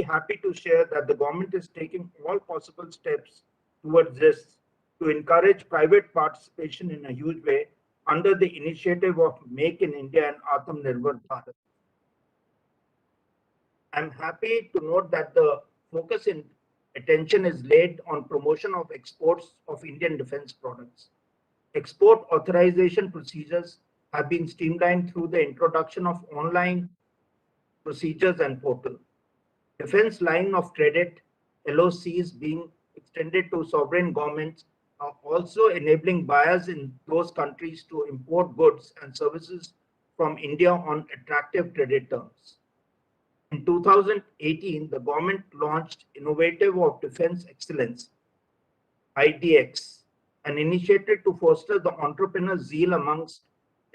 happy to share that the government is taking all possible steps towards this to encourage private participation in a huge way under the initiative of Make in India and Atmanirbhar Bharat. I'm happy to note that the focus in attention is laid on promotion of exports of Indian defense products. Export authorization procedures have been streamlined through the introduction of online procedures and portal. Defense line of credit (LOCs) being extended to sovereign governments are also enabling buyers in those countries to import goods and services from India on attractive credit terms. In 2018, the government launched Innovative of Defense Excellence (IDX), an initiative to foster the entrepreneur zeal amongst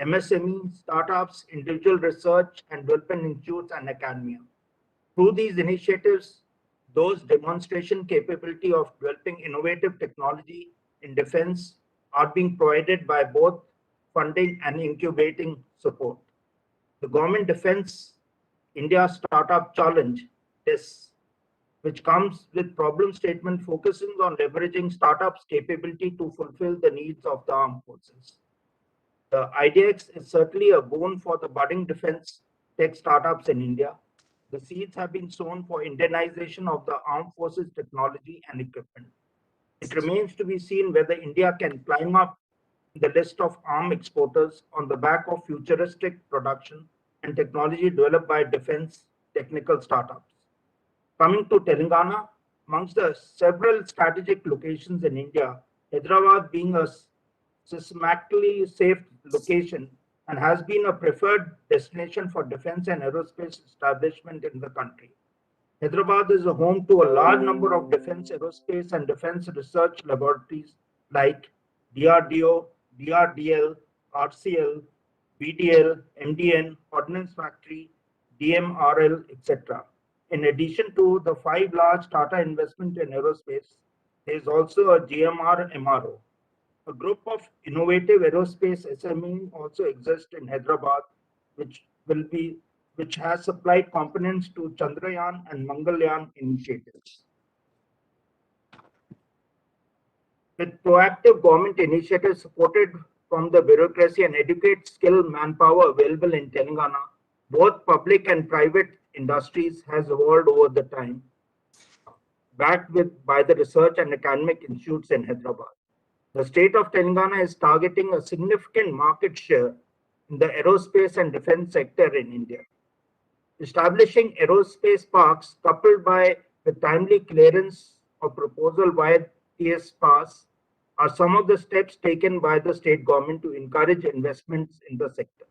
MSME, startups, individual research and development institutes, and academia. Through these initiatives, those demonstration capability of developing innovative technology in defense are being provided by both funding and incubating support. The Government Defense India Startup Challenge, this, which comes with problem statement focusing on leveraging startups' capability to fulfill the needs of the armed forces. The IDX is certainly a boon for the budding defense tech startups in India. The seeds have been sown for Indianization of the armed forces technology and equipment. It remains to be seen whether India can climb up the list of arms exporters on the back of futuristic production and technology developed by defense technical startups. Coming to Telangana, amongst the several strategic locations in India, Hyderabad being a systematically safe location and has been a preferred destination for defense and aerospace establishment in the country. Hyderabad is a home to a large number of defense, aerospace, and defense research laboratories like DRDO, DRDL, RCL, BDL, MDN, Ordnance Factory, DMRL, etc. In addition to the 5 large Tata investment in aerospace, there is also a GMR MRO. A group of innovative aerospace SME also exists in Hyderabad, which has supplied components to Chandrayaan and Mangalyaan initiatives. With proactive government initiatives supported from the bureaucracy and educate skilled manpower available in Telangana, both public and private industries has evolved over the time, backed by the research and academic institutes in Hyderabad. The state of Telangana is targeting a significant market share in the aerospace and defense sector in India. Establishing aerospace parks coupled by the timely clearance of proposal via TS Pass are some of the steps taken by the state government to encourage investments in the sector.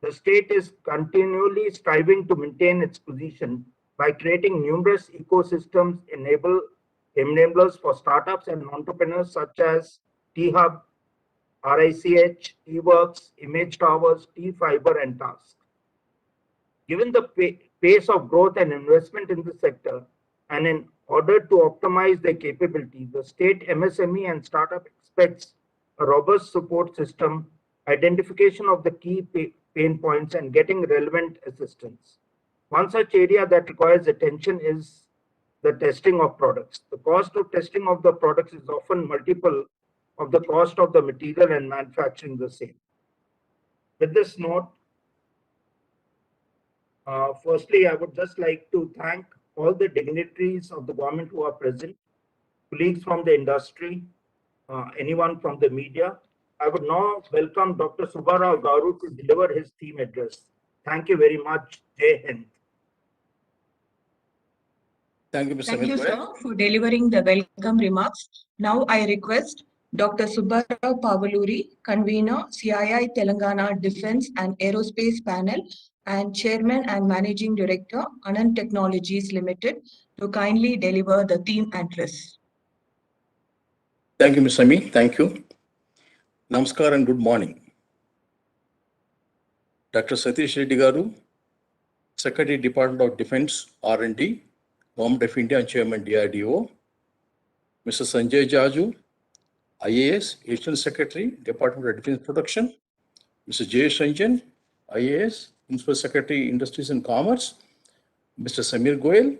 The state is continually striving to maintain its position by creating numerous ecosystems enablers for startups and entrepreneurs such as T-Hub, RICH, T-Works, Image Towers, T-Fiber, and Task. Given the pace of growth and investment in the sector, and in order to optimize their capability, the state MSME and startup expects a robust support system, identification of the key pain points, and getting relevant assistance. One such area that requires attention is the testing of products. The cost of testing of the products is often multiple of the cost of the material and manufacturing the same. With this note, firstly, I would just like to thank all the dignitaries of the government who are present, colleagues from the industry, anyone from the media. I would now welcome Dr. Subbarao Garu to deliver his theme address. Thank you very much. Jai Hind. Thank you, Mr. Thank you, sir, for delivering the welcome remarks. Now I request Dr. Subbarao Pavuluri, Convener, CII Telangana Defense and Aerospace Panel and Chairman and Managing Director, Anand Technologies Limited, to kindly deliver the theme address. Thank you, Ms. Ami. Thank you. Namaskar and good morning. Dr. Satish Reddy Garu, Secretary, Department of Defense, R&D, Government of India and Chairman, DRDO. Mr. Sanjay Jaju, IAS, Assistant Secretary, Department of Defense Production. Mr. Jayesh Ranjan, IAS, Principal Secretary, Industries and Commerce. Mr. Samir Goyal,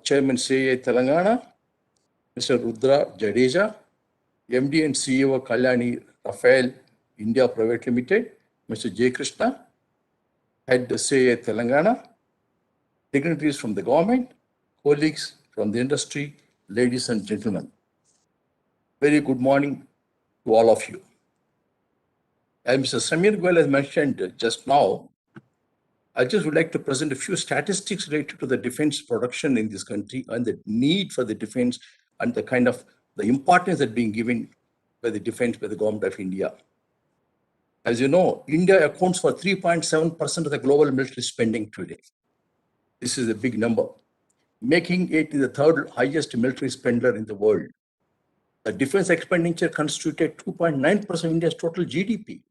Chairman CA Telangana, Mr. Rudra Jadeja, MD and CEO Kalyani Rafael India Private Limited, Mr. J. Krishna, Head CA Telangana, dignitaries from the government, colleagues from the industry, ladies and gentlemen. Very good morning to all of you. As Mr. Samir Goel has mentioned just now, I just would like to present a few statistics related to the defense production in this country and the need for the defense and the kind of the importance that being given by the defense by the government of India. As you know, India accounts for 3.7% of the global military spending today. This is a big number, making it the third highest military spender in the world. The defense expenditure constituted 2.9% of India's total GDP.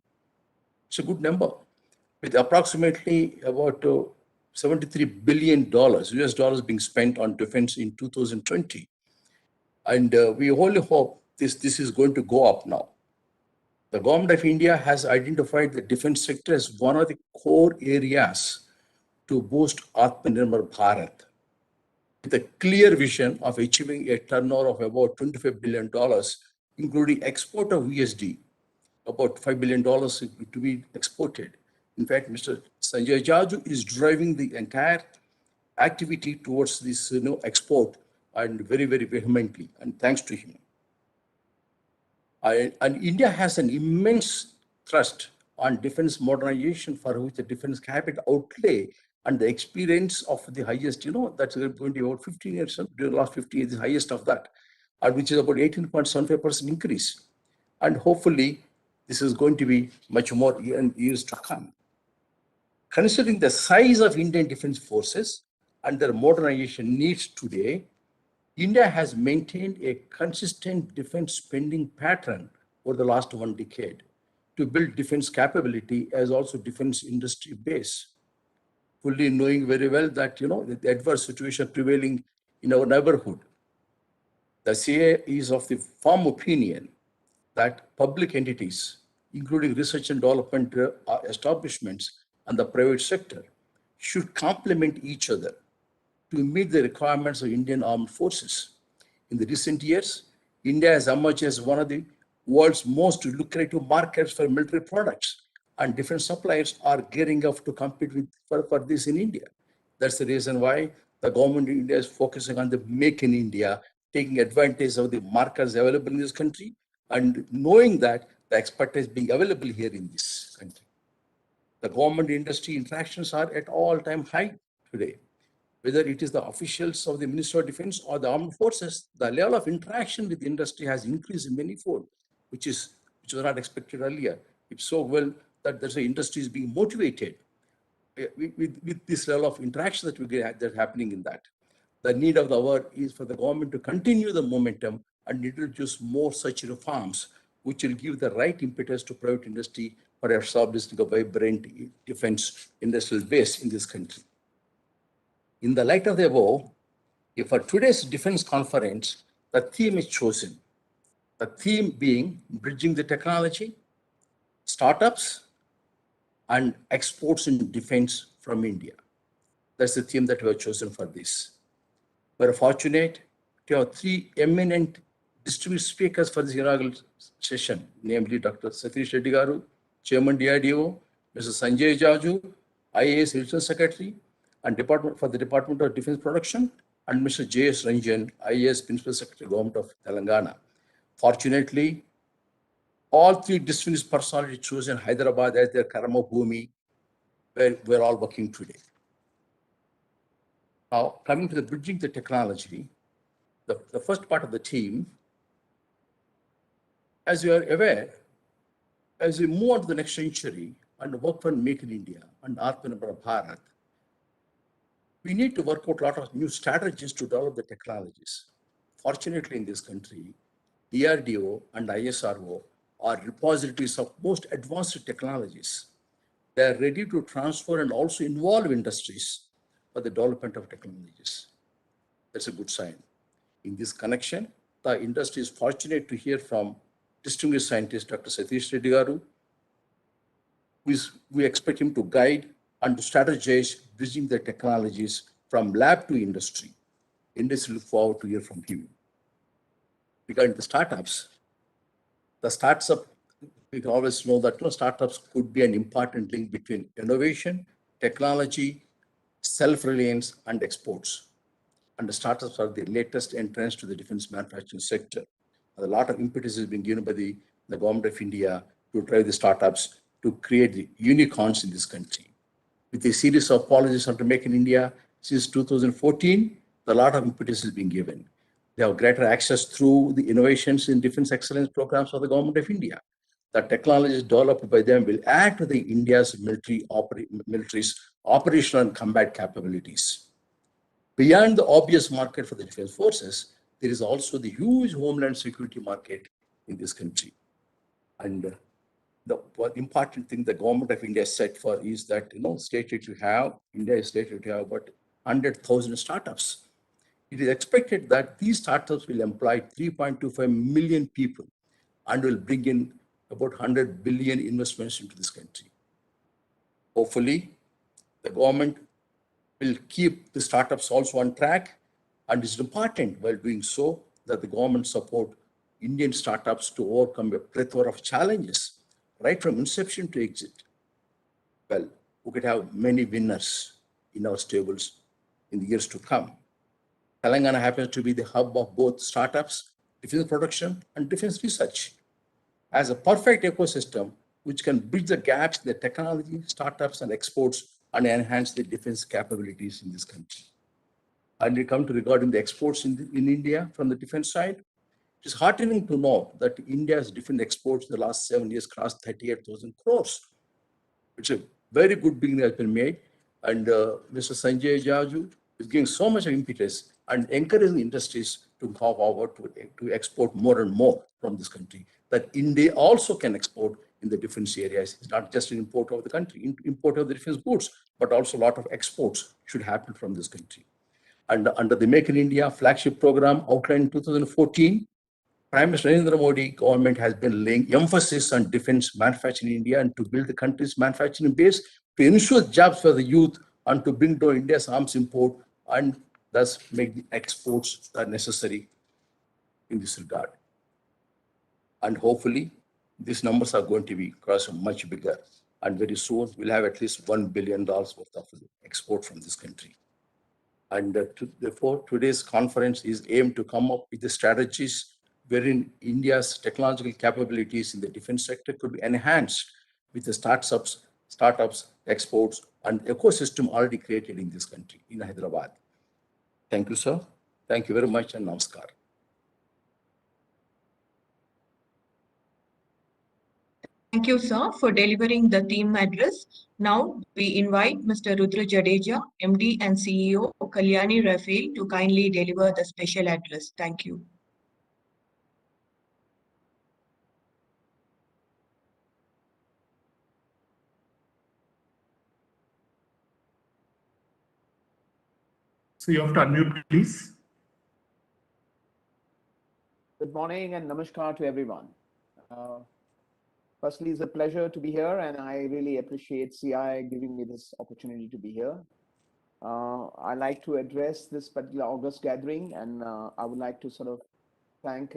It's a good number, with approximately about $73 billion US dollars being spent on defense in 2020. And we only hope this is going to go up now. The government of India has identified the defense sector as one of the core areas to boost Askmentor Bharat, with a clear vision of achieving a turnover of about $25 billion, including export of USD, about $5 billion to be exported. In fact, Mr. Sanjay Jaju is driving the entire activity towards this export, and very, very vehemently, and thanks to him. And India has an immense thrust on defense modernization, for which the defense capital outlay and the experience of the highest, that's going to be about 15 years, during the last 50 years, the highest of that, which is about 18.75% increase. And hopefully, this is going to be much more in years to come. Considering the size of Indian defense forces and their modernization needs today, India has maintained a consistent defense spending pattern over the last 1 decade to build defense capability as also defense industry base, fully knowing very well that, the adverse situation prevailing in our neighborhood. The CA is of the firm opinion that public entities, including research and development establishments and the private sector, should complement each other to meet the requirements of Indian armed forces. In the recent years, India has emerged as one of the world's most lucrative markets for military products, and defense suppliers are gearing up to compete for this in India. That's the reason why the government of India is focusing on the Make in India, taking advantage of the markets available in this country, and knowing that the expertise being available here in this country. The government industry interactions are at all-time high today. Whether it is the officials of the Ministry of Defense or the armed forces, the level of interaction with the industry has increased manifold, which was not expected earlier. It's so well that the industry is being motivated with this level of interaction that we get that's happening in that. The need of the hour is for the government to continue the momentum and introduce more such reforms, which will give the right impetus to private industry for establishing a vibrant defense industrial base in this country. In the light of the above, for today's defense conference, the theme is chosen. The theme being bridging the technology, startups, and exports in defense from India. That's the theme that we have chosen for this. We're fortunate to have 3 eminent distinguished speakers for this inaugural session, namely Dr. Satish Reddy Garu, Chairman DRDO, Mr. Sanjay Jaju, IAS Regional Secretary, and for the Department of Defense Production, and Mr. J.S. Ranjan, IAS Principal Secretary, Government of Telangana. Fortunately, all 3 distinguished personalities chosen Hyderabad as their Karma Bhumi, where we're all working today. Now, coming to the bridging the technology, the first part of the team, as you are aware, as we move on to the next century and work for Make in India and Askmentor Bharat, we need to work out a lot of new strategies to develop the technologies. Fortunately, in this country, DRDO and ISRO are repositories of most advanced technologies. They are ready to transfer and also involve industries for the development of technologies. That's a good sign. In this connection, the industry is fortunate to hear from distinguished scientist Dr. Satish Reddy Garu. We expect him to guide and to strategize bridging the technologies from lab to industry. Industry look forward to hear from you. Regarding the startups, the startup, we can always know that startups could be an important link between innovation, technology, self-reliance, and exports. And the startups are the latest entrance to the defense manufacturing sector. A lot of impetus is being given by the government of India to drive the startups to create the unicorns in this country. With a series of policies under Make in India since 2014, a lot of impetus is being given. They have greater access through the innovations in defense excellence programs of the government of India. The technologies developed by them will add to the India's military's operational and combat capabilities. Beyond the obvious market for the defense forces, there is also the huge homeland security market in this country. And the important thing the government of India set for is that, stated to have, India is stated to have about 100,000 startups. It is expected that these startups will employ 3.25 million people and will bring in about 100 billion investments into this country. Hopefully, the government will keep the startups also on track, and it's important while doing so that the government support Indian startups to overcome a plethora of challenges, right from inception to exit. Well, we could have many winners in our stables in the years to come. Telangana happens to be the hub of both startups, defense production, and defense research. As a perfect ecosystem which can bridge the gaps in the technology, startups, and exports and enhance the defense capabilities in this country. And we come to regarding the exports in India from the defense side. It is heartening to know that India's defense exports in the last 7 years crossed 38,000 crores. It's a very good beginning has been made. And Mr. Sanjay Jaju is giving so much impetus and encouraging industries to go forward to export more and more from this country. That India also can export in the defense areas. It's not just an import of the country, import of the defense goods, but also a lot of exports should happen from this country. And under the Make in India flagship program outlined in 2014, Prime Minister Narendra Modi government has been laying emphasis on defense manufacturing in India and to build the country's manufacturing base to ensure jobs for the youth and to bring down India's arms import and thus make the exports that are necessary in this regard. And hopefully, these numbers are going to be crossing much bigger. And very soon, we'll have at least $1 billion worth of export from this country. And therefore, today's conference is aimed to come up with the strategies wherein India's technological capabilities in the defense sector could be enhanced with the startups, exports, and ecosystem already created in this country, in Hyderabad. Thank you, sir. Thank you very much, and namaskar. Thank you, sir, for delivering the theme address. Now we invite Mr. Rudra Jadeja, MD and CEO, Kalyani Rafael, to kindly deliver the special address. Thank you. So you have to unmute, please. Good morning and namaskar to everyone. Firstly, it's a pleasure to be here, and I really appreciate CI giving me this opportunity to be here. I'd like to address this particular August gathering, and I would like to sort of thank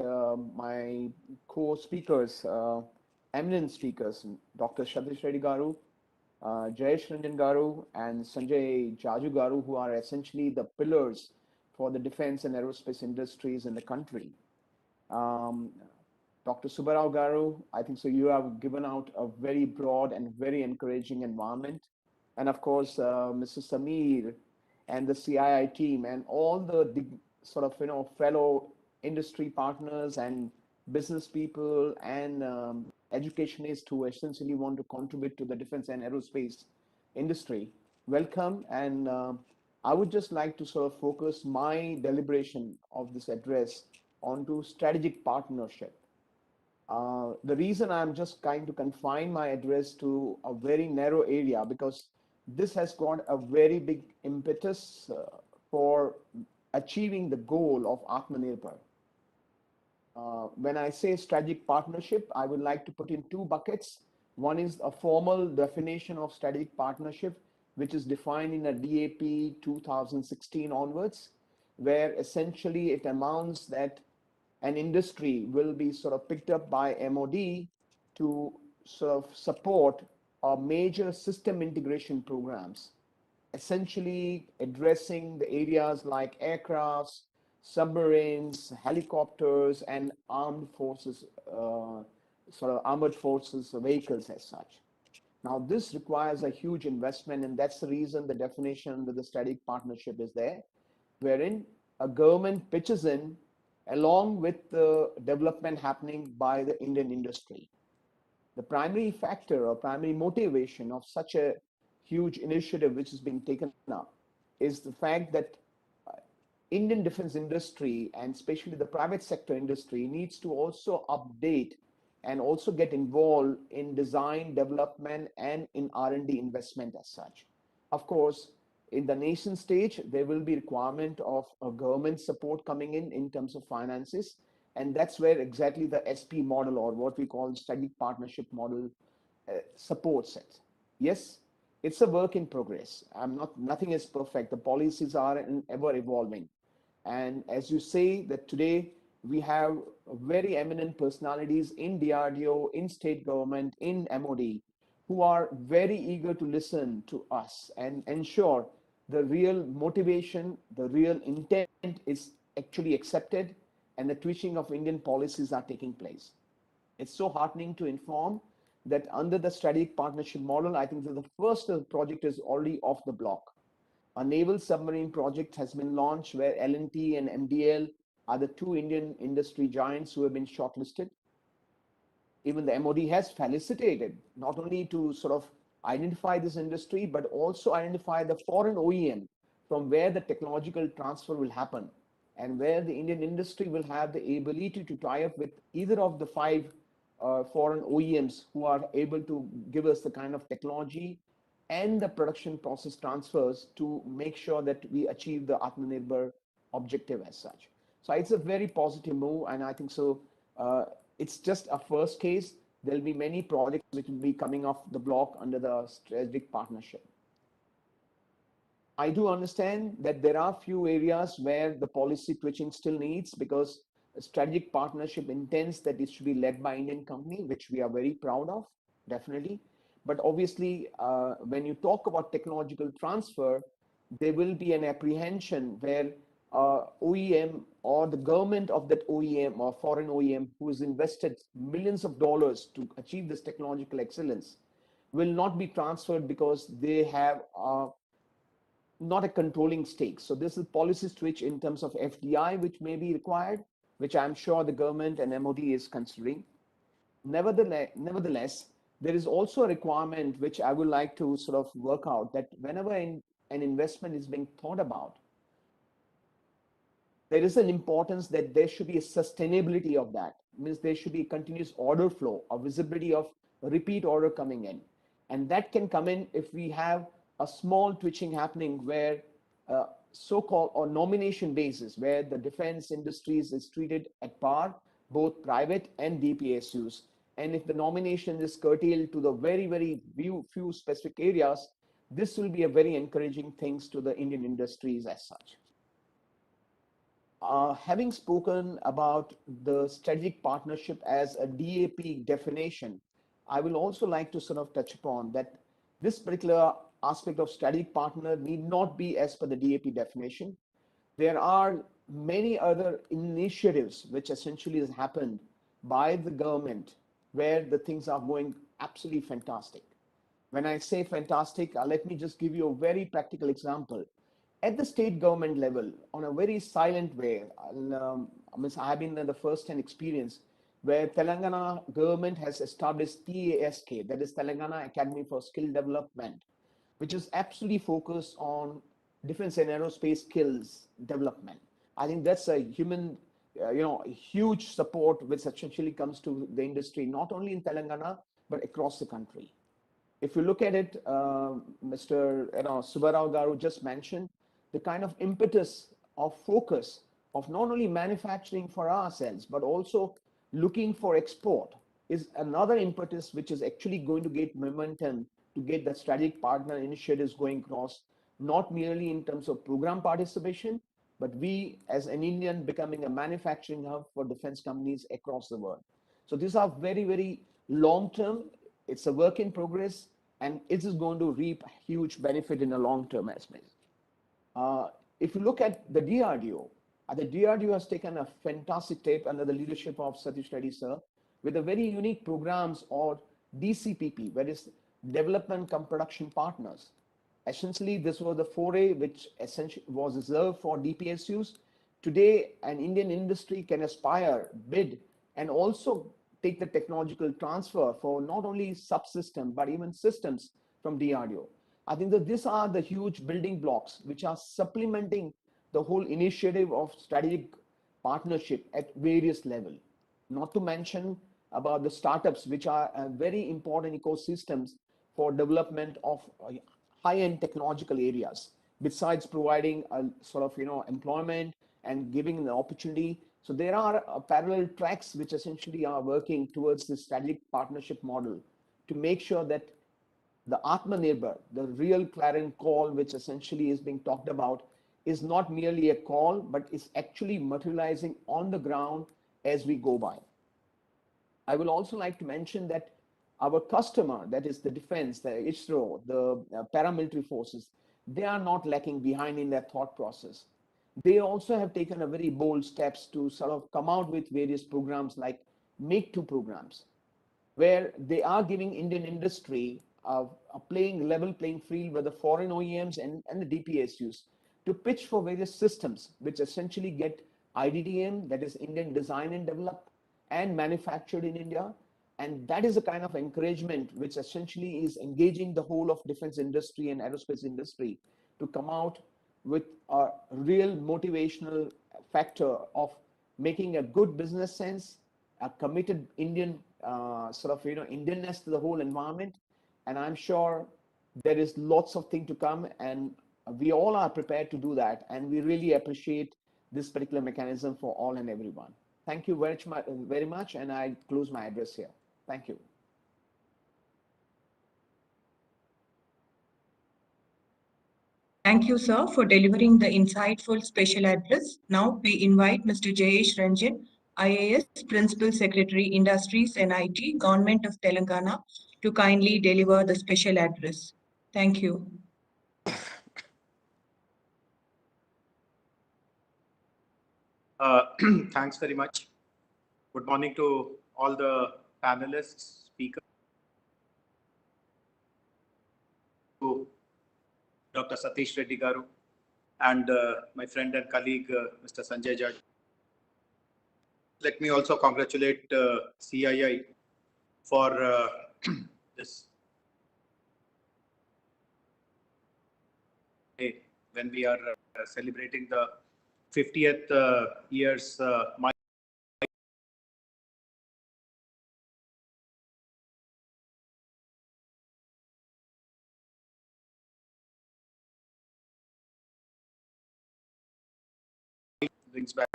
my co-speakers, eminent speakers, Dr. Satish Reddy Garu, Jayesh Ranjan Garu, and Sanjay Jaju Garu, who are essentially the pillars for the defense and aerospace industries in the country. Dr. Subbarao Garu, I think so you have given out a very broad and very encouraging environment. And of course, Mr. Samir and the CII team and all the sort of, fellow industry partners and business people and educationists who essentially want to contribute to the defense and aerospace industry. Welcome. And I would just like to sort of focus my deliberation of this address onto strategic partnership. The reason I'm just trying to confine my address to a very narrow area because this has got a very big impetus for achieving the goal of Askmentor. When I say strategic partnership, I would like to put in two buckets. One is a formal definition of strategic partnership, which is defined in a DAP 2016 onwards. where essentially it amounts that an industry will be sort of picked up by MOD to sort of support our major system integration programs, essentially addressing the areas like aircrafts, submarines, helicopters, and armed forces, sort of armored forces vehicles as such. Now, this requires a huge investment, and that's the reason the definition under the strategic partnership is there, wherein a government pitches in along with the development happening by the Indian industry. The primary factor or primary motivation of such a huge initiative which is being taken up is the fact that uh, Indian defense industry and especially the private sector industry needs to also update and also get involved in design development and in R&D investment as such. Of course, in the nation stage, there will be requirement of a government support coming in terms of finances, and that's where exactly the SP model or what we call strategic partnership model supports it. Yes, it's a work in progress. Nothing is perfect. The policies are ever evolving. And as you say that today we have very eminent personalities in DRDO, in state government, in MOD, who are very eager to listen to us and ensure the real motivation, the real intent is actually accepted, and the tweaking of Indian policies are taking place. It's so heartening to inform that under the strategic partnership model, I think that the first project is already off the block. A naval submarine project has been launched where L&T and MDL are the two Indian industry giants who have been shortlisted. Even the MOD has felicitated not only to sort of identify this industry, but also identify the foreign OEM from where the technological transfer will happen and where the Indian industry will have the ability to tie up with either of the five foreign OEMs who are able to give us the kind of technology and the production process transfers to make sure that we achieve the Atmanirbhar objective as such. So it's a very positive move, and I think so. It's just a first case. There'll be many projects which will be coming off the block under the strategic partnership. I do understand that there are few areas where the policy twitching still needs, because a strategic partnership intends that it should be led by Indian company, which we are very proud of, definitely. But obviously, when you talk about technological transfer, there will be an apprehension where OEM or the government of that OEM or foreign OEM who has invested millions of dollars to achieve this technological excellence will not be transferred because they have not a controlling stake. So this is policy switch in terms of FDI, which may be required, which I'm sure the government and MOD is considering. Nevertheless, there is also a requirement which I would like to sort of work out, that whenever an investment is being thought about, there is an importance that there should be a sustainability of that. It means there should be a continuous order flow, a visibility of repeat order coming in. And that can come in if we have a small twitching happening where so-called or nomination basis, where the defense industries is treated at par, both private and DPSUs. And if the nomination is curtailed to the very, very few specific areas, this will be a very encouraging things to the Indian industries as such. Having spoken about the strategic partnership as a DAP definition, I will also like to sort of touch upon that this particular aspect of strategic partner need not be as per the DAP definition. There are many other initiatives which essentially has happened by the government where the things are going absolutely fantastic. When I say fantastic, let me just give you a very practical example. At the state government level, on a very silent way, I have been in the first-hand experience where Telangana government has established TASK, that is Telangana Academy for Skill Development, which is absolutely focused on defense and aerospace skills development. I think that's a huge support which essentially comes to the industry, not only in Telangana, but across the country. If you look at it, Mr. Subbarao Garu just mentioned the kind of impetus of focus of not only manufacturing for ourselves, but also looking for export is another impetus which is actually going to get momentum to get the strategic partner initiatives going across, not merely in terms of program participation, but we as an Indian becoming a manufacturing hub for defense companies across the world. So these are very, very long term. It's a work in progress, and it is going to reap huge benefit in the long term as well. If you look at the DRDO, the DRDO has taken a fantastic step under the leadership of Satish Reddy sir with a very unique programs or DCPP, that is Development Cum Production Partners. Essentially, this was the foray which essentially was reserved for DPSUs. Today, an Indian industry can aspire, bid, and also take the technological transfer for not only subsystem but even systems from DRDO. I think that these are the huge building blocks which are supplementing the whole initiative of strategic partnership at various levels. Not to mention about the startups, which are very important ecosystems for development of high-end technological areas. Besides providing a sort of employment and giving an opportunity, so there are parallel tracks which essentially are working towards this strategic partnership model to make sure that the Atmanirbhar, the real clarion call, which essentially is being talked about, is not merely a call, but is actually materializing on the ground as we go by. I will also like to mention that our customer, that is the defense, the ISRO, the paramilitary forces, they are not lacking behind in their thought process. They also have taken a very bold steps to sort of come out with various programs like Make Two programs, where they are giving Indian industry a playing level playing field with the foreign OEMs and the DPSUs to pitch for various systems, which essentially get IDDM, that is Indian design and develop and manufactured in India. And that is a kind of encouragement which essentially is engaging the whole of defense industry and aerospace industry to come out with a real motivational factor of making a good business sense, a committed Indian sort of Indianness to the whole environment. And I'm sure there is lots of things to come, and we all are prepared to do that. And we really appreciate this particular mechanism for all and everyone. Thank you very much, and I close my address here. Thank you. Thank you, sir, for delivering the insightful special address. Now we invite Mr. Jayesh Ranjan, IAS Principal Secretary, Industries and IT, Government of Telangana, to kindly deliver the special address. Thank you. Thanks very much. Good morning to all the panelists, speakers, to Dr. Satish Reddy Garu, and my friend and colleague, Mr. Sanjay Jaj. Let me also congratulate CII for this day when we are celebrating the 50th years brings back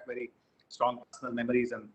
very strong personal memories and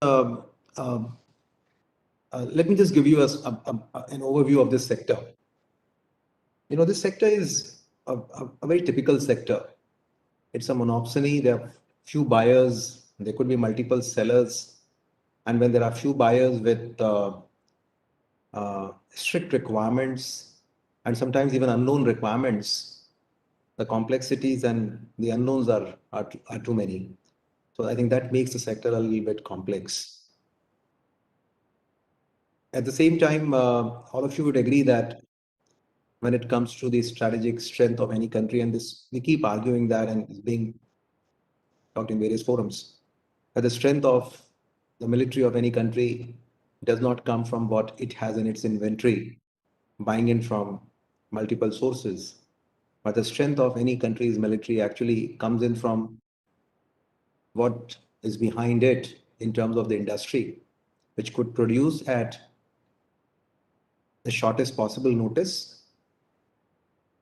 let me just give you an overview of this sector. This sector is a very typical sector. It's a monopsony. There are few buyers. There could be multiple sellers. And when there are few buyers with strict requirements and sometimes even unknown requirements, the complexities and the unknowns are too many. So I think that makes the sector a little bit complex. At the same time, all of you would agree that when it comes to the strategic strength of any country, and this we keep arguing that and it's being talked in various forums, that the strength of the military of any country does not come from what it has in its inventory, buying in from multiple sources, but the strength of any country's military actually comes in from what is behind it in terms of the industry, which could produce at the shortest possible notice,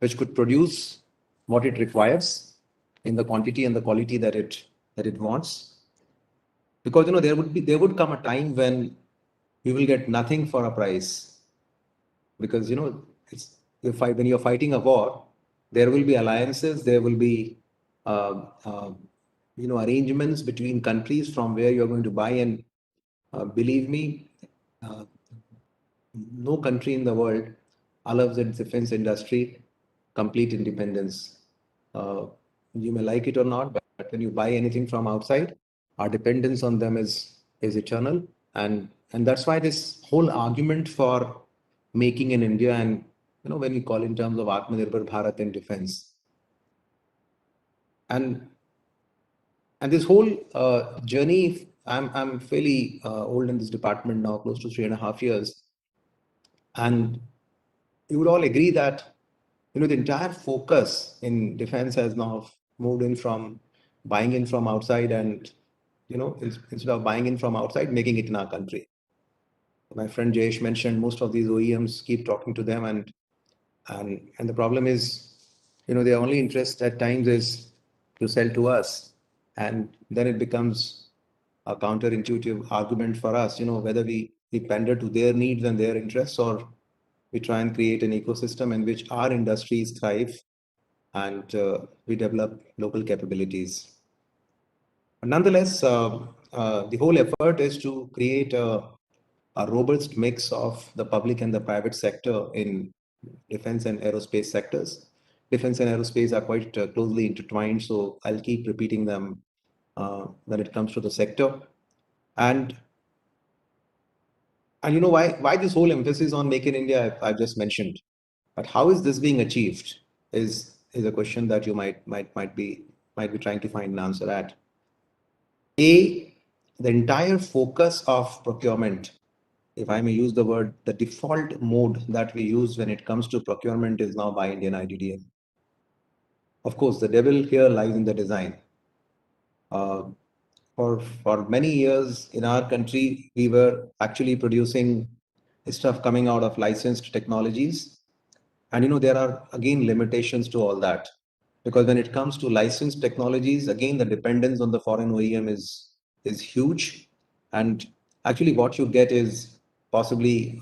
which could produce what it requires in the quantity and the quality that it wants. Because there would come a time when you will get nothing for a price. Because when you're fighting a war, there will be alliances, there will be arrangements between countries from where you're going to buy. And believe me, no country in the world allows its defense industry complete independence. You may like it or not, but when you buy anything from outside, our dependence on them is eternal. And that's why this whole argument for making in India, and when we call in terms of Askmentor Bharat in defense, and this whole journey, I'm fairly old in this department now, close to 3.5 years, and you would all agree that the entire focus in defense has now moved in from buying in from outside, and instead of buying in from outside, making it in our country. My friend Jayesh mentioned most of these OEMs keep talking to them, and the problem is, their only interest at times is to sell to us, and then it becomes a counterintuitive argument for us, whether we pander to their needs and their interests, or we try and create an ecosystem in which our industries thrive and we develop local capabilities. Nonetheless, the whole effort is to create a robust mix of the public and the private sector in defense and aerospace sectors. Defense and aerospace are quite closely intertwined, so I'll keep repeating them when it comes to the sector. And why this whole emphasis on Make in India, I've just mentioned. But how is this being achieved is a question that you might be trying to find an answer at. The entire focus of procurement, if I may use the word, the default mode that we use when it comes to procurement is now by Indian IDDM. Of course, the devil here lies in the design. For many years in our country, we were actually producing stuff coming out of licensed technologies. And there are again limitations to all that. Because when it comes to licensed technologies, again, the dependence on the foreign OEM is huge. And actually what you get is possibly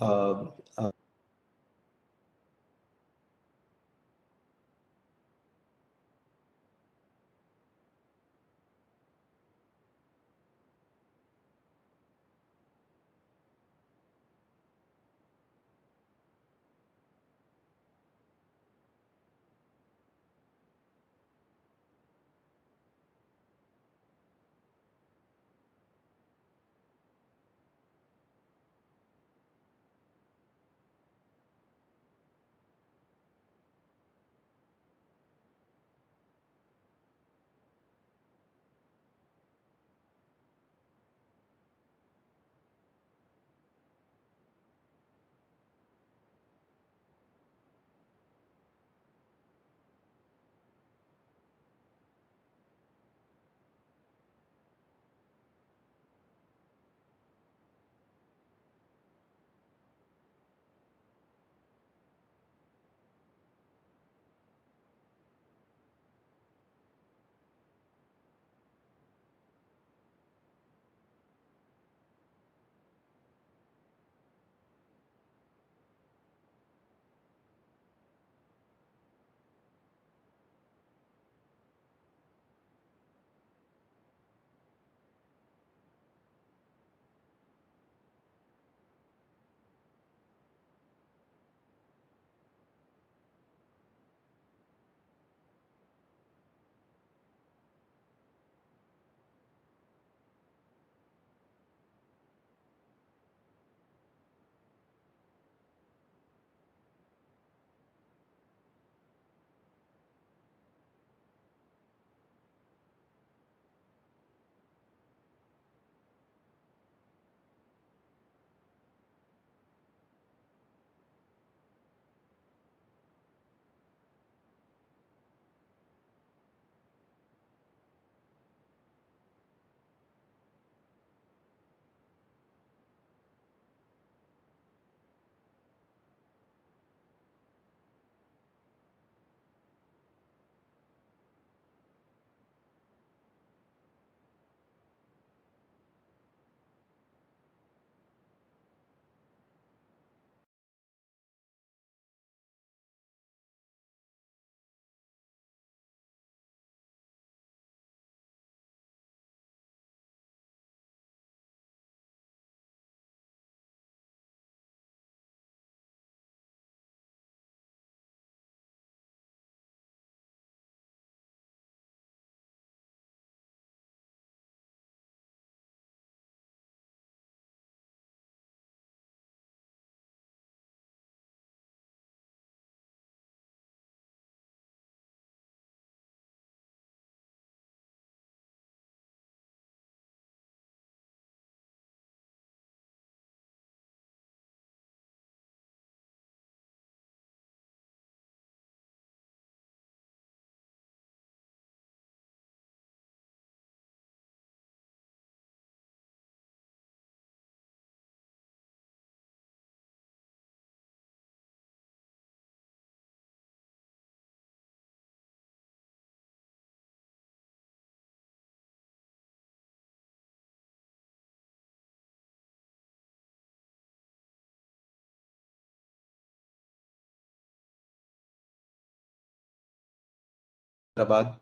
Hyderabad.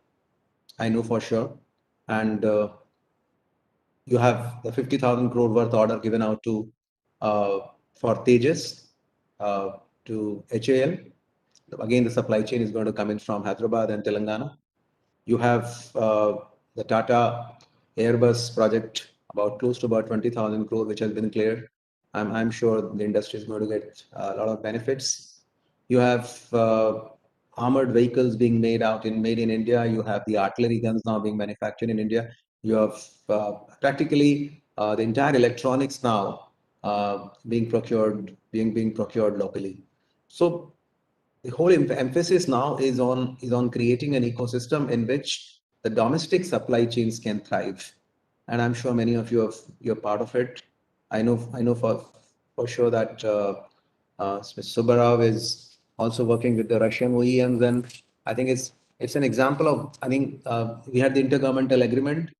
I know for sure. And you have the 50,000 crore worth order given out to for Tejas to HAL. Again, the supply chain is going to come in from Hyderabad and Telangana. You have the Tata Airbus project, about close to about 20,000 crore, which has been cleared. I'm sure the industry is going to get a lot of benefits. You have armored vehicles being made in India. You have the artillery guns now being manufactured in India. You have practically the entire electronics now being procured locally. So the whole emphasis now is on creating an ecosystem in which the domestic supply chains can thrive, and I'm sure many of you're part of it. I know for sure that Mr. Subbarao is also working with the Russian OEMs, and I think it's an example of, I think we had the intergovernmental agreement,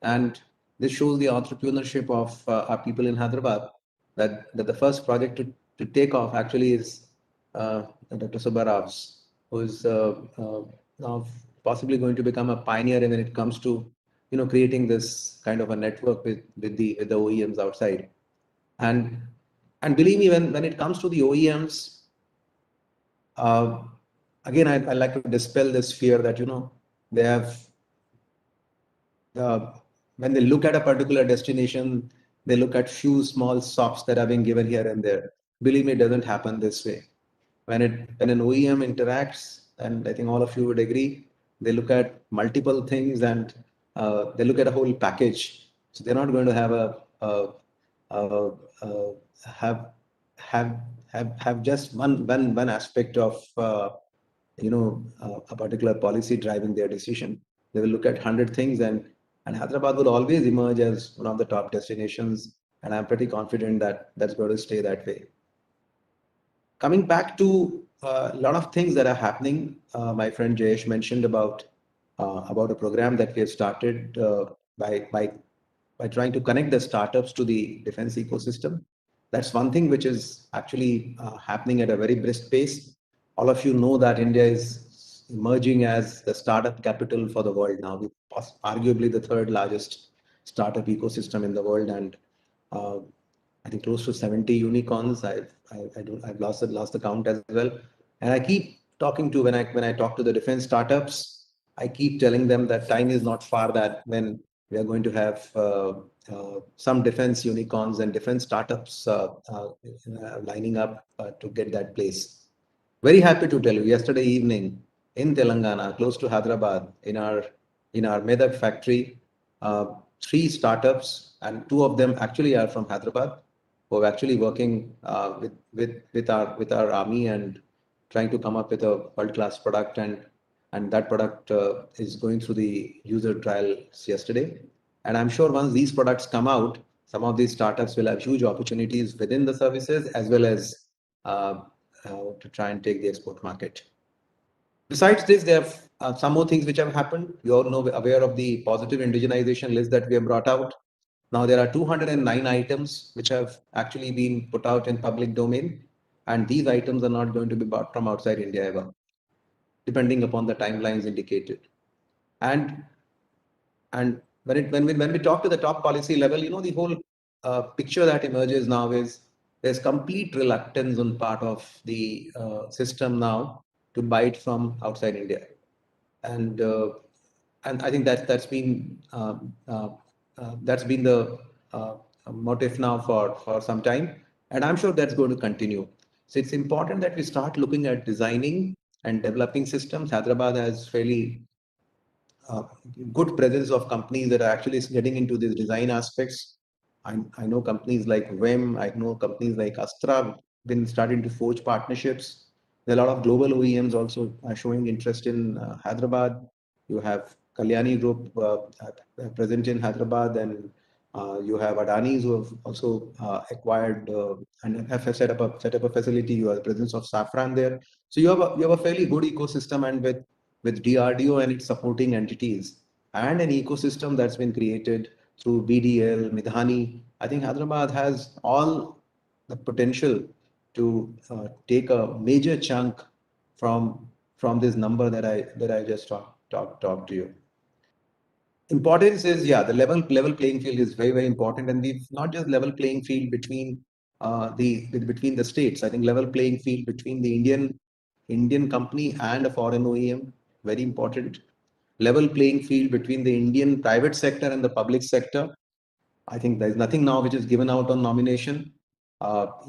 and this shows the entrepreneurship of our people in Hyderabad, that the first project to take off actually is Dr. Subbarav's, who is now possibly going to become a pioneer when it comes to creating this kind of a network with the OEMs outside. And believe me, when it comes to the OEMs, uh, again, I like to dispel this fear that they have when they look at a particular destination, they look at few small stops that are being given here and there. Believe me, it doesn't happen this way. When an OEM interacts, and I think all of you would agree, they look at multiple things, and they look at a whole package. So they're not going to have a have have just one aspect of a particular policy driving their decision. They will look at 100 things, and Hyderabad will always emerge as one of the top destinations, and I'm pretty confident that that's going to stay that way. Coming back to a lot of things that are happening, my friend Jayesh mentioned about a program that we have started by trying to connect the startups to the defense ecosystem. That's one thing which is actually happening at a very brisk pace. All of you know that India is emerging as the startup capital for the world now. We're arguably the third largest startup ecosystem in the world, and uh, I think close to 70 unicorns. I've lost the count as well. And I keep talking to when I talk to the defense startups, I keep telling them that time is not far that when we are going to have some defense unicorns and defense startups lining up to get that place. Very happy to tell you, yesterday evening in Telangana, close to Hyderabad, in our Medak factory, three startups, and two of them actually are from Hyderabad, who are actually working with our army and trying to come up with a world-class product, and that product is going through the user trials yesterday. And I'm sure once these products come out, some of these startups will have huge opportunities within the services as well as to try and take the export market. Besides this, there are some more things which have happened. You all know, aware of the positive indigenization list that we have brought out. Now there are 209 items which have actually been put out in public domain, and these items are not going to be bought from outside India ever, depending upon the timelines indicated. And when we talk to the top policy level, the whole picture that emerges now is there's complete reluctance on part of the system now to buy it from outside India, and I think that's been the motive now for some time, and I'm sure that's going to continue. So it's important that we start looking at designing and developing systems. Hyderabad has fairly uh, good presence of companies that are actually getting into these design aspects. I know companies like WEM, I know companies like Astra been starting to forge partnerships. There are a lot of global OEMs also showing interest in Hyderabad. You have Kalyani Group present in Hyderabad, and you have Adani's who have also acquired and have set up a facility. You have the presence of Safran there. So you have a fairly good ecosystem, and with DRDO and its supporting entities, and an ecosystem that's been created through BDL, Midhani. I think Hyderabad has all the potential to take a major chunk from this number that I just talk to you. Importance is, yeah, the level playing field is very, very important, and we've not just level playing field between between the states. I think level playing field between the Indian company and a foreign OEM, very important. Level playing field between the Indian private sector and the public sector. I think there's nothing now which is given out on nomination.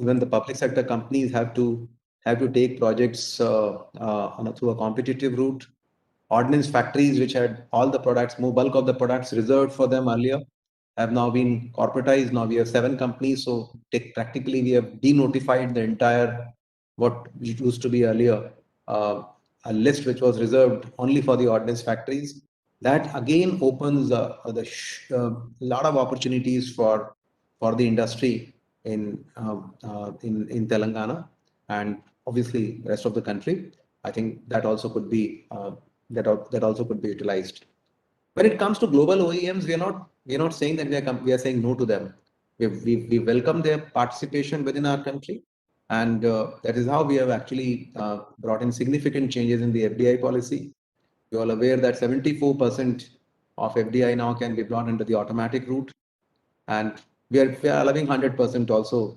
Even the public sector companies have to take projects through a competitive route. Ordnance factories, which had all the products, more bulk of the products reserved for them earlier, have now been corporatized. Now we have 7 companies. So practically we have denotified the entire, what used to be earlier, a list which was reserved only for the ordnance factories. That again opens a lot of opportunities for the industry in Telangana and obviously rest of the country. I think that also could be that also could be utilized. When it comes to global OEMs, we are not saying that we are saying no to them. We welcome their participation within our country, and that is how we have actually brought in significant changes in the FDI policy. You're all aware that 74% of FDI now can be brought into the automatic route, and we are allowing 100% also,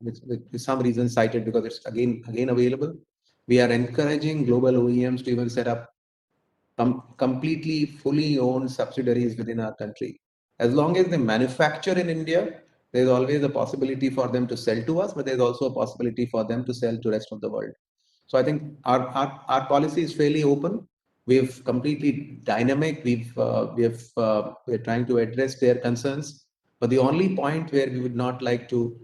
with some reasons cited because it's again available. We are encouraging global OEMs to even set up completely fully owned subsidiaries within our country. As long as they manufacture in India, there's always a possibility for them to sell to us, but there's also a possibility for them to sell to the rest of the world. So I think our policy is fairly open. We've completely dynamic. We're trying to address their concerns. But the only point where we would not like to,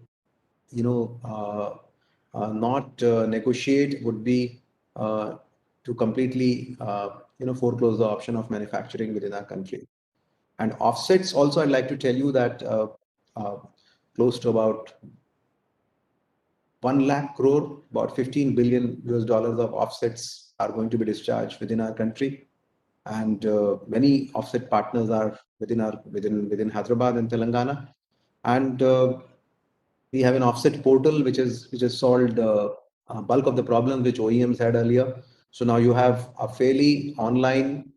not negotiate would be to completely, foreclose the option of manufacturing within our country. And offsets also, I'd like to tell you that close to about 1 lakh crore, about $15 billion of offsets are going to be discharged within our country. And many offset partners are within Hyderabad and Telangana. And we have an offset portal which has solved bulk of the problems which OEMs had earlier. So now you have a fairly online,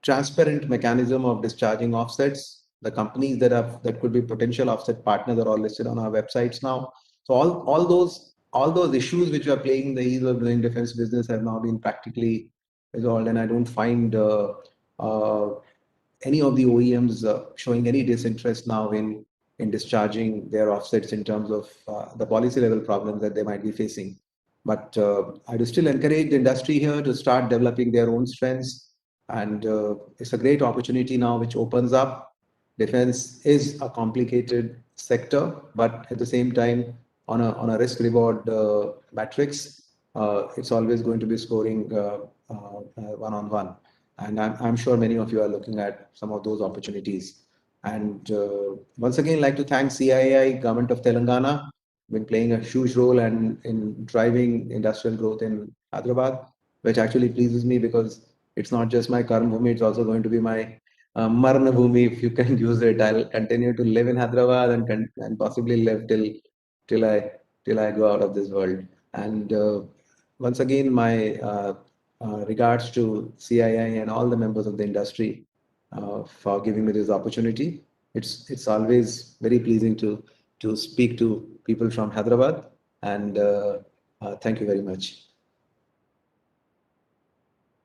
transparent mechanism of discharging offsets. The companies that could be potential offset partners are all listed on our websites now. So all those issues which are playing the ease of doing defense business have now been practically resolved, and I don't find any of the OEMs showing any disinterest now in discharging their offsets in terms of the policy level problems that they might be facing. But I do still encourage the industry here to start developing their own strengths. And it's a great opportunity now which opens up. Defense is a complicated sector, but at the same time, on a risk reward matrix, it's always going to be scoring one-on-one. And I'm sure many of you are looking at some of those opportunities. And once again, I'd like to thank CII, Government of Telangana, been playing a huge role in driving industrial growth in Hyderabad, which actually pleases me because it's not just my Karma Bhumi, it's also going to be my Marna Bhumi, if you can use it. I'll continue to live in Hyderabad and possibly live till I go out of this world. And once again, my regards to CII and all the members of the industry for giving me this opportunity. It's always very pleasing to speak to people from Hyderabad, and thank you very much.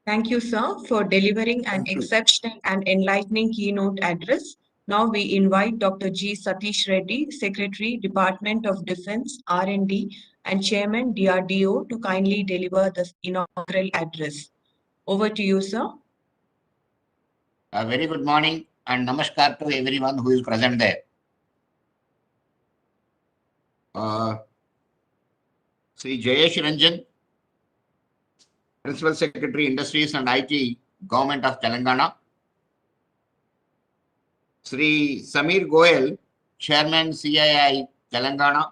Thank you, sir, for delivering an exceptional and enlightening keynote address. Now we invite Dr. G. Satish Reddy, Secretary, Department of Defense, R&D, and Chairman, DRDO, to kindly deliver the inaugural address. Over to you, sir. A very good morning and namaskar to everyone who is present there. Sri Jayesh Ranjan, Principal Secretary, Industries and IT, Government of Telangana. Sri Samir Goel, Chairman, CII, Telangana.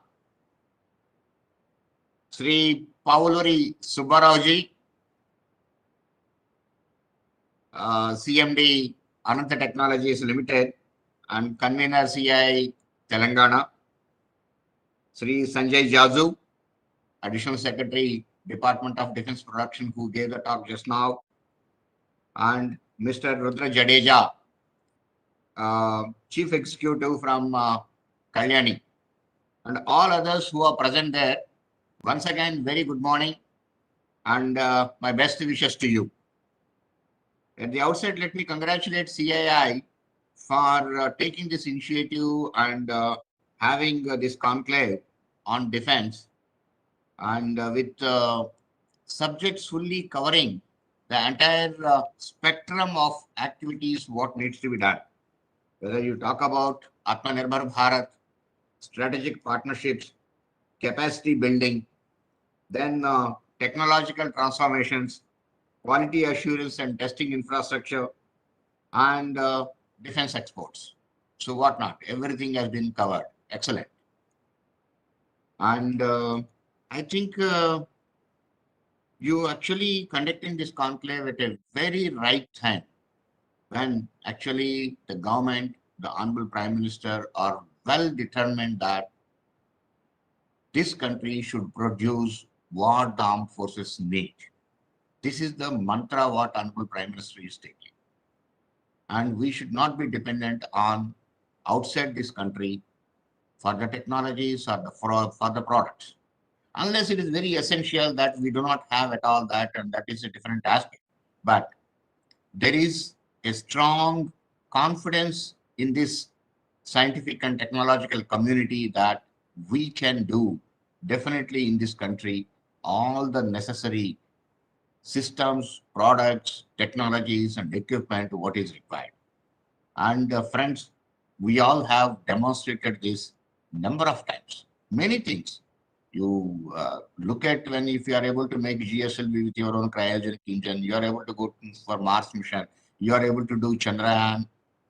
Sri Pauluri Subbarao, CMD, Ananta Technologies Limited, and Convener, CII, Telangana. Sri Sanjay Jazu, Additional Secretary, Department of Defense Production, who gave the talk just now, and Mr. Rudra Jadeja, Chief Executive from Kalyani, and all others who are present there. Once again, very good morning and my best wishes to you. At the outset, let me congratulate CII for taking this initiative and having this conclave on defense, and with subjects fully covering the entire spectrum of activities, what needs to be done. Whether you talk about Askmentor Bharat, strategic partnerships, capacity building, then technological transformations, quality assurance and testing infrastructure, and defense exports. So what not? Everything has been covered. Excellent. And I think you actually conducting this conclave at a very right time, when actually the government, the Honorable Prime Minister are well determined that this country should produce what the armed forces need. This is the mantra what Honorable Prime Minister is taking. And we should not be dependent on outside this country for the technologies or for the products. Unless it is very essential that we do not have at all that, and that is a different aspect. But there is a strong confidence in this scientific and technological community that we can do definitely in this country all the necessary systems, products, technologies, and equipment what is required. And friends, we all have demonstrated this number of times. Many things. You look at when if you are able to make GSLV with your own cryogenic engine, you are able to go for Mars mission, you are able to do Chandrayaan,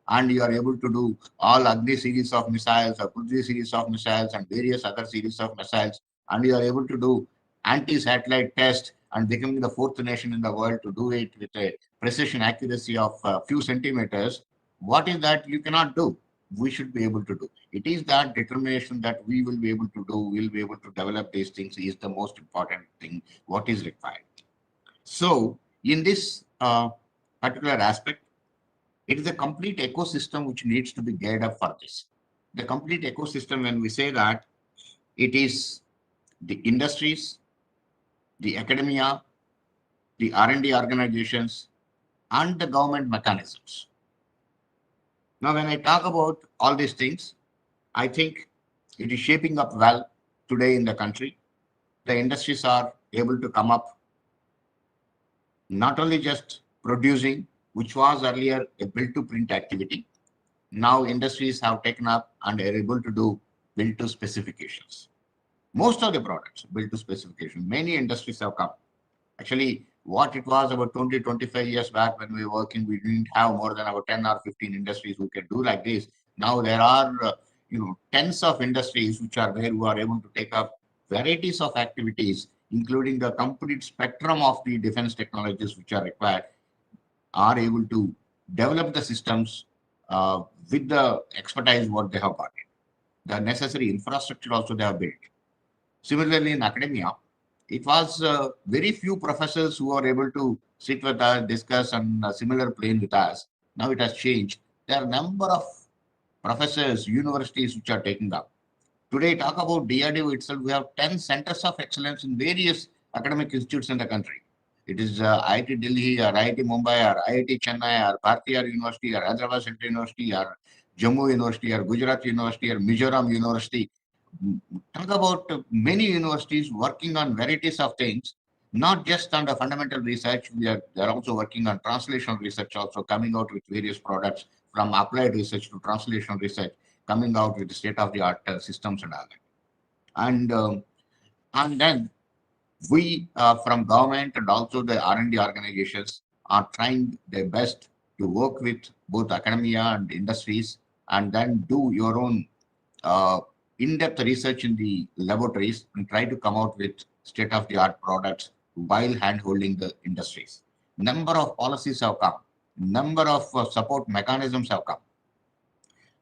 and you are able to do all Agni series of missiles, or Prithvi series of missiles, and various other series of missiles, and you are able to do anti-satellite test and becoming the fourth nation in the world to do it with a precision accuracy of a few centimeters. What is that you cannot do? We should be able to do. It is that determination that we will be able to do, we'll be able to develop these things is the most important thing, what is required. So in this particular aspect, it is a complete ecosystem which needs to be geared up for this. The complete ecosystem, when we say that, it is the industries, the academia, the R&D organizations, and the government mechanisms. Now, when I talk about all these things, I think it is shaping up well today in the country. The industries are able to come up, not only just producing, which was earlier a build-to-print activity. Now industries have taken up and are able to do build-to specifications. Most of the products build to specification. Many industries have come. Actually, what it was about 20, 25 years back when we were working, we didn't have more than about 10 or 15 industries who can do like this. Now there are tens of industries which are there who are able to take up varieties of activities, including the complete spectrum of the defense technologies which are required, are able to develop the systems with the expertise what they have got. The necessary infrastructure also they have built. Similarly, in academia, it was very few professors who are able to sit with us, discuss on a similar plane with us. Now it has changed. There are a number of professors, universities which are taking up. Today, talk about DRDO itself, we have 10 centers of excellence in various academic institutes in the country. It is IIT Delhi or IIT Mumbai or IIT Chennai or Bharatiya University or Hyderabad Central University or Jammu University or Gujarat University or Mizoram University. Talk about many universities working on varieties of things, not just on the fundamental research. They're also working on translational research, also coming out with various products from applied research to translational research, coming out with state-of-the-art systems and all that. And then we from government and also the R&D organizations are trying their best to work with both academia and industries, and then do your own in-depth research in the laboratories and try to come out with state-of-the-art products while hand-holding the industries. Number of policies have come. Number of support mechanisms have come.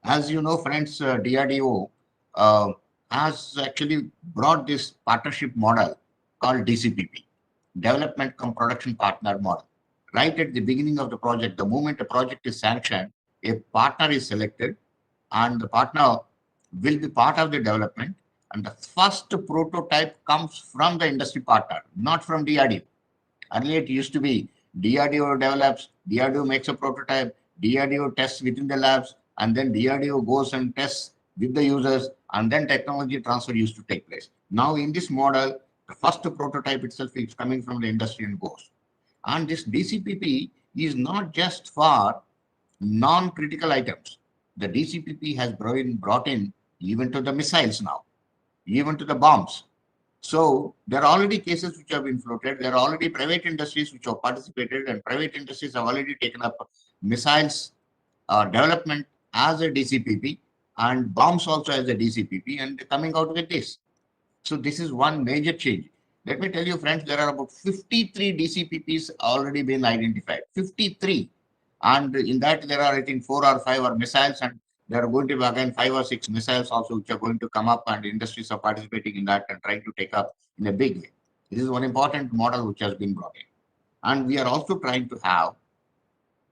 As you know, friends, DRDO has actually brought this partnership model called DCPP. development cum production partner model. Right at the beginning of the project, the moment a project is sanctioned, a partner is selected, and the partner will be part of the development. And the first prototype comes from the industry partner, not from DRDO. Earlier, it used to be DRDO develops, DRDO makes a prototype, DRDO tests within the labs, and then DRDO goes and tests with the users, and then technology transfer used to take place. Now, in this model, the first prototype itself is coming from the industry and goes. And this DCPP is not just for non-critical items. The DCPP has brought in even to the missiles now, even to the bombs. So there are already cases which have been floated. There are already private industries which have participated, and private industries have already taken up missiles development as a DCPP and bombs also as a DCPP, and coming out with this. So this is one major change. Let me tell you, friends, there are about 53 DCPPs already been identified. 53. And in that, there are, I think, 4 or 5 are missiles, and there are going to be again 5 or 6 missiles also, which are going to come up, and industries are participating in that and trying to take up in a big way. This is one important model which has been brought in. And we are also trying to have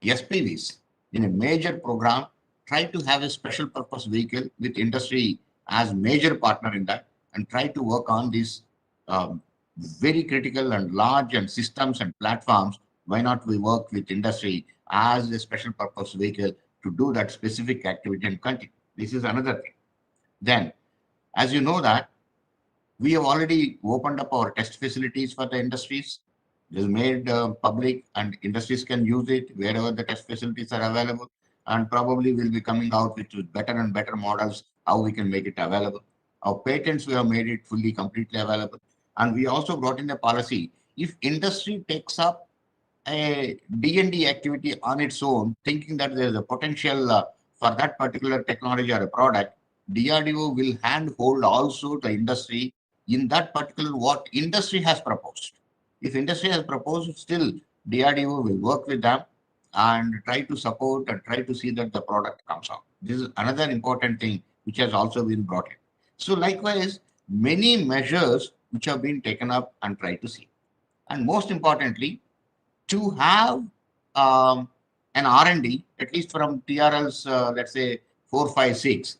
SPVs in a major program, try to have a special purpose vehicle with industry as major partner in that, and try to work on these very critical and large and systems and platforms. Why not we work with industry as a special purpose vehicle to do that specific activity and continue? This is another thing. Then, as you know that, we have already opened up our test facilities for the industries. It is made public, and industries can use it wherever the test facilities are available, and probably will be coming out with better and better models how we can make it available. Our patents, we have made it fully, completely available. And we also brought in a policy, if industry takes up a D&D activity on its own, thinking that there is a potential for that particular technology or a product, DRDO will handhold also the industry in that particular what industry has proposed. If industry has proposed, still DRDO will work with them and try to support and try to see that the product comes out. This is another important thing which has also been brought in. So likewise, many measures which have been taken up and tried to see. And most importantly, to have an R&D, at least from TRLs, let's say 4, 5, 6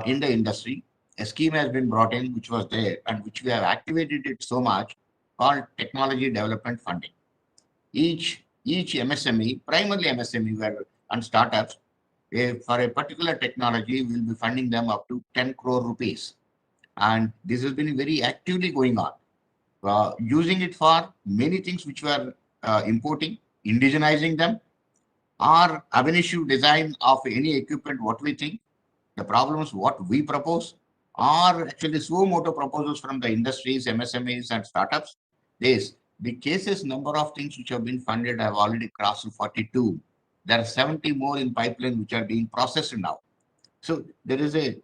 in the industry, a scheme has been brought in, which was there and which we have activated it so much, called Technology Development Funding. Each MSME, primarily MSME and startups, for a particular technology, will be funding them up to 10 crore rupees. And this has been very actively going on. Using it for many things which were importing, indigenizing them, or ab initio design of any equipment, what we think, the problems, what we propose, are actually suo moto proposals from the industries, MSMEs, and startups. The cases, number of things which have been funded have already crossed 42. There are 70 more in pipeline which are being processed now. So the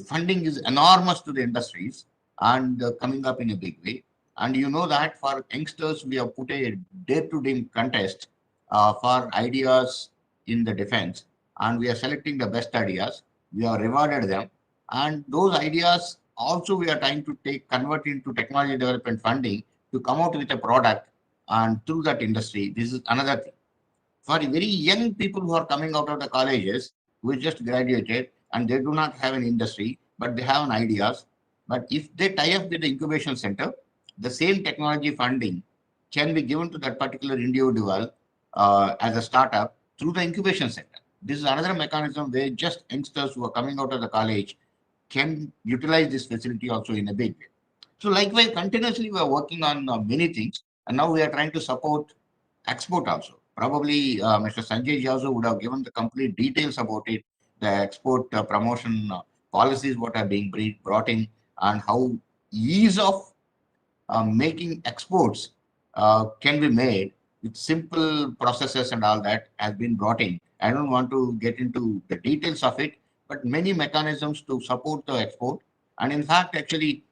funding is enormous to the industries and coming up in a big way. And you know that for youngsters, we have put a day-to-day contest for ideas in the defense, and we are selecting the best ideas. We have rewarded them, and those ideas also we are trying to convert into technology development funding to come out with a product, and through that industry, this is another thing. For very young people who are coming out of the colleges, who just graduated and they do not have an industry, but they have an ideas. But if they tie up with the incubation center, the same technology funding can be given to that particular individual as a startup through the incubation center. This is another mechanism where just youngsters who are coming out of the college can utilize this facility also in a big way. So likewise, continuously we are working on many things, and now we are trying to support export also. Probably Mr. Sanjay also would have given the complete details about it, the export promotion policies, what are being brought in, and how ease of making exports can be made with simple processes and all that has been brought in. I don't want to get into the details of it, but many mechanisms to support the export. And in fact, actually,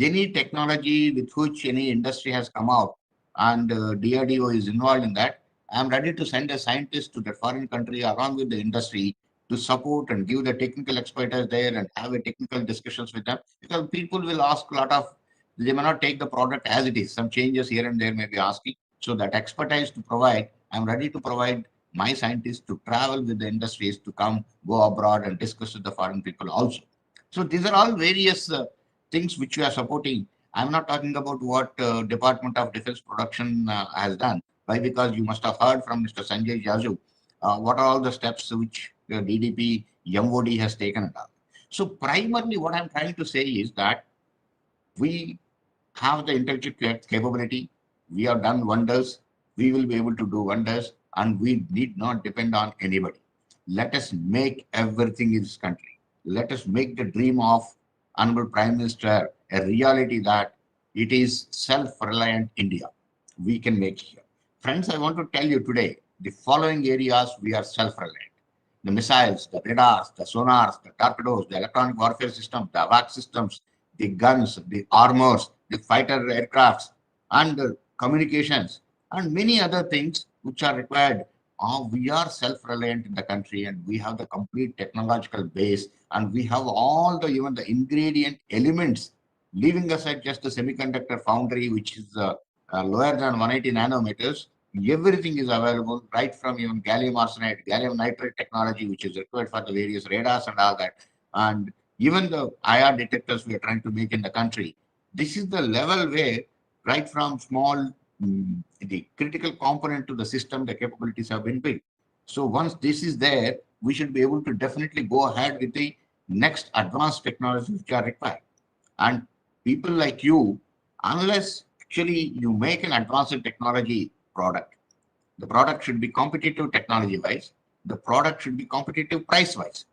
any technology with which any industry has come out and DRDO is involved in that, I'm ready to send a scientist to the foreign country along with the industry to support and give the technical expertise there and have a technical discussions with them, because people will ask a lot of They may not take the product as it is. Some changes here and there may be asking. So that expertise to provide, I'm ready to provide my scientists to travel with the industries to come, go abroad and discuss with the foreign people also. So these are all various things which we are supporting. I'm not talking about what Department of Defense Production has done. Why? Because you must have heard from Mr. Sanjay Jaju what are all the steps which DDP MOD has taken. So primarily what I'm trying to say is that we have the intellectual capability. We have done wonders. We will be able to do wonders, and we need not depend on anybody. Let us make everything in this country. Let us make the dream of Honorable Prime Minister a reality, that it is self-reliant India. We can make here. Friends, I want to tell you today the following areas we are self-reliant: the missiles, the radars, the sonars, the torpedoes, the electronic warfare systems, the AVAC systems, the guns, the armors, the fighter aircrafts, and the communications, and many other things which are required. We are self-reliant in the country, and we have the complete technological base, and we have all the even the ingredient elements, leaving aside just the semiconductor foundry, which is lower than 180 nanometers. Everything is available, right from even gallium arsenide, gallium nitride technology, which is required for the various radars and all that. And even the IR detectors we are trying to make in the country. This is the level where, right from small, the critical component to the system, the capabilities have been built. So once this is there, we should be able to definitely go ahead with the next advanced technologies which are required. And people like you, unless actually you make an advanced technology product, the product should be competitive technology wise, the product should be competitive price wise,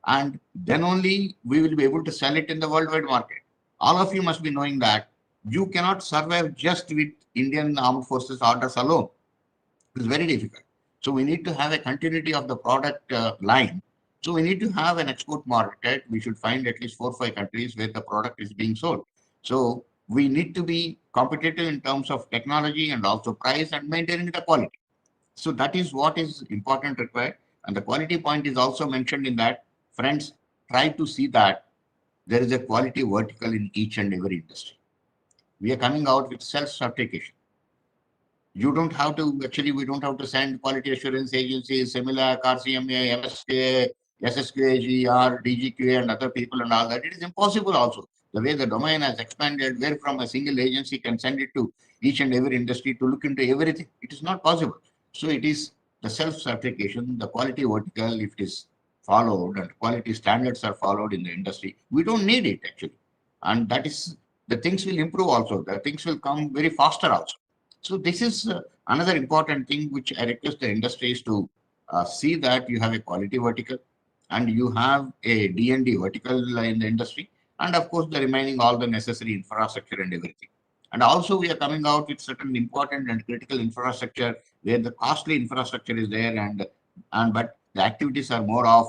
and then only we will be able to sell it in the worldwide market. All of you must be knowing that you cannot survive just with Indian Armed Forces orders alone. It's very difficult. So we need to have a continuity of the product line. So we need to have an export market. We should find at least 4 or 5 countries where the product is being sold. So we need to be competitive in terms of technology and also price and maintaining the quality. So that is what is important required. And the quality point is also mentioned in that. Friends, try to see that there is a quality vertical in each and every industry. We are coming out with self-certification. You don't have to, actually, we don't have to send quality assurance agencies, similar RCMA, MSK, SSQA, GR, DGQA, and other people and all that. It is impossible also. The way the domain has expanded, where from a single agency can send it to each and every industry to look into everything. It is not possible. So it is the self-certification, the quality vertical, if it is followed and quality standards are followed in the industry, we don't need it actually. And that is, the things will improve also. The things will come very faster also. So this is another important thing which I request the industries to see, that you have a quality vertical and you have a D&D vertical in the industry, and of course the remaining all the necessary infrastructure and everything. And also we are coming out with certain important and critical infrastructure where the costly infrastructure is there, and but the activities are more of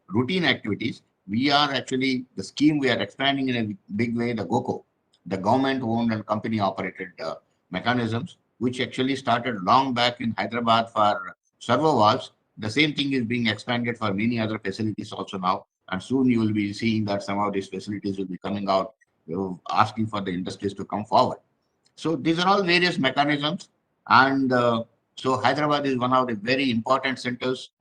routine activities. We are actually, the scheme we are expanding in a big way, the GOCO, the government owned and company operated mechanisms, which actually started long back in Hyderabad for servo valves. The same thing is being expanded for many other facilities also now. And soon you will be seeing that some of these facilities will be coming out, asking for the industries to come forward. So these are all various mechanisms. And so Hyderabad is one of the very important centers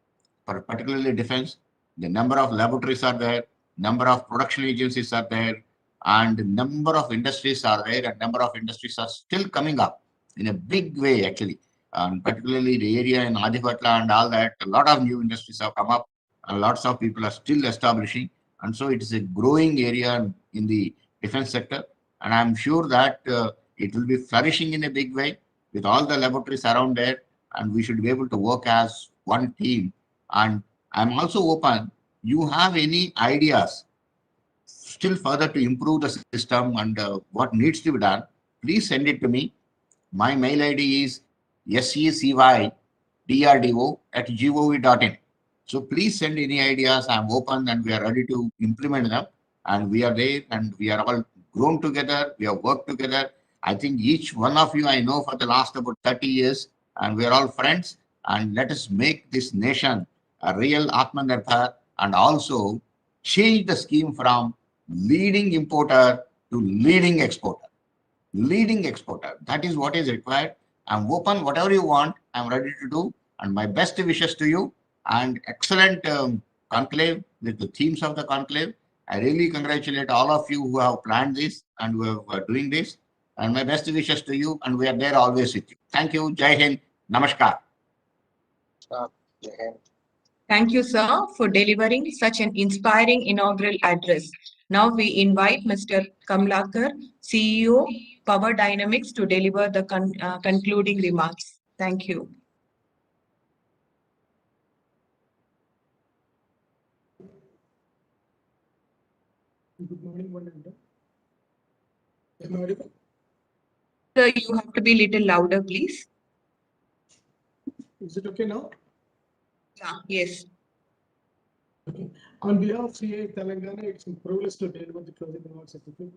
for particularly defense. The number of laboratories are there, number of production agencies are there, and number of industries are there, and number of industries are still coming up in a big way actually. And particularly the area in Adipatla and all that, a lot of new industries have come up, and lots of people are still establishing. And so it is a growing area in the defense sector. And I'm sure that it will be flourishing in a big way with all the laboratories around there, and we should be able to work as one team. And I'm also open. You have any ideas still further to improve the system and what needs to be done, please send it to me. My mail ID is secyDRDO@gov.in. So please send any ideas. I'm open and we are ready to implement them. And we are there and we are all grown together. We have worked together. I think each one of you I know for the last about 30 years, and we are all friends. And let us make this nation a real Askmentor and also change the scheme from leading importer to leading exporter. leading exporter. That is what is required. I'm open, whatever you want, I'm ready to do. And my best wishes to you, and excellent conclave with the themes of the conclave. I really congratulate all of you who have planned this and who are doing this. And my best wishes to you, and we are there always with you. Thank you. Jai Hind. Namaskar. Thank you, sir, for delivering such an inspiring inaugural address. Now we invite Mr. Kamlakar, CEO, Power Dynamics, to deliver the concluding remarks. Thank you. Good morning, one and all. Am I audible? Sir, you have to be a little louder, please. Is it okay now? Yeah, yes. Okay. On behalf of CA Telangana, it's a privilege to deliver the closing remarks of the fifth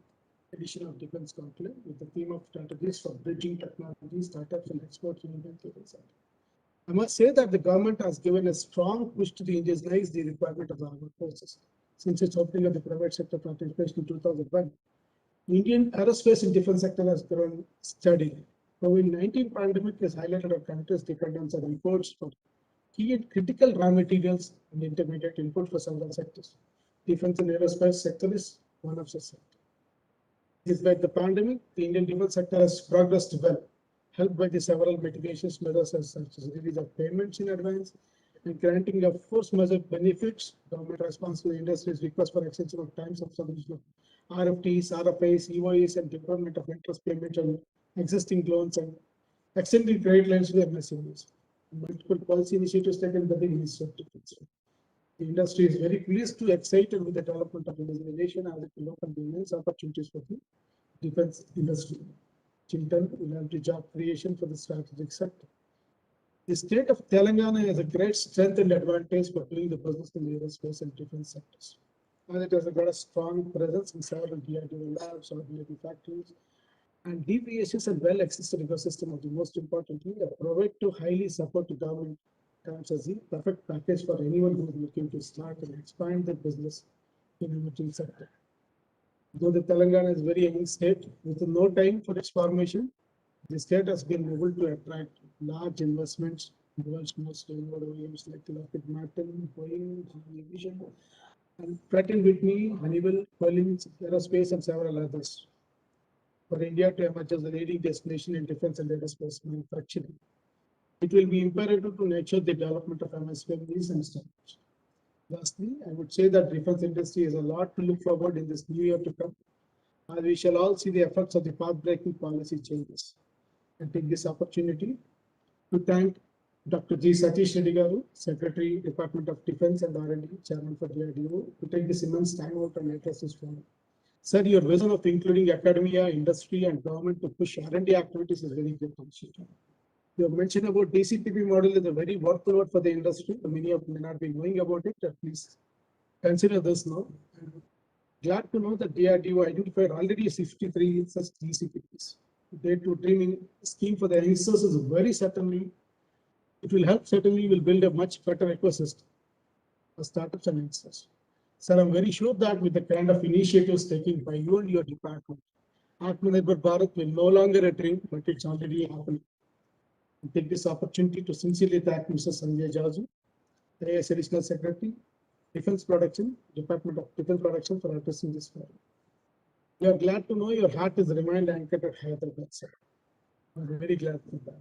edition of Defense Conclave with the theme of strategies for bridging technology, startups, and exports in Indian cable sector. I must say that the government has given a strong push to indigenize the requirement of the armed forces since its opening of the private sector participation in 2001. The Indian aerospace and defense sector has grown steadily. COVID-19 pandemic has highlighted our country's dependence on imports for key and critical raw materials and intermediate input for several sectors. Defense and aerospace sector is one of such sectors. Despite the pandemic, the Indian defense sector has progressed well, helped by the several mitigation measures such as release of payments in advance and granting of force majeure benefits. Government response to the industry's request for extension of times of submission of RFTs, RFIs, EOIs, and deferment of interest payments on existing loans and extending credit lines to the MSMEs. Multiple policy initiatives taken by the Ministry of Defense. The industry is very pleased to excited with the development of indigenization as it will open immense opportunities for the defense industry. Chintan will have the job creation for the strategic sector. The state of Telangana has a great strength and advantage for doing the business in the aerospace and defense sectors. And it has got a strong presence in several DRDO labs or DRDO factories, and DPSs and well-existed ecosystem of the most importantly, provide to highly support the government comes as the perfect package for anyone who is looking to start and expand their business in emerging sector. Though the Telangana is very young state with no time for its formation, the state has been able to attract large investments, world's most renowned OEMs like Lockheed Martin, Boeing, GE Vision, and Pratt & Whitney, Honeywell, Collins Aerospace, and several others. For India to emerge as the leading destination in defense and aerospace manufacturing, it will be imperative to nurture the development of MSMEs and startups. Lastly, I would say that defense industry has a lot to look forward in this new year to come, as we shall all see the effects of the path-breaking policy changes. I take this opportunity to thank Dr. G. Satish Reddy Garu, Secretary, Department of Defense and R&D, Chairman for DRDO, to take this immense time out and address this forum. Sir, your vision of including academia, industry, and government to push R&D activities is very good. You have mentioned about DCPP model is a very worthwhile word for the industry. Many of you may not be knowing about it. Please consider this now. I'm glad to know that DRDO identified already 63 such DCPPs. Day to dreaming scheme for the youngsters is very certainly, it will help, certainly will build a much better ecosystem for startups and youngsters. Sir, I'm very sure that with the kind of initiatives taken by you and your department, Askmentor Bharat will no longer a dream, but it's already happening. I take this opportunity to sincerely thank Mr. Sanjay Jaju, AS Additional Secretary, Defense Production, Department of Defense Production, for addressing this forum. We are glad to know your heart is remained anchored at Hyderabad, sir. I'm very glad for that.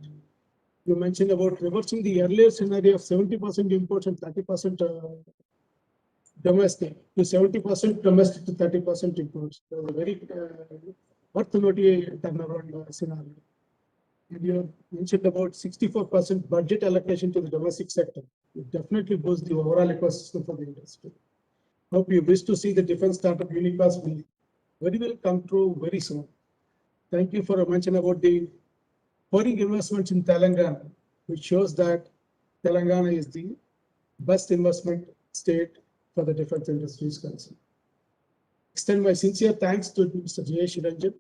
You mentioned about reversing the earlier scenario of 70% imports and 30% domestic to 70% domestic to 30% imports. So very worth noting turnaround scenario. And you mentioned about 64% budget allocation to the domestic sector. It definitely boosts the overall ecosystem for the industry. Hope you wish to see the defense startup unicorns will very well come true very soon. Thank you for a mention about the foreign investments in Telangana, which shows that Telangana is the best investment state for the defense industry is concerned. Extend my sincere thanks to Mr. J. Shiranjan,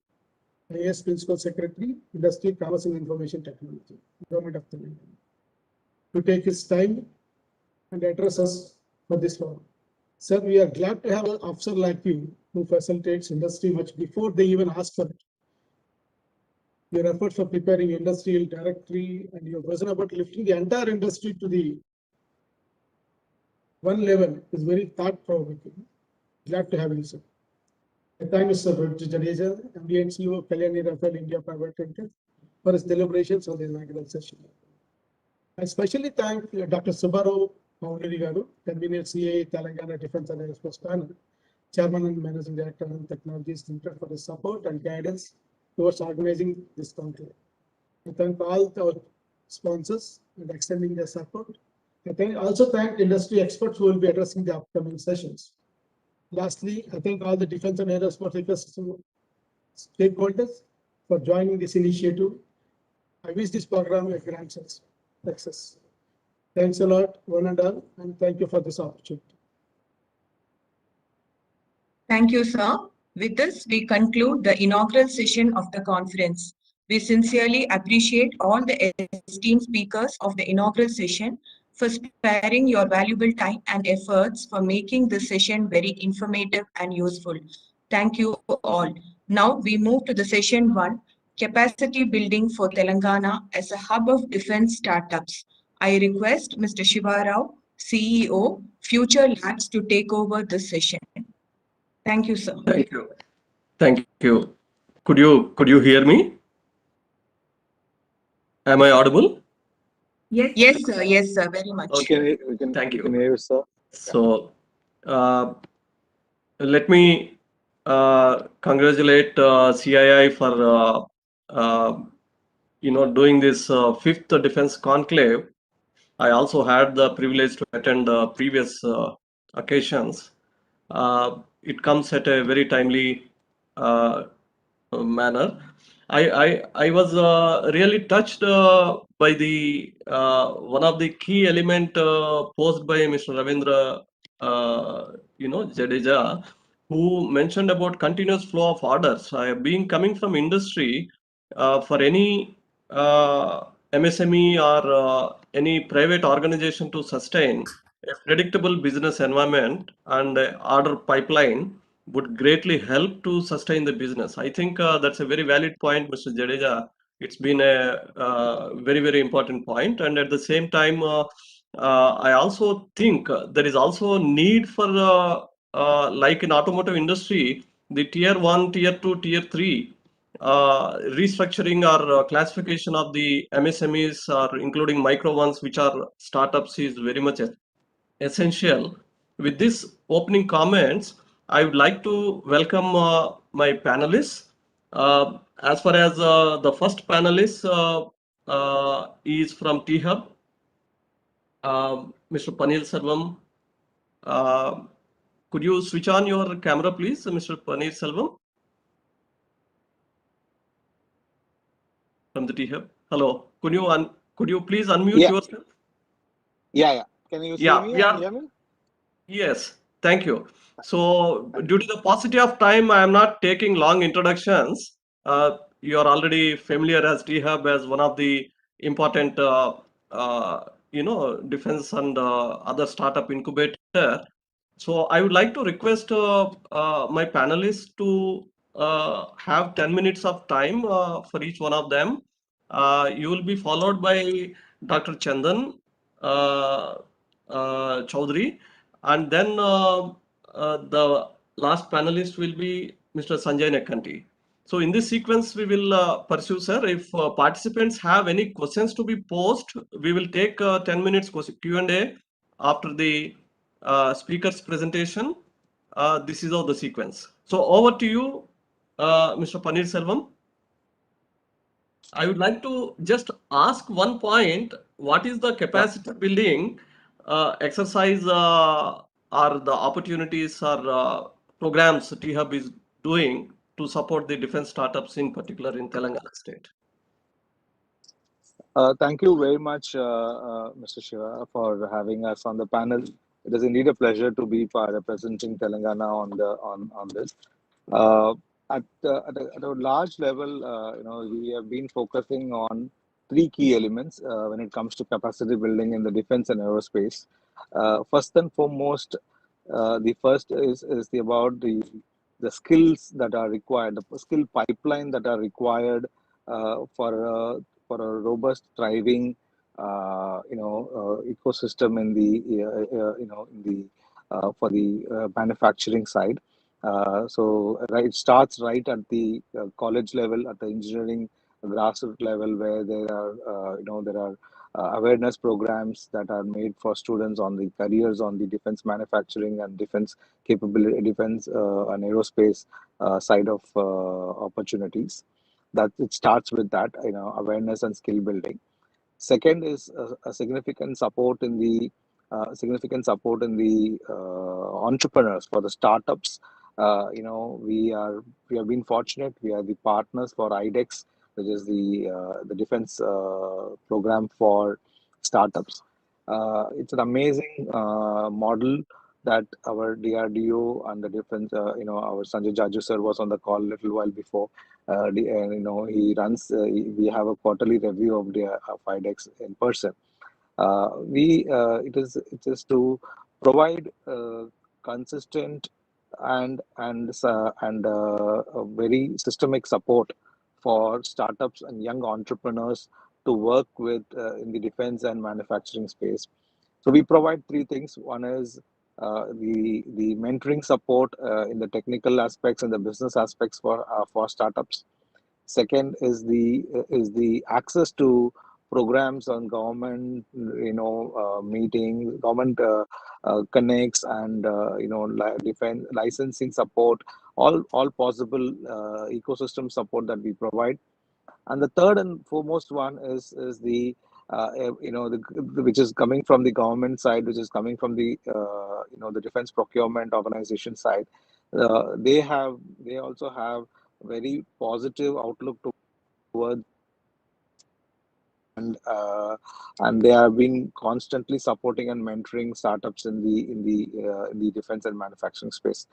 IAS Principal Secretary, Industry, Commerce and Information Technology, Government of Telangana, to take his time and address us for this forum. Sir, we are glad to have an officer like you who facilitates industry much before they even ask for it. your efforts for preparing industrial directory and your vision about lifting the entire industry to the one level is very thought-provoking. Glad to have you, sir. I thank Mr. Jadeja, MD and CEO of Kalyani Rafael India Private Limited, for his deliberations on the inaugural session. I especially thank Dr. Subbarao Pavuluri Garu, Convener CA Telangana Defense and Aerospace Panel, Chairman and Managing Director of Technologies Limited, for the support and guidance towards organizing this conclave. I thank all our sponsors and extending their support. I also thank industry experts who will be addressing the upcoming sessions. Lastly, I thank all the defense and aerospace ecosystem stakeholders for joining this initiative. I wish this program a grand success. Thanks a lot, one and all, and thank you for this opportunity. Thank you, sir. With this, we conclude the inaugural session of the conference. We sincerely appreciate all the esteemed speakers of the inaugural session for sparing your valuable time and efforts for making this session very informative and useful. Thank you all. Now we move to the session 1, Capacity Building for Telangana as a Hub of Defense Startups. I request Mr. Shiva Rao, CEO, Future Labs, to take over this session. Thank you, sir. Thank you. Thank you. Could you hear me? Am I audible? Yes, sir. Yes, sir. Very much. Okay. Thank you. Hear you, sir. So, let me congratulate CII for doing this fifth defense conclave. I also had the privilege to attend previous occasions. It comes at a very timely manner. I was really touched by the one of the key element posed by Mr. Ravindra, Jadeja, who mentioned about continuous flow of orders. I have been coming from industry for any MSME or any private organization to sustain a predictable business environment and order pipeline would greatly help to sustain the business. I think that's a very valid point, Mr. Jadeja. It's been a very, very important point. And at the same time, I also think there is also a need for, like in automotive industry, the tier 1, tier 2, tier 3 restructuring or classification of the MSMEs, or including micro ones, which are startups, is very much essential. With this opening comments, I would like to welcome my panelists. As far as the first panelist is from T-Hub, Mr. Panil Selvam. Could you switch on your camera, please, Mr. Panil Selvam? From the T-Hub. Hello. Could you please unmute yourself? Yeah. Can you see me and hear me? Yes. Thank you. So, due to the paucity of time, I am not taking long introductions. You are already familiar as T-Hub as one of the important, defense and other startup incubator. So, I would like to request my panelists to have 10 minutes of time for each one of them. You will be followed by Dr. Chandan Chaudhary, and then the last panelist will be Mr. Sanjay Nekkanti. So in this sequence, we will pursue, sir. If participants have any questions to be posed, we will take 10 minutes Q&A after the speaker's presentation. This is all the sequence. So over to you, Mr. Panir Selvam. I would like to just ask one point. What is the capacity building exercise or the opportunities or programs T-Hub is doing to support the defense startups, in particular in Telangana state? Thank you very much, Mr. Shiva, for having us on the panel. It is indeed a pleasure to be representing Telangana on this. At a large level, we have been focusing on three key elements when it comes to capacity building in the defense and aerospace. First and foremost, the first is about the skills that are required, the skill pipeline that are required for a robust, thriving, ecosystem in the for the manufacturing side. So right, it starts right at the college level, at the engineering grassroots level, where there are awareness programs that are made for students on the careers on the defense manufacturing and defense capability, defense and aerospace side of opportunities. That it starts with that, awareness and skill building. Second is a significant support in the entrepreneurs for the startups. We have been fortunate. We are the partners for IDEX, which is the defense program for startups. It's an amazing model that our DRDO and the defense, our Sanjay Jaju sir was on the call a little while before. He runs. We have a quarterly review of the IDEX in person. It is to provide consistent and a very systemic support for startups and young entrepreneurs to work with in the defense and manufacturing space. So we provide three things. One is the mentoring support in the technical aspects and the business aspects for startups. Second is the access to programs on government, meetings, government connects, and defense licensing support, all possible ecosystem support that we provide. And the third and foremost one is the which is coming from the government side, which is coming from the the defense procurement organization side. They also have very positive outlook towards, and they have been constantly supporting and mentoring startups in the defense and manufacturing space.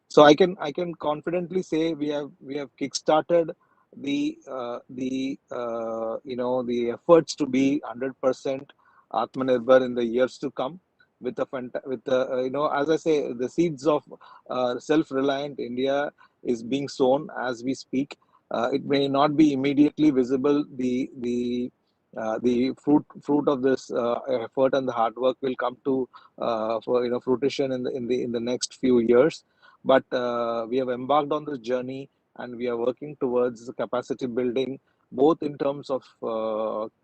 So I can confidently say we have kickstarted the the efforts to be 100% Atmanirbhar in the years to come, with as I say, the seeds of self-reliant India is being sown as we speak. It may not be immediately visible. The fruit of this effort and the hard work will come to for fruition in the next few years. But we have embarked on this journey, and we are working towards the capacity building, both in terms of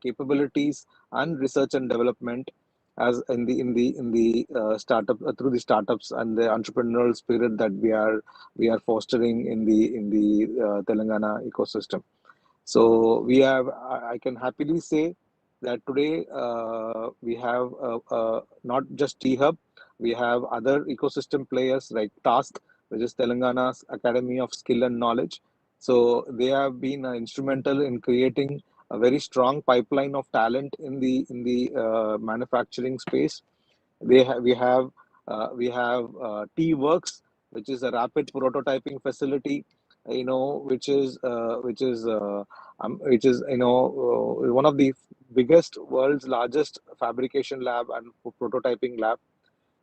capabilities and research and development, as in the startup through the startups and the entrepreneurial spirit that we are fostering in the Telangana ecosystem. So I can happily say that today we have not just T-Hub, we have other ecosystem players like Task, which is Telangana's Academy of Skill and Knowledge. So they have been instrumental in creating a very strong pipeline of talent in the manufacturing space. We have T-Works, which is a rapid prototyping facility, which is one of the biggest, world's largest fabrication lab and prototyping lab.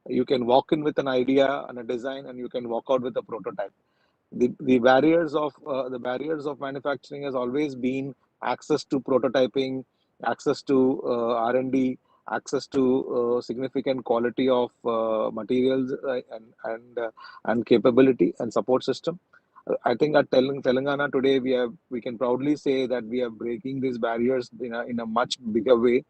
You can walk in with an idea and a design, and you can walk out with a prototype. The barriers of manufacturing has always been access to prototyping, access to R&D, access to significant quality of materials, and capability and support system. I think at Telangana today we can proudly say that we are breaking these barriers in a much bigger way,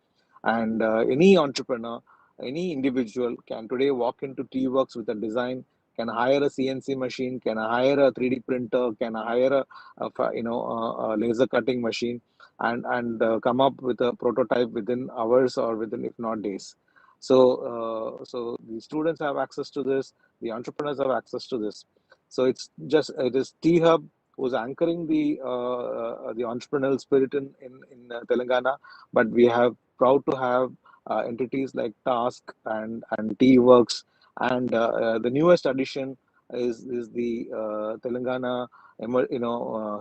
and any entrepreneur, any individual can today walk into T-Works with a design, can hire a CNC machine, can hire a 3D printer, can hire a laser cutting machine, and come up with a prototype within hours or within, if not days. So the students have access to this, the entrepreneurs have access to this. So it is T-Hub who's anchoring the entrepreneurial spirit in Telangana, but we have proud to have entities like Task and T-Works, and the newest addition is the Telangana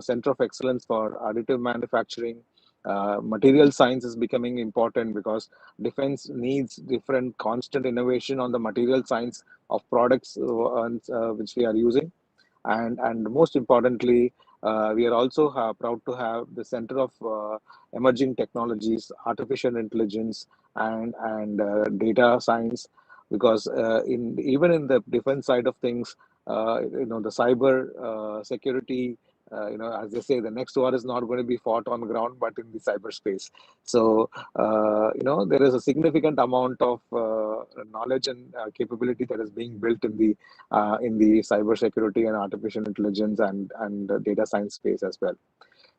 Center of Excellence for Additive Manufacturing. Material science is becoming important because defense needs different constant innovation on the material science of products which we are using, and most importantly, We are also proud to have the Center of Emerging Technologies, Artificial Intelligence, and Data Science, because even in the defense side of things, the cyber security, as they say, the next war is not going to be fought on ground, but in the cyberspace. So, there is a significant amount of knowledge and capability that is being built in the cybersecurity and artificial intelligence and data science space as well.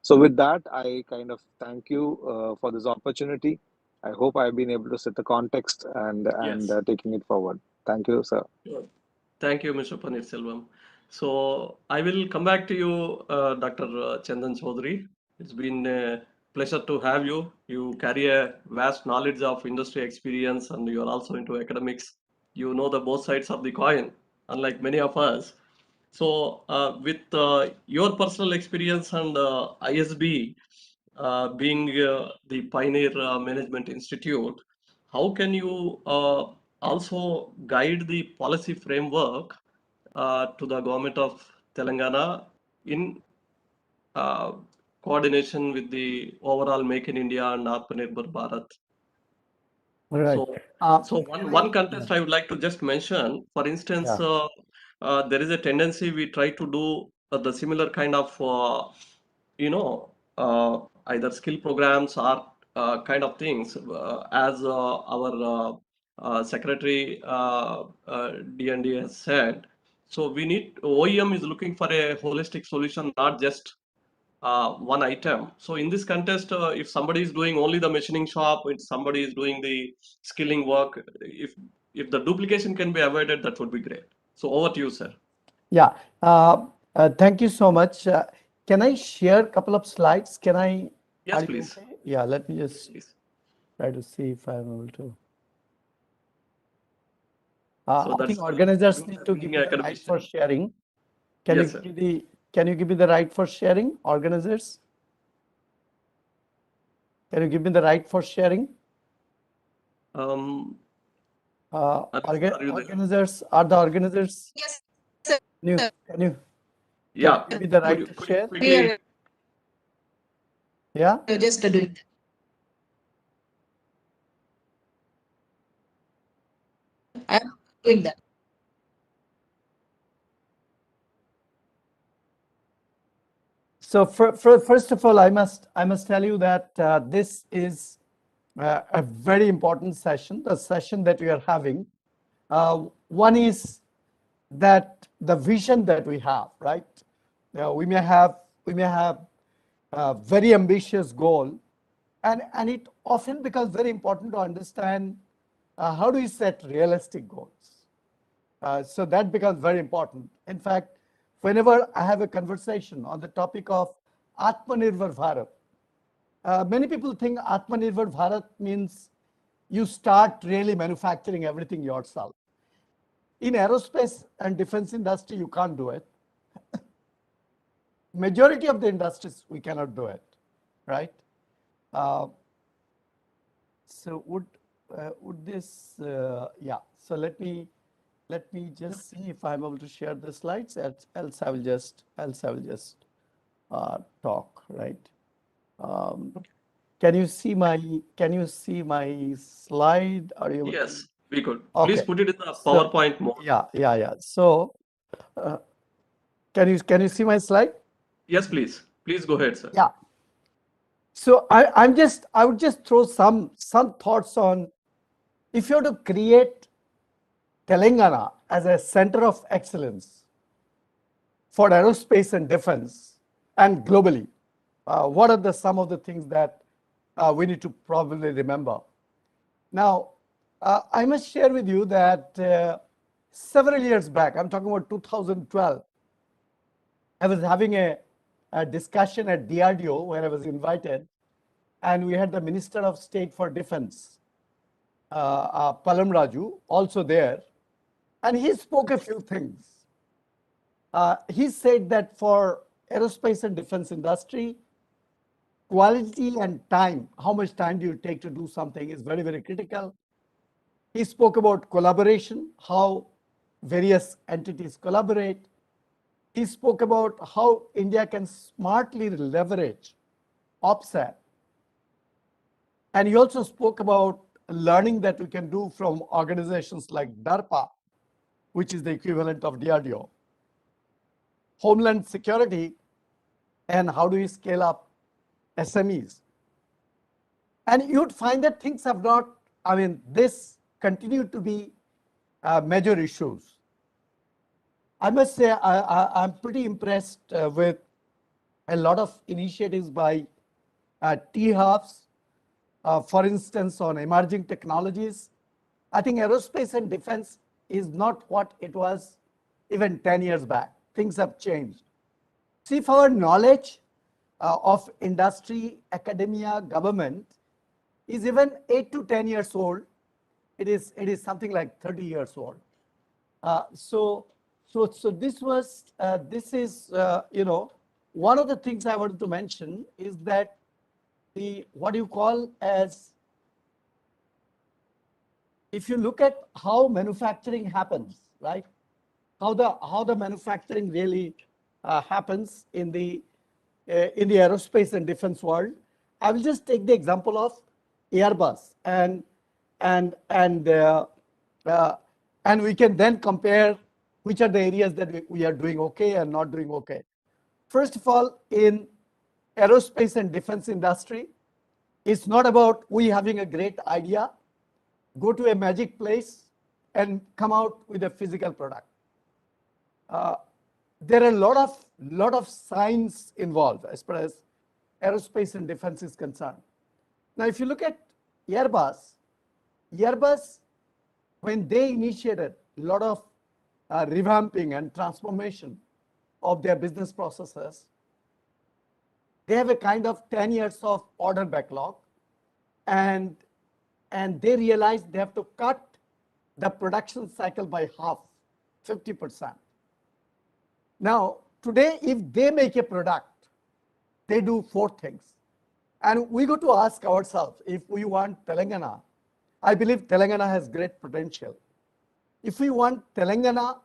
So with that, I kind of thank you for this opportunity. I hope I've been able to set the context and Yes. taking it forward. Thank you, sir. Sure. Thank you, Mr. Panirselvam. So I will come back to you, Dr. Chandan Chaudhary. It's been a pleasure to have you. You carry a vast knowledge of industry experience, and you are also into academics. You know the both sides of the coin, unlike many of us. So with your personal experience and ISB being the Pioneer Management Institute, how can you also guide the policy framework to the government of Telangana in coordination with the overall Make in India and Atmanirbhar Bharat? Right. So one context I would like to just mention, for instance, there is a tendency we try to do the similar kind of, either skill programs or kind of things, as our secretary D&D has said. So we need, OEM is looking for a holistic solution, not just one item. So in this contest, if somebody is doing only the machining shop, if somebody is doing the skilling work, if the duplication can be avoided, that would be great. So over to you, sir. Yeah. Thank you so much. Can I share a couple of slides? Can I? Yes, please. Okay? Yeah, let me just Please. try to see if I'm able to. So I think that's organizers need to being give me the right academician. for sharing. Can Yes, you give me can you give me the right for sharing, organizers? Can you give me the right for sharing? Are you there? Organizers, are the organizers? Yes, Can you Yeah. give me the right to Could share? you quickly? Yeah. you're just doing that. I'm doing that. So first of all, I must tell you that this is a very important session, the session that we are having. One is that the vision that we have, right? We may have a very ambitious goal, and it often becomes very important to understand how do you set realistic goals. So that becomes very important. In fact, whenever I have a conversation on the topic of Atmanirbhar Bharat, many people think Atmanirbhar Bharat means you start really manufacturing everything yourself. In aerospace and defense industry, you can't do it. Majority of the industries, we cannot do it, right? So would this, yeah. So let me just see if I'm able to share the slides. Else I will just talk, right? Can you see my slide? Are you? Yes, we could. Okay. Please put it in the PowerPoint mode. Yeah. So can you see my slide? Yes, please. Please go ahead, sir. Yeah. So I would just throw some thoughts on, if you have to create Telangana as a center of excellence for aerospace and defense and globally, what are some of the things that we need to probably remember? Now, I must share with you that several years back, I'm talking about 2012, I was having a discussion at DRDO where I was invited, and we had the Minister of State for Defense, Palam Raju, also there, and he spoke a few things. He said that for aerospace and defense industry, quality and time, how much time do you take to do something, is very, very critical. He spoke about collaboration, how various entities collaborate. He spoke about how India can smartly leverage OPSAT. And he also spoke about learning that we can do from organizations like DARPA, which is the equivalent of DRDO, Homeland Security, and how do we scale up SMEs. And you'd find that things have not, this continued to be major issues. I must say I'm pretty impressed with a lot of initiatives by T-Hubs, for instance, on emerging technologies. I think aerospace and defense is not what it was even 10 years back. Things have changed. See, if our knowledge of industry, academia, government is even 8 to 10 years old, it is something like 30 years old. So this is one of the things I wanted to mention is that what you call as, if you look at how manufacturing happens, right? How the manufacturing really happens in the aerospace and defense world. I will just take the example of Airbus, and we can then compare which are the areas that we are doing okay and not doing okay. First of all, in aerospace and defense industry, it's not about we having a great idea, go to a magic place and come out with a physical product. There are a lot of science involved as far as aerospace and defense is concerned. Now, if you look at Airbus, when they initiated a lot of revamping and transformation of their business processes, they have a kind of 10 years of order backlog, and they realized they have to cut the production cycle by half, 50%. Now, today, if they make a product, they do 4 things. And we got to ask ourselves, if we want Telangana, I believe Telangana has great potential. If we want Telangana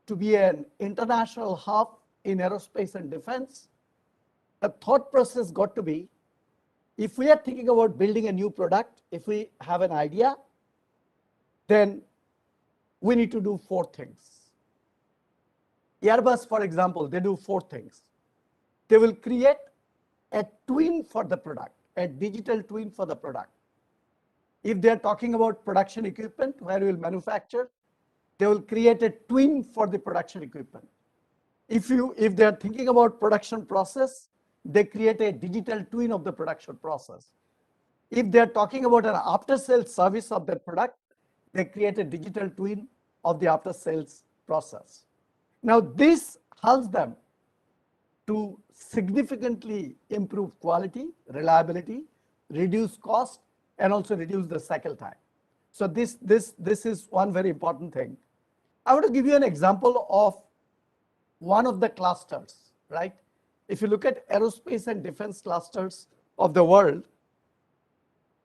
to be an international hub in aerospace and defense, the thought process got to be, if we are thinking about building a new product, if we have an idea, then we need to do 4 things. Airbus, for example, they do 4 things. They will create a twin for the product, a digital twin for the product. If they're talking about production equipment where we will manufacture, they will create a twin for the production equipment. If they're thinking about production process, they create a digital twin of the production process. If they're talking about an after-sales service of their product, they create a digital twin of the after-sales process. Now, this helps them to significantly improve quality, reliability, reduce cost, and also reduce the cycle time. So this is one very important thing. I want to give you an example of one of the clusters, right? If you look at aerospace and defense clusters of the world,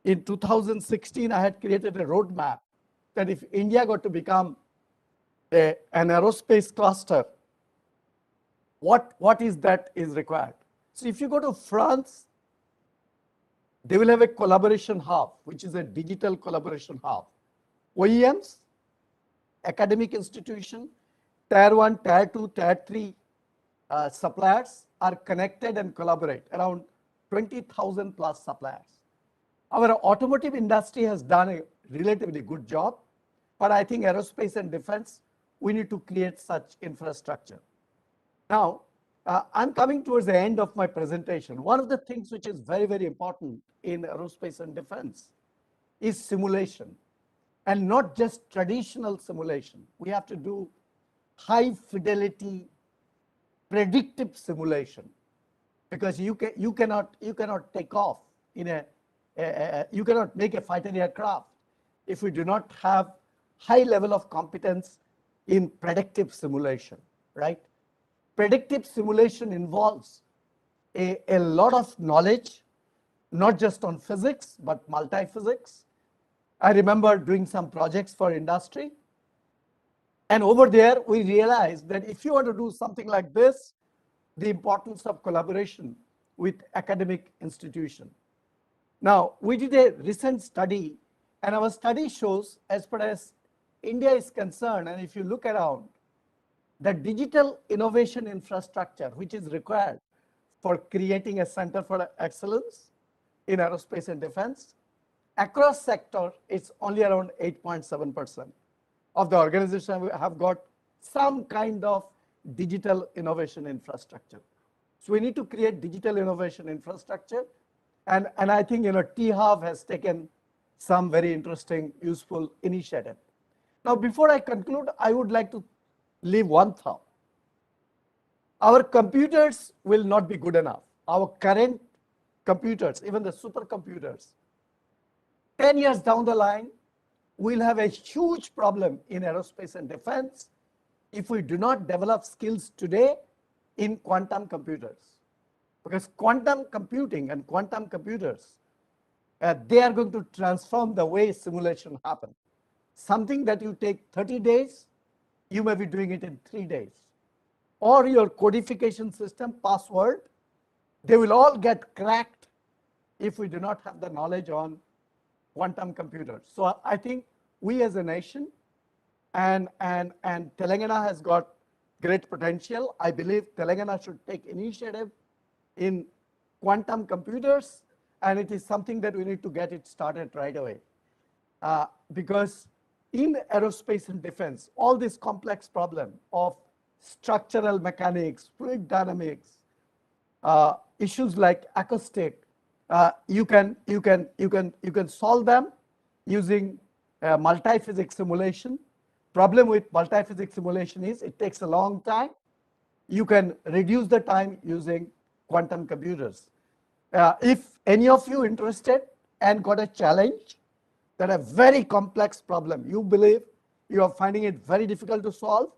in 2016, I had created a roadmap that if India got to become an aerospace cluster, what is required. So if you go to France, they will have a collaboration hub, which is a digital collaboration hub. OEMs, academic institution, tier 1, tier 2, tier 3 suppliers are connected and collaborate, around 20,000 plus suppliers. Our automotive industry has done a relatively good job, but I think aerospace and defense, we need to create such infrastructure. Now, I'm coming towards the end of my presentation. One of the things which is very, very important in aerospace and defense is simulation, and not just traditional simulation. We have to do high fidelity predictive simulation, because you cannot take off in you cannot make a fighter aircraft if we do not have high level of competence in predictive simulation, right? Predictive simulation involves a lot of knowledge, not just on physics, but multi-physics. I remember doing some projects for industry, And over there, we realized that if you want to do something like this, the importance of collaboration with academic institution. Now, we did a recent study, and our study shows, as far as India is concerned, and if you look around, the digital innovation infrastructure, which is required for creating a center for excellence in aerospace and defense, across sector, it's only around 8.7% of the organization have got some kind of digital innovation infrastructure. So we need to create digital innovation infrastructure. And I think, T-Hub has taken some very interesting, useful initiative. Now, before I conclude, I would like to leave one thought. Our computers will not be good enough. Our current computers, even the supercomputers, 10 years down the line, we'll have a huge problem in aerospace and defense if we do not develop skills today in quantum computers. Because quantum computing and quantum computers, they are going to transform the way simulation happens. Something that you take 30 days, you may be doing it in 3 days. Or your codification system, password, they will all get cracked if we do not have the knowledge on quantum computers. So I think we as a nation, and Telangana has got great potential. I believe Telangana should take initiative in quantum computers, and it is something that we need to get it started right away. Because in aerospace and defense, all this complex problem of structural mechanics, fluid dynamics, issues like acoustic, you can solve them using multi-physics simulation. Problem with multi-physics simulation is it takes a long time. You can reduce the time using quantum computers. If any of you interested and got a challenge, that a very complex problem, you believe you are finding it very difficult to solve,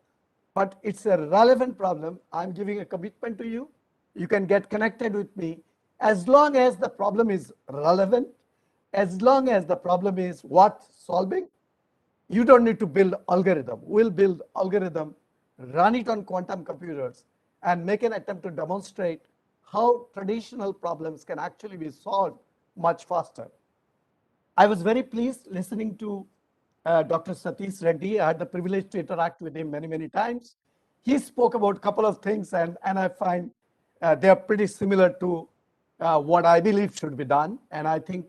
but it's a relevant problem, I'm giving a commitment to you. You can get connected with me as long as the problem is relevant, as long as the problem is worth solving. You don't need to build algorithm. We'll build algorithm, run it on quantum computers, and make an attempt to demonstrate how traditional problems can actually be solved much faster. I was very pleased listening to Dr. Satish Reddy. I had the privilege to interact with him many, many times. He spoke about a couple of things, and I find they are pretty similar to what I believe should be done. And I think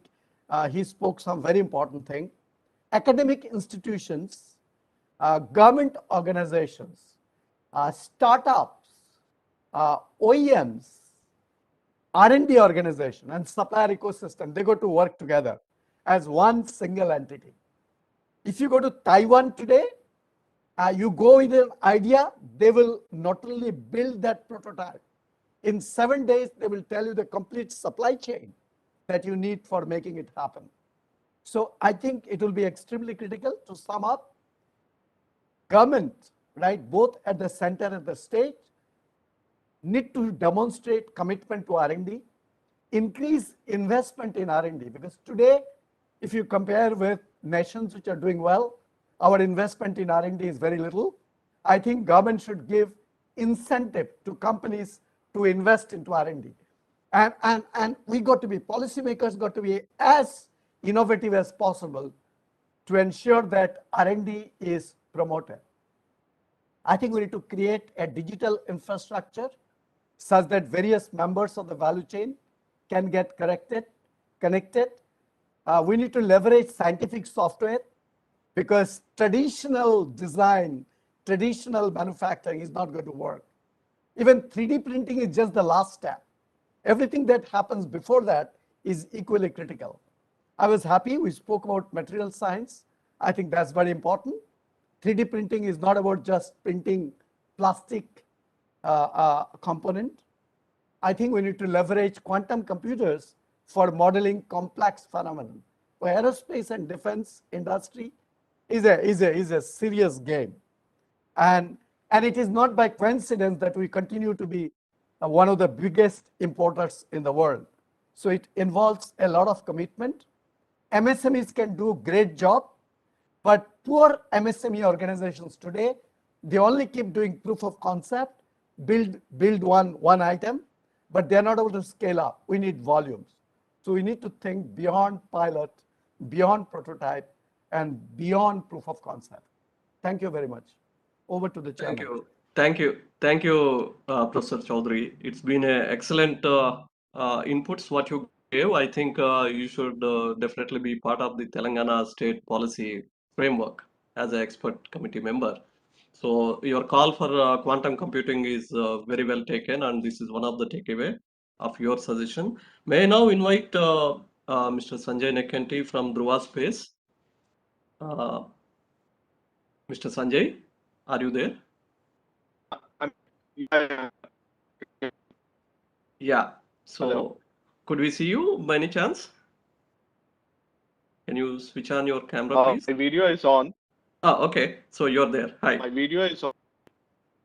he spoke some very important thing. Academic institutions, government organizations, startups, OEMs, R&D organization, and supplier ecosystem, they go to work together as one single entity. If you go to Taiwan today, you go with an idea, they will not only build that prototype. In 7 days, they will tell you the complete supply chain that you need for making it happen. So I think it will be extremely critical. To sum up, government, right, both at the center and the state, need to demonstrate commitment to R&D, increase investment in R&D, because today, if you compare with nations which are doing well, our investment in R&D is very little. I think government should give incentive to companies to invest into R&D. And we got to be, policymakers got to be as innovative as possible to ensure that R&D is promoted. I think we need to create a digital infrastructure such that various members of the value chain can get connected. We need to leverage scientific software, because traditional design, traditional manufacturing is not going to work. Even 3D printing is just the last step. Everything that happens before that is equally critical. I was happy we spoke about material science. I think that's very important. 3D printing is not about just printing plastic component. I think we need to leverage quantum computers for modeling complex phenomena. Aerospace and defense industry is a serious game. And it is not by coincidence that we continue to be one of the biggest importers in the world. So it involves a lot of commitment. MSMEs can do great job, but poor MSME organizations today They only keep doing proof of concept, build one item, but they're not able to scale up. We need volumes. So we need to think beyond pilot, beyond prototype, and beyond proof of concept. Thank you very much. Over to the chairman. Thank you. Thank you, Professor Chaudhary. It's been an excellent inputs what you gave. I think you should definitely be part of the Telangana state policy framework as an expert committee member. So your call for quantum computing is very well taken, and this is one of the takeaway of your suggestion. May I now invite Mr. Sanjay Nekkanti from Dhruva Space. Mr. Sanjay, are you there? Yeah. So Hello. could we see you by any chance? Can you switch on your camera, please? My video is on. Oh, okay. So you're there. Hi. My video is on.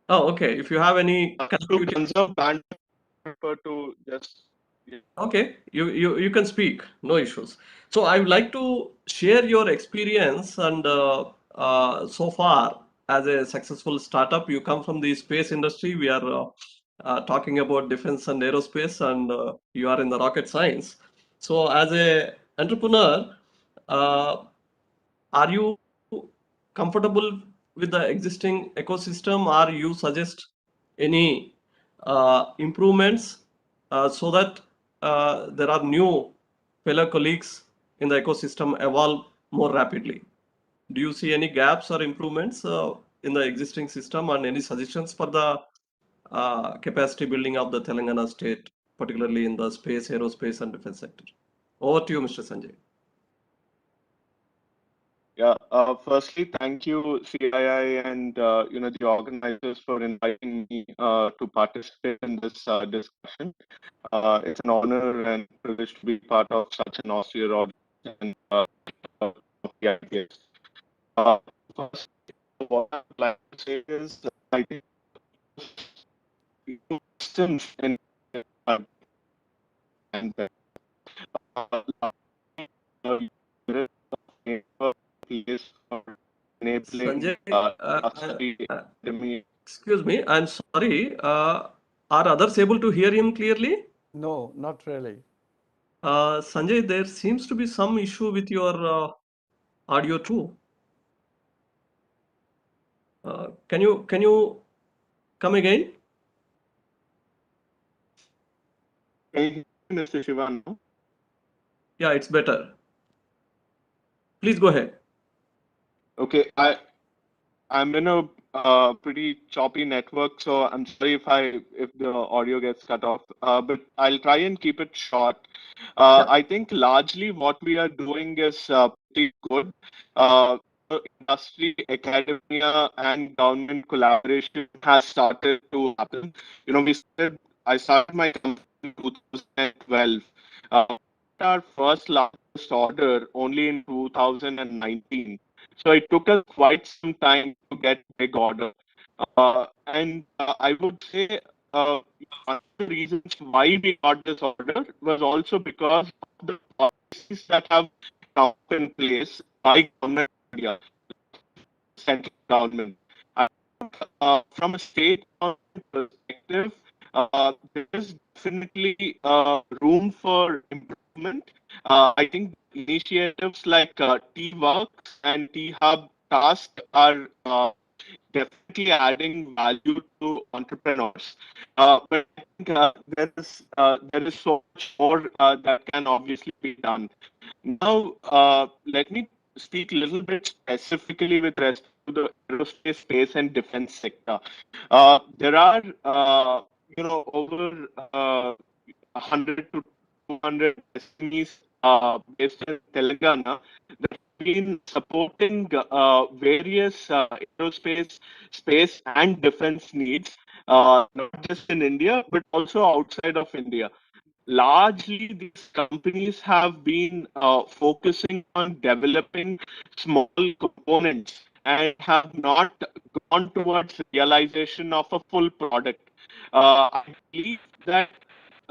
Oh, okay. If you have any To connectivity, conserve bandwidth, I prefer to just. okay, you can speak. No issues. So I would like to share your experience and so far as a successful startup, you come from the space industry. We are talking about defense and aerospace, and you are in the rocket science. So as a entrepreneur, are you comfortable with the existing ecosystem, or you suggest any improvements so that there are new fellow colleagues in the ecosystem evolve more rapidly? Do you see any gaps or improvements in the existing system, and any suggestions for the capacity building of the Telangana state, particularly in the space, aerospace, and defense sector? Over to you, Mr. Sanjay. Yeah. Firstly, thank you, CII, and the organizers for inviting me to participate in this discussion. It's an honor and privilege to be part of such an austere audience and the ideas. First, what I'd like to say is, I think systems in and place for enabling Sanjay, excuse me, I'm sorry. Are others able to hear him clearly? No, not really. Sanjay, there seems to be some issue with your audio too. Can you come again? Can you hear me, Mr. Shivan? Yeah, it's better. Please go ahead. Okay, I'm in a pretty choppy network, so I'm sorry if the audio gets cut off. But I'll try and keep it short. I think largely what we are doing is pretty good. Industry, academia, and government collaboration has started to happen. I started my company in 2012. Our first largest order only in 2019. So it took us quite some time to get big order. And I would say one of the reasons why we got this order was also because of the policies that have now in place by government of India, central government. I think from a state government perspective, there is definitely room for improvement. I think initiatives like T-Works and T-Hub Task are definitely adding value to entrepreneurs. But I think there is so much more that can obviously be done. Now, let me speak a little bit specifically with respect to the aerospace, space, and defense sector. There are, over 100 to 200 SMEs based in Telangana that have been supporting various aerospace, space, and defense needs, not just in India, but also outside of India. Largely, these companies have been focusing on developing small components and have not gone towards realization of a full product. I believe that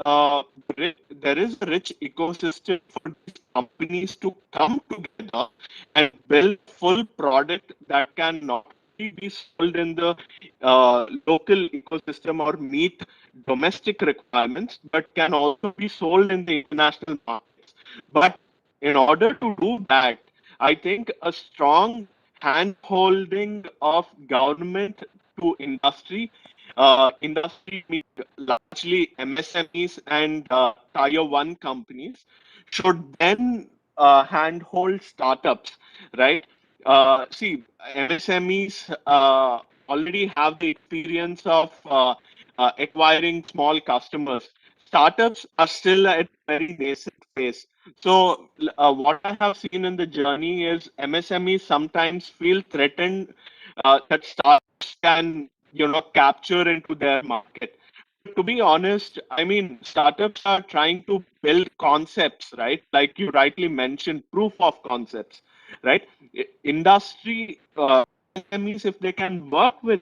there is a rich ecosystem for these companies to come together and build full product that can not be sold in the local ecosystem or meet domestic requirements, but can also be sold in the international markets. But in order to do that, I think a strong hand-holding of government to industry, industry means largely MSMEs and tier one companies, should then handhold startups, right? See, MSMEs already have the experience of acquiring small customers. Startups are still at very nascent phase. So, what I have seen in the journey is MSMEs sometimes feel threatened that startups can, capture into their market. To be honest, I mean, startups are trying to build concepts, right? Like you rightly mentioned, proof of concepts, right? Industry SMEs, if they can work with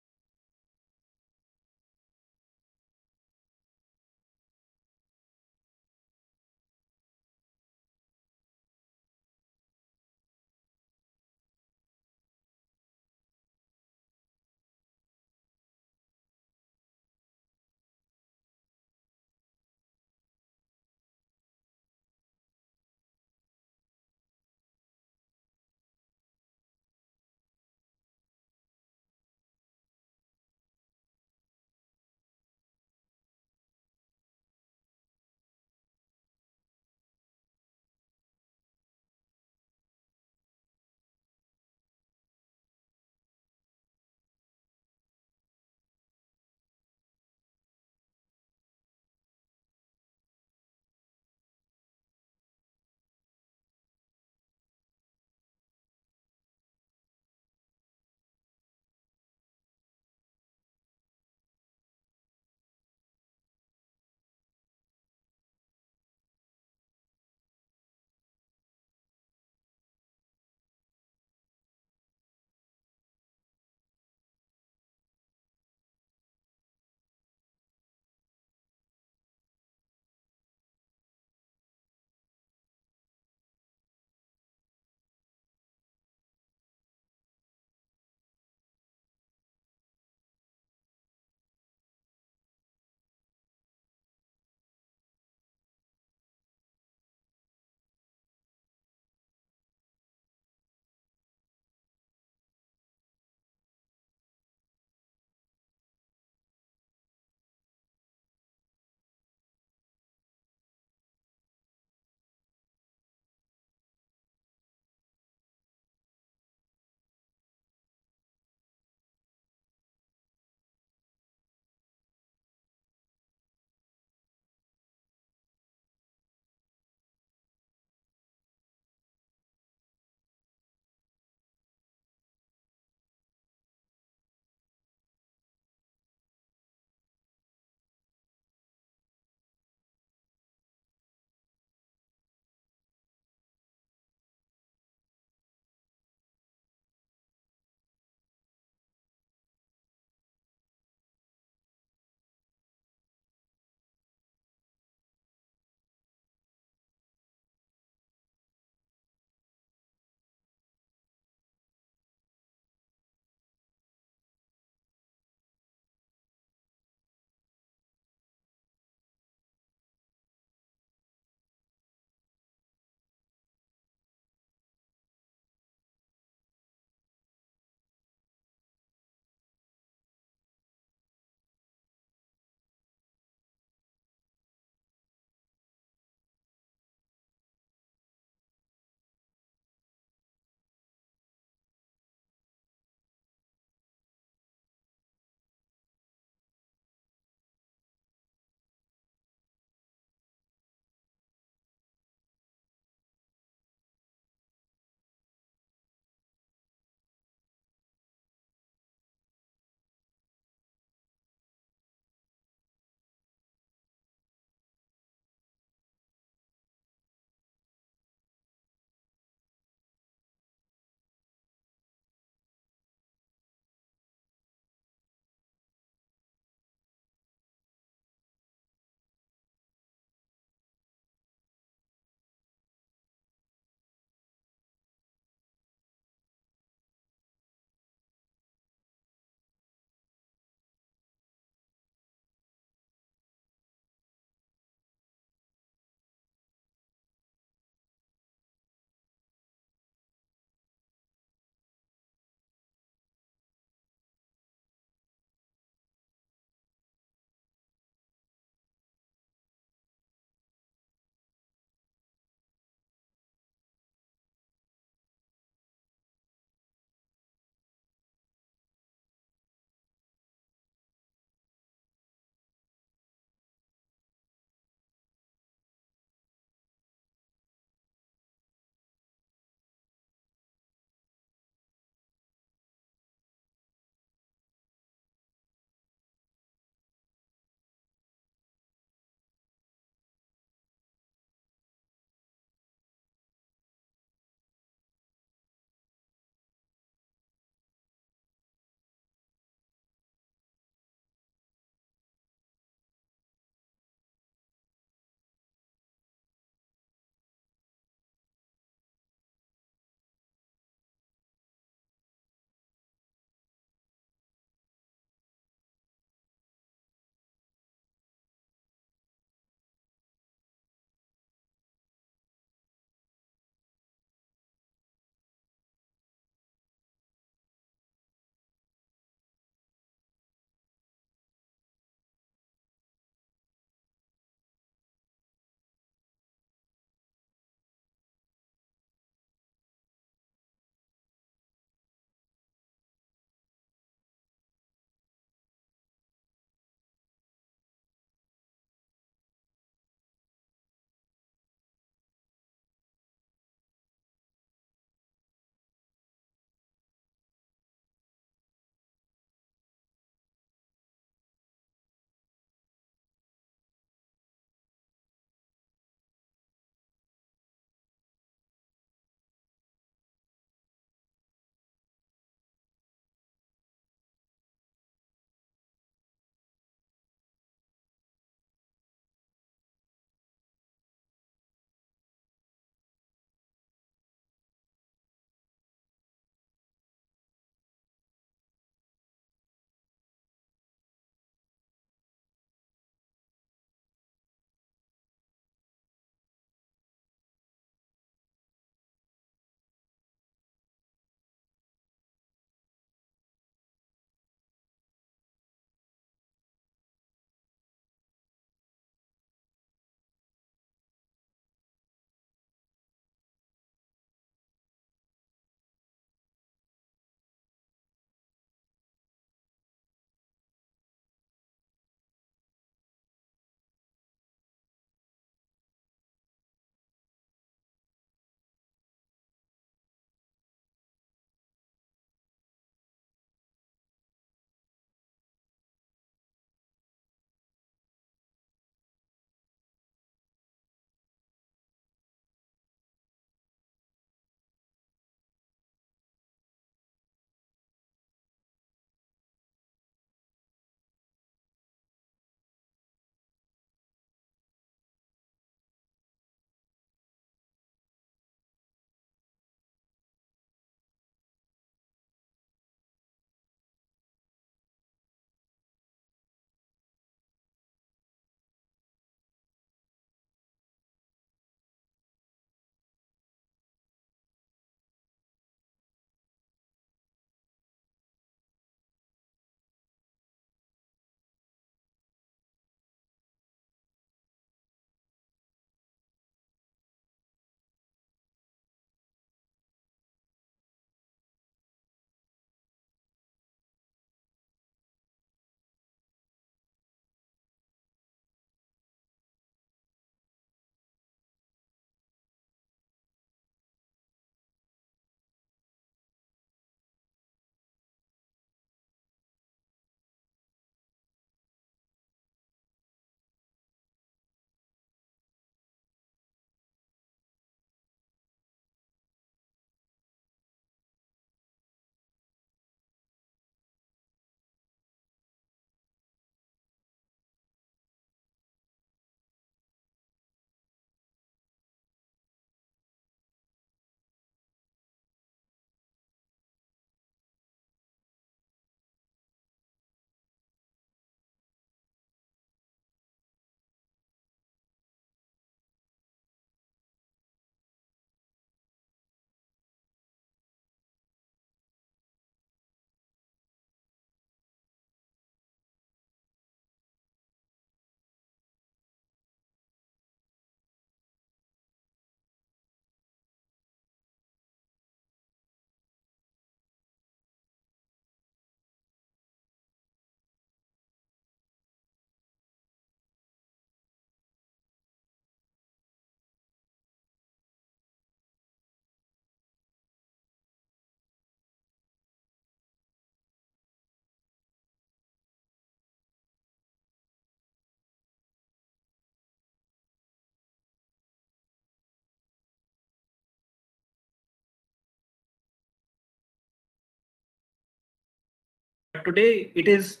But today it is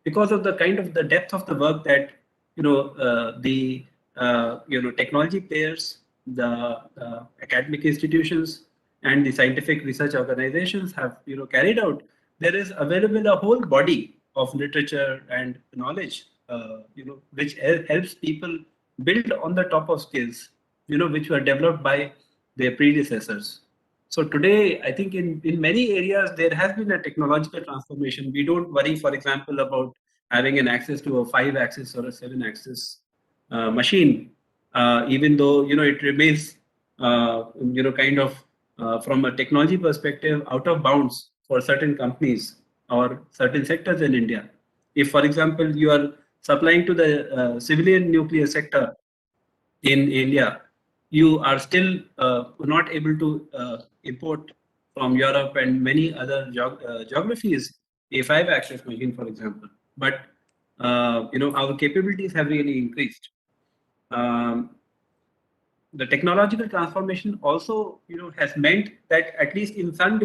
because of the kind of the depth of the work that the technology players, the academic institutions, and the scientific research organizations have carried out. There is available a whole body of literature and knowledge, which helps people build on the top of skills, which were developed by their predecessors. So today, I think in many areas, there has been a technological transformation. We don't worry, for example, about having an access to a 5-axis or a 7-axis machine, even though, it remains, kind of from a technology perspective, out of bounds for certain companies or certain sectors in India. If, for example, you are supplying to the civilian nuclear sector in India, you are still not able to import from Europe and many other geographies a 5-axis machine, for example. But our capabilities have really increased. The technological transformation also, has meant that at least in some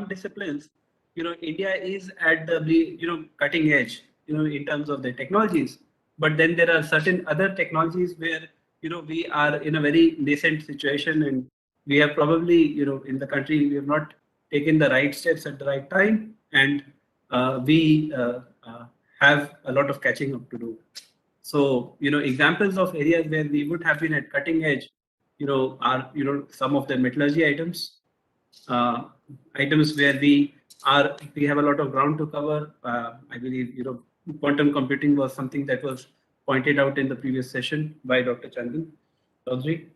disciplines, India is at the cutting edge, in terms of the technologies. But then there are certain other technologies where we are in a very nascent situation, and we have probably in the country we have not taken the right steps at the right time, and we have a lot of catching up to do. So examples of areas where we would have been at cutting edge are some of the metallurgy items, items where we have a lot of ground to cover. I believe quantum computing was something that was pointed out in the previous session by Dr. Chandan Chaudhary.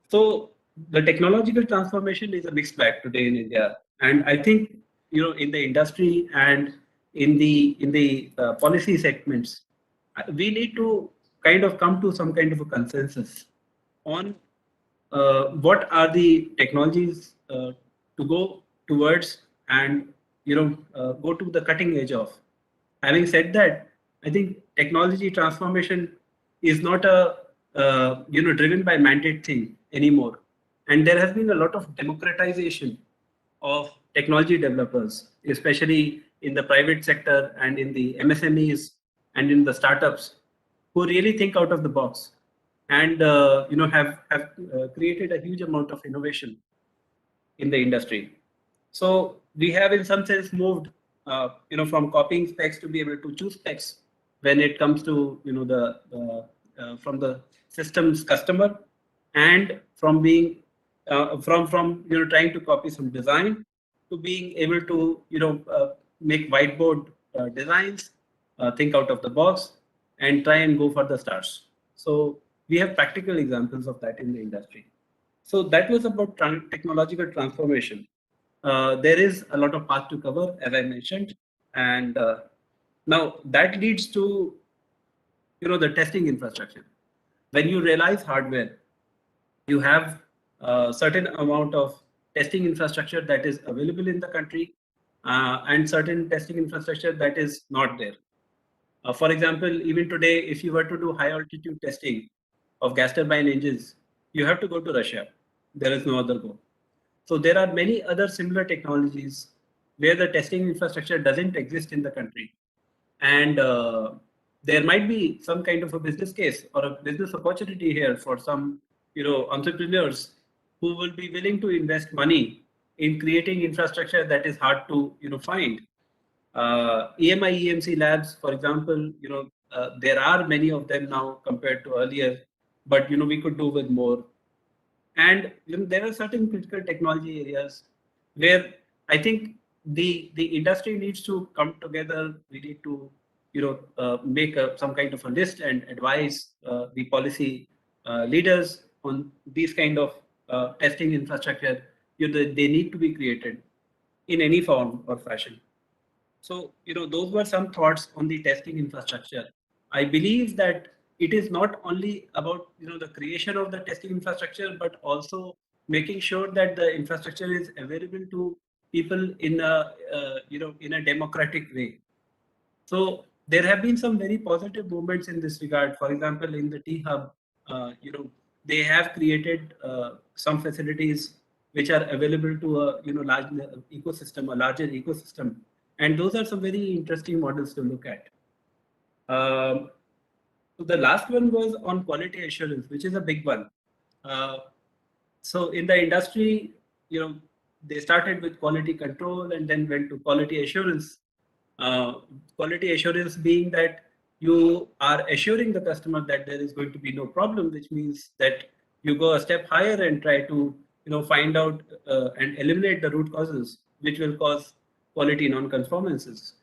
So the technological transformation is a mixed bag today in India, and I think in the industry and in the policy segments, we need to kind of come to some kind of a consensus on what are the technologies to go towards and go to the cutting edge of. Having said that, I think technology transformation is not a driven by mandate thing anymore, and there has been a lot of democratization of technology developers, especially in the private sector and in the MSMEs and in the startups, who really think out of the box and have created a huge amount of innovation in the industry. So we have, in some sense, moved from copying specs to be able to choose specs when it comes to from the system's customer, and from being from trying to copy some design to being able to make whiteboard designs, think out of the box, and try and go for the stars. So we have practical examples of that in the industry. So that was about technological transformation. There is a lot of path to cover, as I mentioned, and now that leads to the testing infrastructure. When you realize hardware, you have a certain amount of testing infrastructure that is available in the country, and certain testing infrastructure that is not there. For example, even today, if you were to do high altitude testing of gas turbine engines, you have to go to Russia. There is no other go. So there are many other similar technologies where the testing infrastructure doesn't exist in the country. And there might be some kind of a business case or a business opportunity here for some entrepreneurs who will be willing to invest money in creating infrastructure that is hard to find. EMI EMC labs, for example, there are many of them now compared to earlier, but we could do with more. And there are certain critical technology areas where I think the industry needs to come together. We need to make some kind of a list and advise the policy leaders on these kind of testing infrastructure. They need to be created in any form or fashion. So, those were some thoughts on the testing infrastructure. I believe that it is not only about, the creation of the testing infrastructure, but also making sure that the infrastructure is available to people in a, in a democratic way. So there have been some very positive movements in this regard. For example, in the T-Hub, they have created some facilities which are available to a large ecosystem, a larger ecosystem, And those are some very interesting models to look at. So the last one was on quality assurance, which is a big one. So in the industry, they started with quality control and then went to quality assurance. Quality assurance being that you are assuring the customer that there is going to be no problem, which means that you go a step higher and try to find out and eliminate the root causes which will cause quality non-conformances.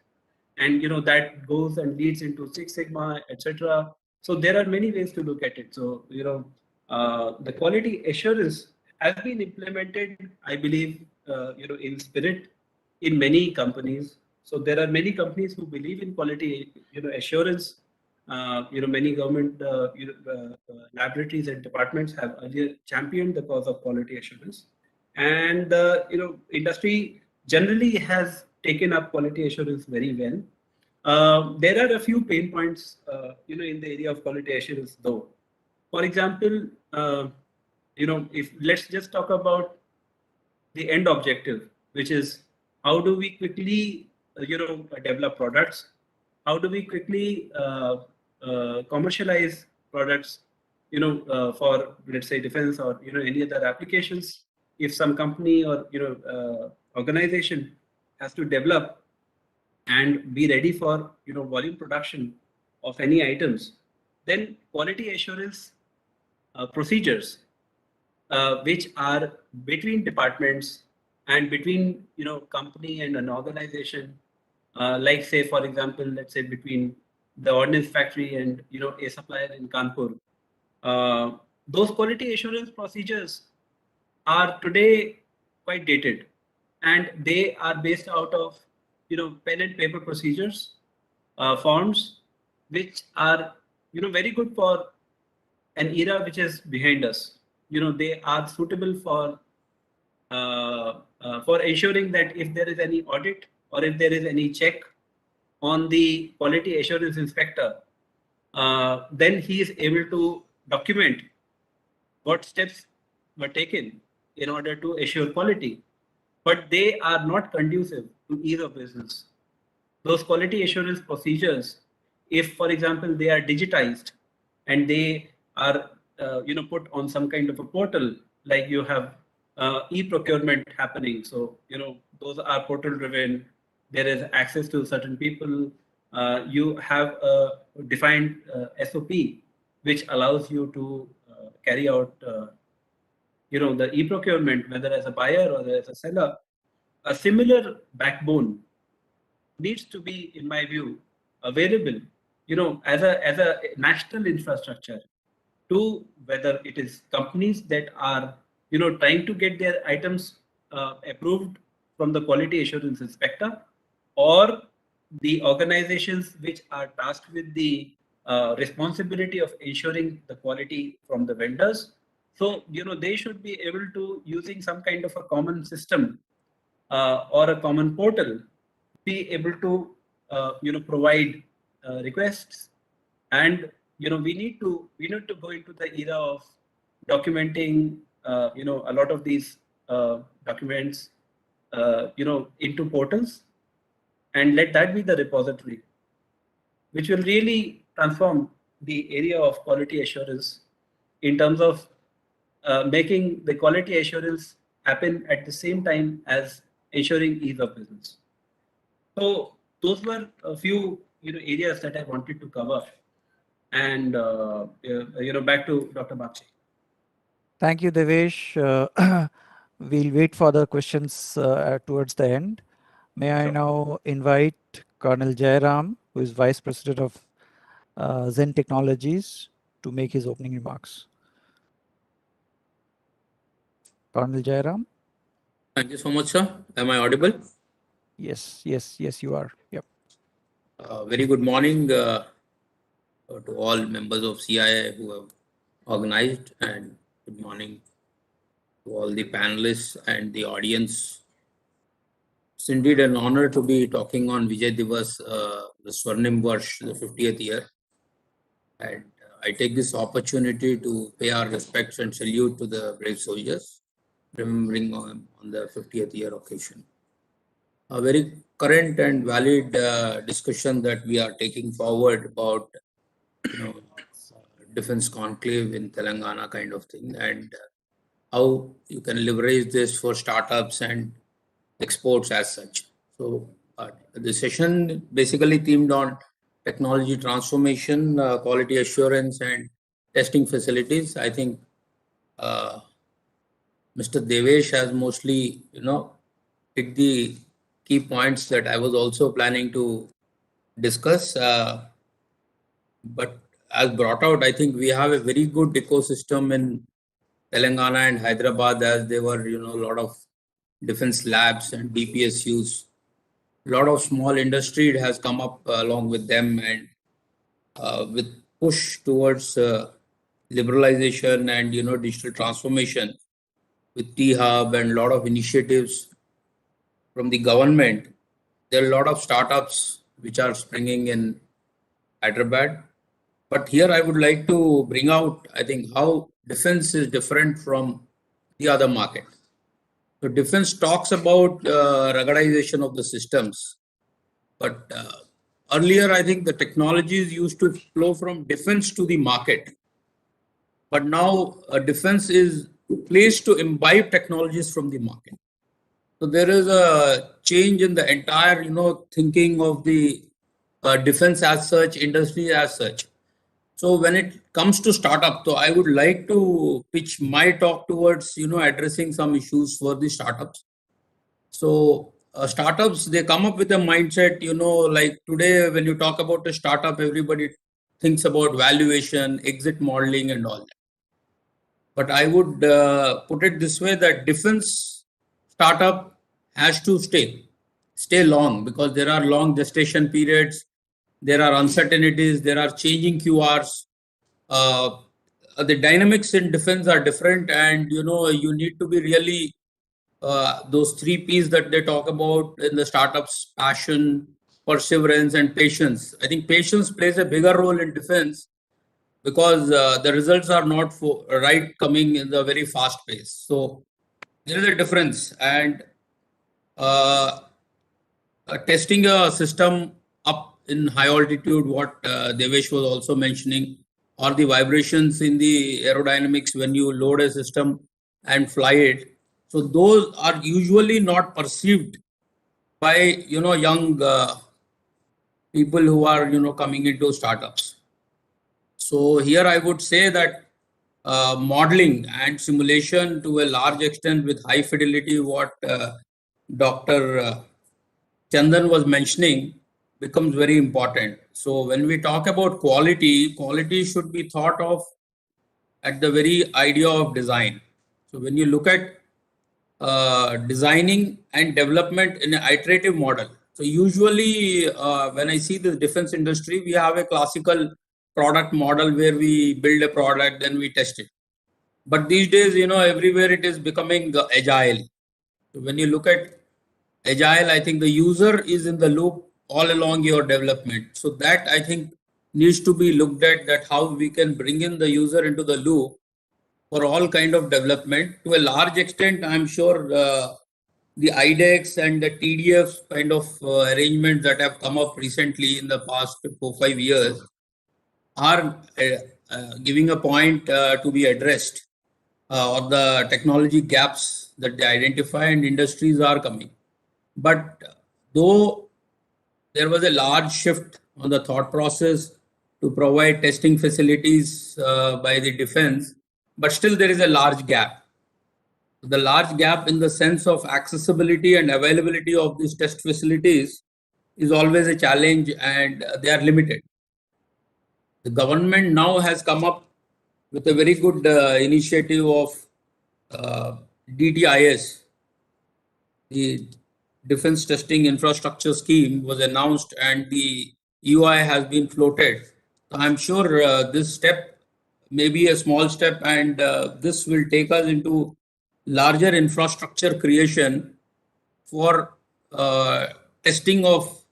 And that goes and leads into Six Sigma, etc. So there are many ways to look at it. So the quality assurance has been implemented, I believe, in spirit in many companies. So there are many companies who believe in quality assurance. Many government laboratories and departments have earlier championed the cause of quality assurance, and industry generally has taken up quality assurance very well. There are a few pain points, in the area of quality assurance, though. For example, if let's just talk about the end objective, which is how do we quickly, develop products? How do we quickly commercialize products, for let's say defense or any other applications? If some company or organization has to develop and be ready for volume production of any items, then quality assurance procedures which are between departments and between company and an organization, like say for example, let's say between the ordnance factory and a supplier in Kanpur. Those quality assurance procedures are today quite dated, and they are based out of pen and paper procedures, forms, which are very good for an era which is behind us. They are suitable for ensuring that if there is any audit or if there is any check on the quality assurance inspector, then he is able to document what steps were taken in order to assure quality. But they are not conducive to ease of business. Those quality assurance procedures, if for example they are digitized and they are put on some kind of a portal, like you have e-procurement happening. So those are portal driven. There is access to certain people. You have a defined SOP which allows you to carry out the e-procurement, whether as a buyer or as a seller. A similar backbone needs to be, in my view, available, as a national infrastructure to whether it is companies that are, trying to get their items approved from the quality assurance inspector, or the organizations which are tasked with the responsibility of ensuring the quality from the vendors. So, they should be able to, using some kind of a common system or a common portal, be able to provide requests. And we need to go into the era of documenting a lot of these documents into portals, and let that be the repository which will really transform the area of quality assurance in terms of making the quality assurance happen at the same time as ensuring ease of business. So those were a few areas that I wanted to cover, and back to Dr. Bakshi. Thank you, Devesh. We'll wait for the questions towards the end. May I now invite Colonel Jairam, who is Vice President of Zen Technologies, to make his opening remarks. Colonel Jairam. Thank you so much, sir. Am I audible? Yes, you are. Yep. Very good morning to all members of CII who have organized, and good morning to all the panelists and the audience. It's indeed an honor to be talking on Vijay Divas, the Swarnim Varsh, the 50th year. And I take this opportunity to pay our respects and salute to the brave soldiers, remembering on the 50th year occasion. a very current and valid discussion that we are taking forward about, defense conclave in Telangana kind of thing, and how you can leverage this for startups and exports as such. So the session basically themed on technology transformation, quality assurance, and testing facilities. I think Mr. Devesh has mostly, picked the key points that I was also planning to discuss. But as brought out, I think we have a very good ecosystem in Telangana and Hyderabad, as there were, a lot of defense labs and DPSUs. A lot of small industry has come up along with them, and with push towards liberalization and, digital transformation with T-Hub and a lot of initiatives from the government. There are a lot of startups which are springing in Hyderabad. But here I would like to bring out, I think, how defense is different from the other market. So defense talks about ruggedization of the systems. But earlier, I think the technologies used to flow from defense to the market. But now defense is placed to imbibe technologies from the market. So there is a change in the entire, thinking of the defense as such, industry as such. So when it comes to startup, so I would like to pitch my talk towards, addressing some issues for the startups. So startups, they come up with a mindset, like today when you talk about a startup, everybody thinks about valuation, exit modeling and all that. But I would put it this way, that defense startup has to stay long, because there are long gestation periods, there are uncertainties, there are changing QRs. The dynamics in defense are different, and you need to be really those 3 P's that they talk about in the startups: passion, perseverance, and patience. I think patience plays a bigger role in defense, because the results are not coming in the very fast pace. So there is a difference, and testing a system up in high altitude, what Devesh was also mentioning, or the vibrations in the aerodynamics when you load a system and fly it. So those are usually not perceived by young people who are coming into startups. So here I would say that modeling and simulation to a large extent with high fidelity, what Dr. Chandan was mentioning, becomes very important. So when we talk about quality should be thought of at the very idea of design. So when you look at designing and development in an iterative model. So usually when I see the defense industry, we have a classical product model where we build a product, then we test it. But these days, everywhere it is becoming agile. So when you look at agile, I think the user is in the loop all along your development. So that I think needs to be looked at, that how we can bring in the user into the loop for all kind of development. To a large extent, I'm sure the IDEX and the TDF kind of arrangements that have come up recently in the past 4-5 years are giving a point to be addressed, or the technology gaps that they identify, and industries are coming. But though there was a large shift on the thought process to provide testing facilities by the defense, but still there is a large gap. The large gap in the sense of accessibility and availability of these test facilities is always a challenge, and they are limited. The government now has come up with a very good initiative of DTIS. The Defense Testing Infrastructure Scheme was announced, and the UI has been floated. I'm sure this step may be a small step, and this will take us into larger infrastructure creation for testing of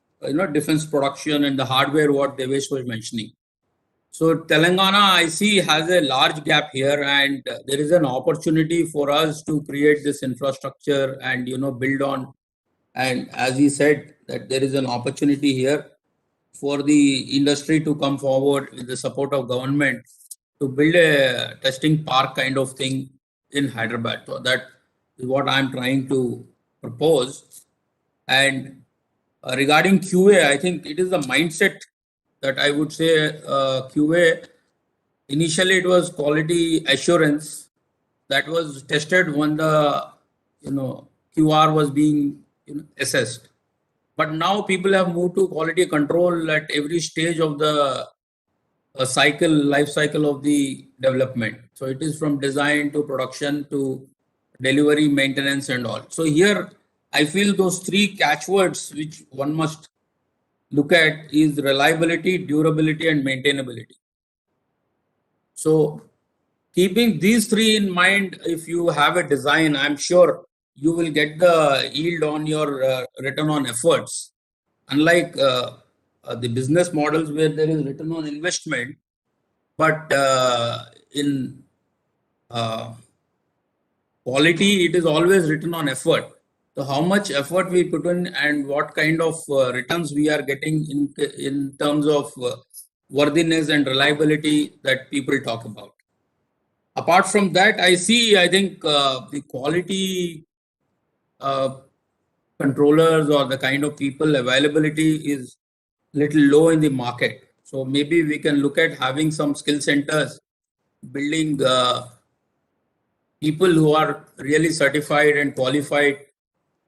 defense production and the hardware, what Devesh was mentioning. So Telangana, I see, has a large gap here, and there is an opportunity for us to create this infrastructure and build on And as he said, that there is an opportunity here for the industry to come forward with the support of government to build a testing park kind of thing in Hyderabad. So that is what I'm trying to propose. And regarding QA, I think it is the mindset that I would say QA. Initially, it was quality assurance that was tested when the QR was being assessed. But now people have moved to quality control at every stage of the life cycle of the development. So it is from design to production to delivery, maintenance, and all. So here, I feel those three catchwords which one must look at is reliability, durability, and maintainability. So keeping these three in mind, if you have a design, I'm sure you will get the yield on your return on efforts. Unlike the business models where there is return on investment, but in quality, it is always return on effort. So how much effort we put in and what kind of returns we are getting in terms of worthiness and reliability that people talk about. Apart from that, I think the quality controllers or the kind of people availability is little low in the market. So maybe we can look at having some skill centers, building people who are really certified and qualified.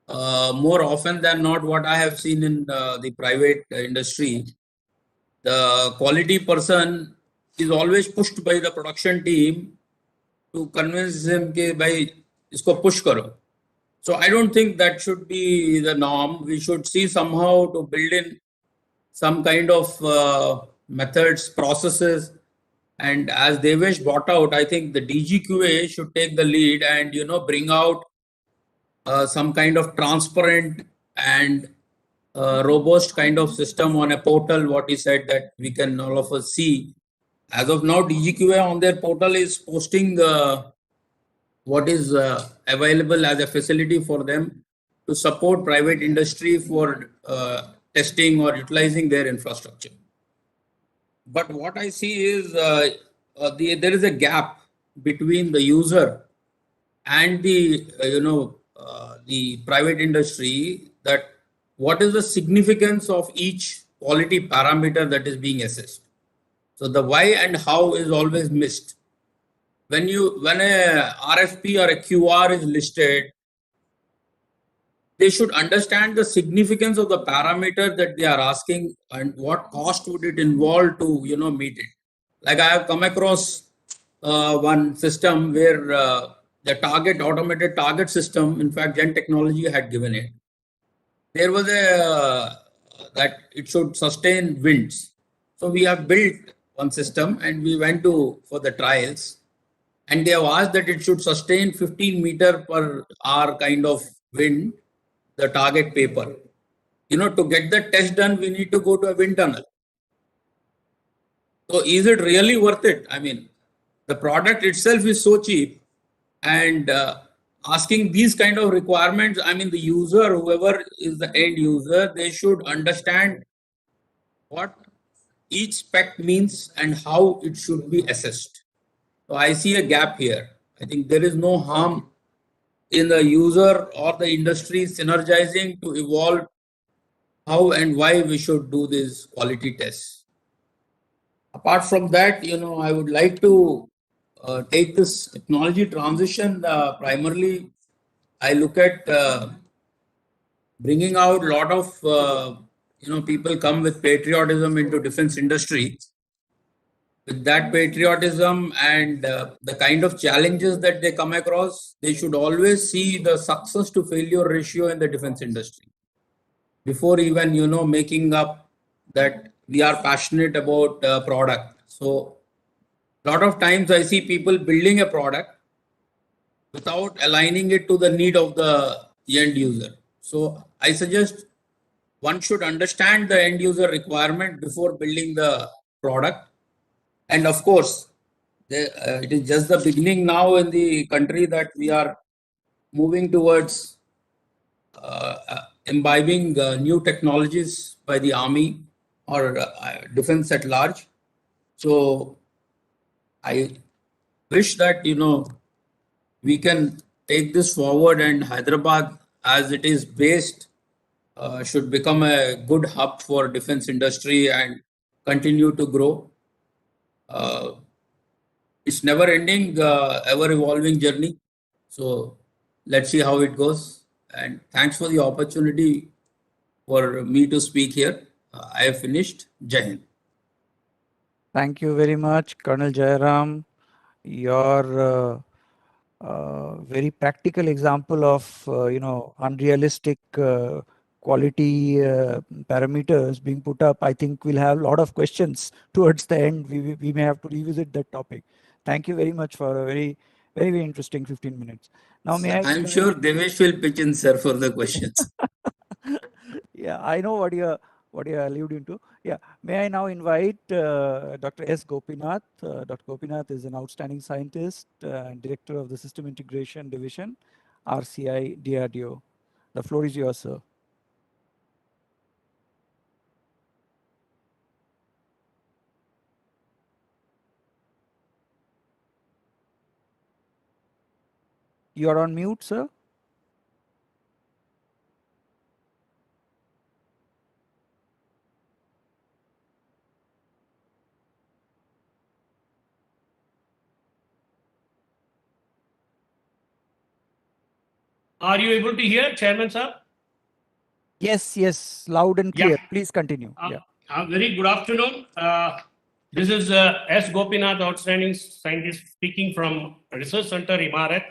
More often than not, what I have seen in the private industry, the quality person is always pushed by the production team to convince him that, bhai, isko push karo. So I don't think that should be the norm. We should see somehow to build in some kind of methods, processes. And as Devesh brought out, I think the DGQA should take the lead and, bring out some kind of transparent and robust kind of system on a portal, what he said that we can all of us see. As of now, DGQA on their portal is posting what is available as a facility for them to support private industry for testing or utilizing their infrastructure. But what I see is there is a gap between the user and the the private industry, that what is the significance of each quality parameter that is being assessed. So the why and how is always missed. When a RFP or a QR is listed, they should understand the significance of the parameter that they are asking and what cost would it involve to meet it. Like I have come across one system where the automated target system, in fact, Gen Technology had given it. There was that it should sustain winds. So we have built one system and we went for the trials. And they have asked that it should sustain 15 meter per hour kind of wind, the target paper. To get the test done, we need to go to a wind tunnel. So is it really worth it? I mean, the product itself is so cheap, and asking these kind of requirements, I mean, the user, whoever is the end user, they should understand what each spec means and how it should be assessed. So I see a gap here. I think there is no harm in the user or the industry synergizing to evolve how and why we should do these quality tests. Apart from that, I would like to take this technology transition. Primarily, I look at bringing out a lot of people come with patriotism into defense industry. With that patriotism and the kind of challenges that they come across, they should always see the success to failure ratio in the defense industry before even making up that we are passionate about product. So a lot of times I see people building a product without aligning it to the need of the end user. So I suggest one should understand the end user requirement before building the product. And of course, it is just the beginning now in the country that we are moving towards imbibing new technologies by the army or defense at large. So I wish that, we can take this forward, and Hyderabad, as it is based, should become a good hub for defense industry and continue to grow. It's never ending, ever evolving journey. So let's see how it goes. And thanks for the opportunity for me to speak here. I have finished. Jai Hind. Thank you very much, Colonel Jairam. Your very practical example of unrealistic quality parameters being put up, I think we'll have a lot of questions towards the end. We may have to revisit that topic. Thank you very much for a very, very, very interesting 15 minutes. Now, may I? I'm sure Devesh will pitch in, sir, for the questions. Yeah, I know what you're alluding to. Yeah, may I now invite Dr. S. Gopinath. Dr. Gopinath is an outstanding scientist and director of the System Integration Division, RCI DRDO. The floor is yours, sir. You are on mute, sir. Are you able to hear, Chairman sir? Yes, loud and clear. Yeah. Please continue. Very good afternoon. This is S. Gopinath, outstanding scientist, speaking from Research Center Imarat,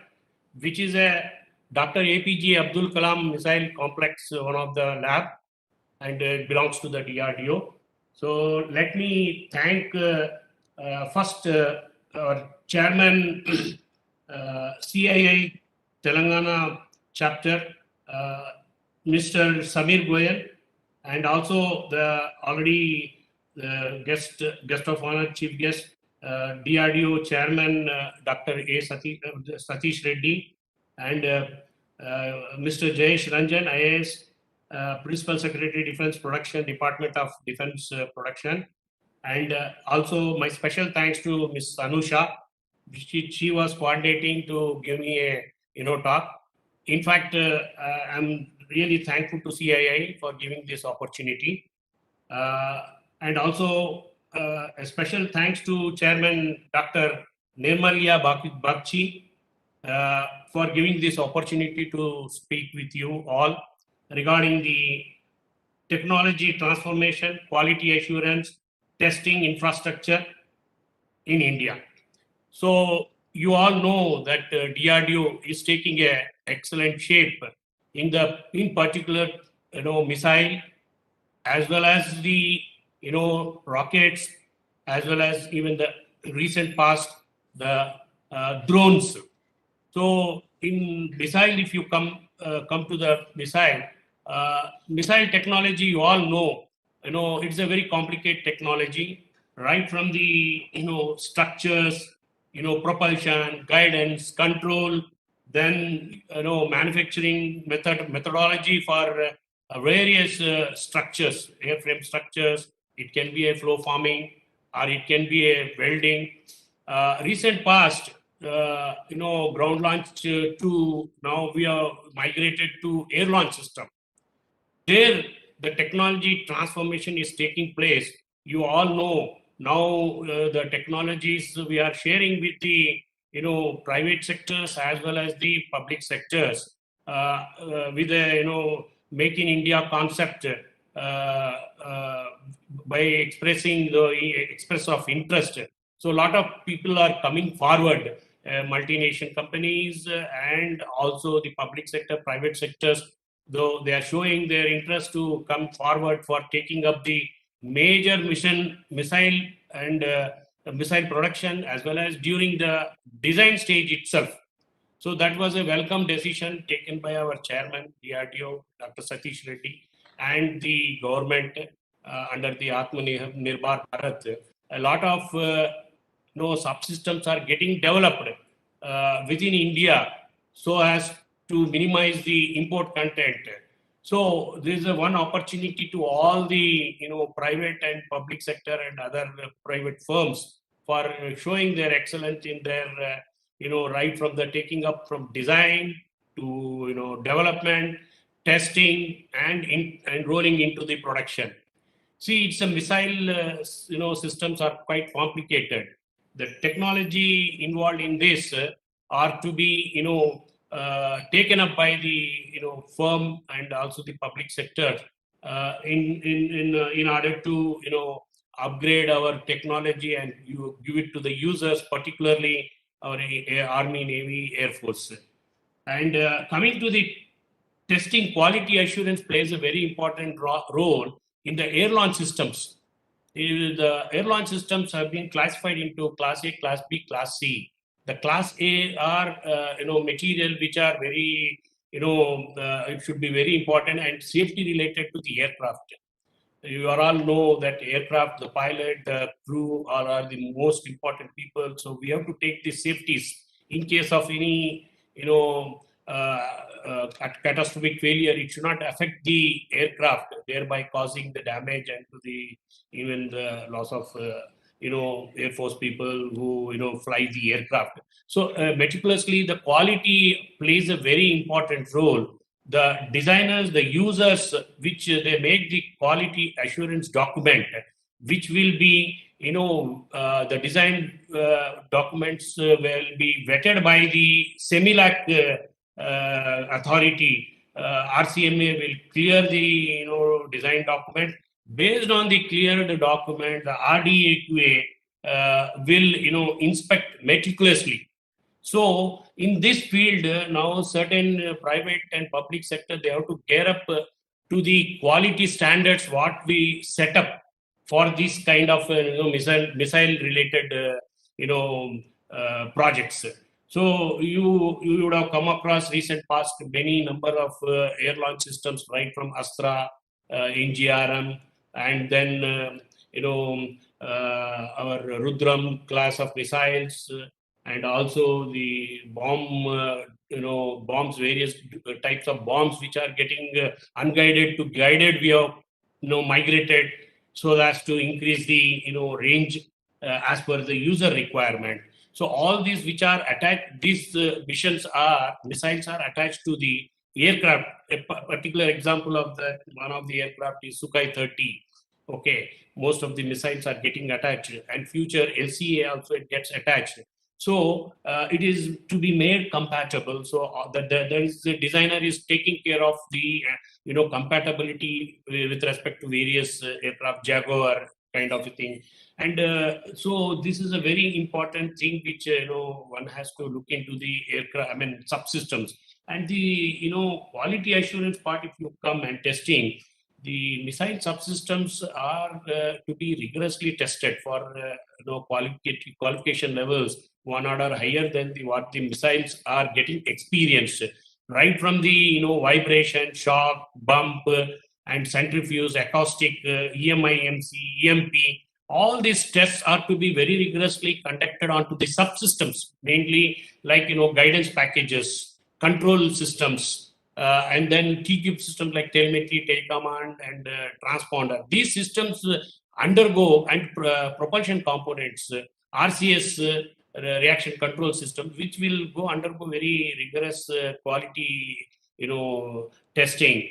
which is a Dr. APJ Abdul Kalam Missile Complex, one of the lab, and it belongs to the DRDO. So let me thank first our chairman, CII Telangana chapter, Mr. Samir Goyal, and also the already guest of honor, chief guest, DRDO chairman, Dr. A. Satish Reddy, and Mr. Jayesh Ranjan, IAS, Principal Secretary, Defense Production, Department of Defense Production. And also my special thanks to Ms. Anusha. She was coordinating to give me a talk. In fact, I'm really thankful to CII for giving this opportunity. And also a special thanks to Chairman Dr. Nirmalya Bagchi for giving this opportunity to speak with you all regarding the technology transformation, quality assurance, testing infrastructure in India. So you all know that DRDO is taking a excellent shape in particular, missile, as well as the, rockets, as well as even the recent past, the drones. So in missile, if you come to the missile technology, you all know, it's a very complicated technology, right from the, structures, propulsion, guidance, control, then, manufacturing methodology for various structures, airframe structures. It can be a flow forming, or it can be a welding. Recent past, ground launch to now we are migrated to air launch system. There, the technology transformation is taking place. You all know now the technologies we are sharing with the private sectors as well as the public sectors with the Make in India concept by expressing the express of interest. So a lot of people are coming forward, multinational companies and also the public sector, private sectors, though they are showing their interest to come forward for taking up the major missile and missile production, as well as during the design stage itself. So that was a welcome decision taken by our chairman, DRDO, Dr. Satish Reddy, and the government under the Askmentor Bharat. A lot of subsystems are getting developed within India so as to minimize the import content. So there is a one opportunity to all the private and public sector and other private firms for showing their excellence in their right from the taking up from design to development, testing, and rolling into the production. See, it's a missile systems are quite complicated. The technology involved in this are to be taken up by the firm and also the public sector in order to upgrade our technology and you give it to the users, particularly our Army, Navy, Air Force. And coming to the testing, quality assurance plays a very important role in the air launch systems. The air launch systems have been classified into Class A, Class B, Class C. The Class A are material which are very it should be very important and safety related to the aircraft. You all know that aircraft, the pilot, the crew are the most important people. So we have to take the safeties in case of any catastrophic failure. It should not affect the aircraft, thereby causing the damage and to the even the loss of Air Force people who fly the aircraft. So meticulously, the quality plays a very important role. The designers, the users, which they make the quality assurance document, which will be, the design documents will be vetted by the SEMILAC authority. RCMA will clear the design document. Based on the cleared document, the RDAQA will inspect meticulously. So in this field, now certain private and public sector, they have to gear up to the quality standards what we set up for this kind of missile related projects. So you would have come across recent past many number of air launch systems, right from Astra, NGRM, and then our Rudram class of missiles. And also the bombs, various types of bombs which are getting unguided to guided. We have migrated so as to increase the range as per the user requirement. So all these which are attached, these missiles are attached to the aircraft. A particular example of that, one of the aircraft is Sukhoi 30. Okay, most of the missiles are getting attached, and future LCA also it gets attached. So it is to be made compatible. So the designer is taking care of the compatibility with respect to various aircraft, Jaguar kind of a thing. And so this is a very important thing which one has to look into the aircraft, subsystems. And the quality assurance part, if you come and testing, the missile subsystems are to be rigorously tested for qualification levels one order higher than what the missiles are getting experienced, right from the vibration, shock, bump, and centrifuge, acoustic, EMIMC, EMP. All these tests are to be very rigorously conducted onto the subsystems, mainly like guidance packages, control systems, and then T-cube systems like telemetry, telecommand, and transponder. These systems undergo, and propulsion components, RCS, reaction control systems, which will undergo very rigorous quality, testing,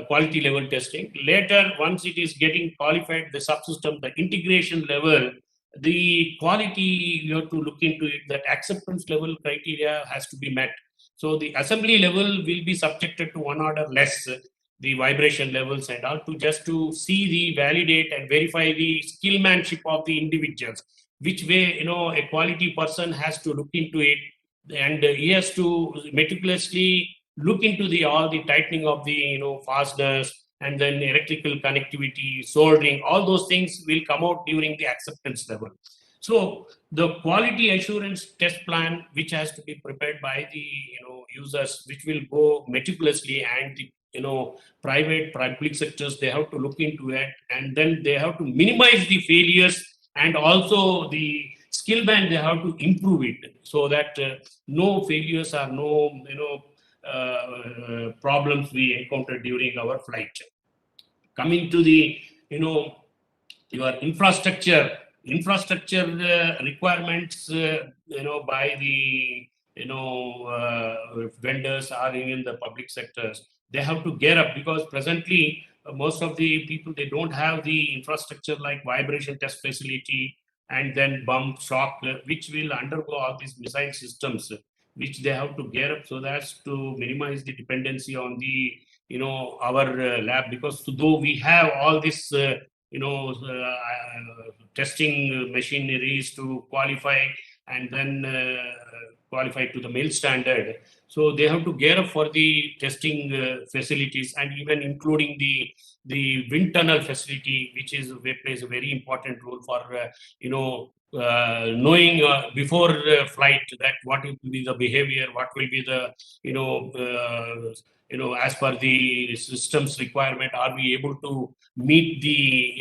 quality level testing. Later, once it is getting qualified, the subsystem, the integration level, the quality, you have to look into it, that acceptance level criteria has to be met. So the assembly level will be subjected to one order less, the vibration levels and all, just to see the validate and verify the skillmanship of the individuals. Which way a quality person has to look into it, and he has to meticulously look into all the tightening of the fasteners, and then electrical connectivity, soldering. All those things will come out during the acceptance level. So the quality assurance test plan, which has to be prepared by the users, which will go meticulously, and the private, public sectors, they have to look into it, and then they have to minimize the failures, and also the skill band, they have to improve it so that no failures or no problems we encountered during our flight. Coming to the, your infrastructure requirements, by the, vendors or in the public sectors, they have to gear up, because presently most of the people, they don't have the infrastructure like vibration test facility and then bump shock, which will undergo all these missile systems, which they have to gear up so that's to minimize the dependency on the, our lab, because though we have all this testing machineries to qualify and then qualify to the MIL standard. So they have to gear up for the testing facilities, and even including the wind tunnel facility, which plays a very important role for knowing before flight that what will be the behavior, what will be the as per the system's requirement, are we able to meet the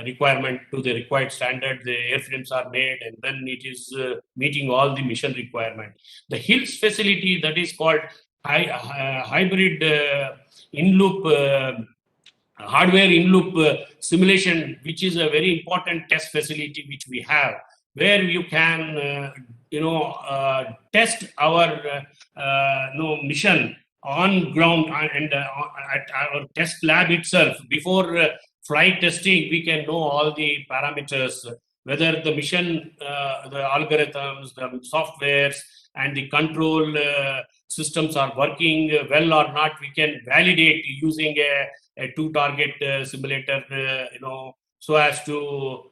requirement to the required standard, the airframes are made, and then it is meeting all the mission requirement. The HILS facility, that is called hybrid in-loop hardware in-loop simulation, which is a very important test facility which we have, where you can test our mission on ground and at our test lab itself. Before flight testing, we can know all the parameters, whether the mission, the algorithms, the softwares, and the control systems are working well or not. We can validate using a two-target simulator, so as to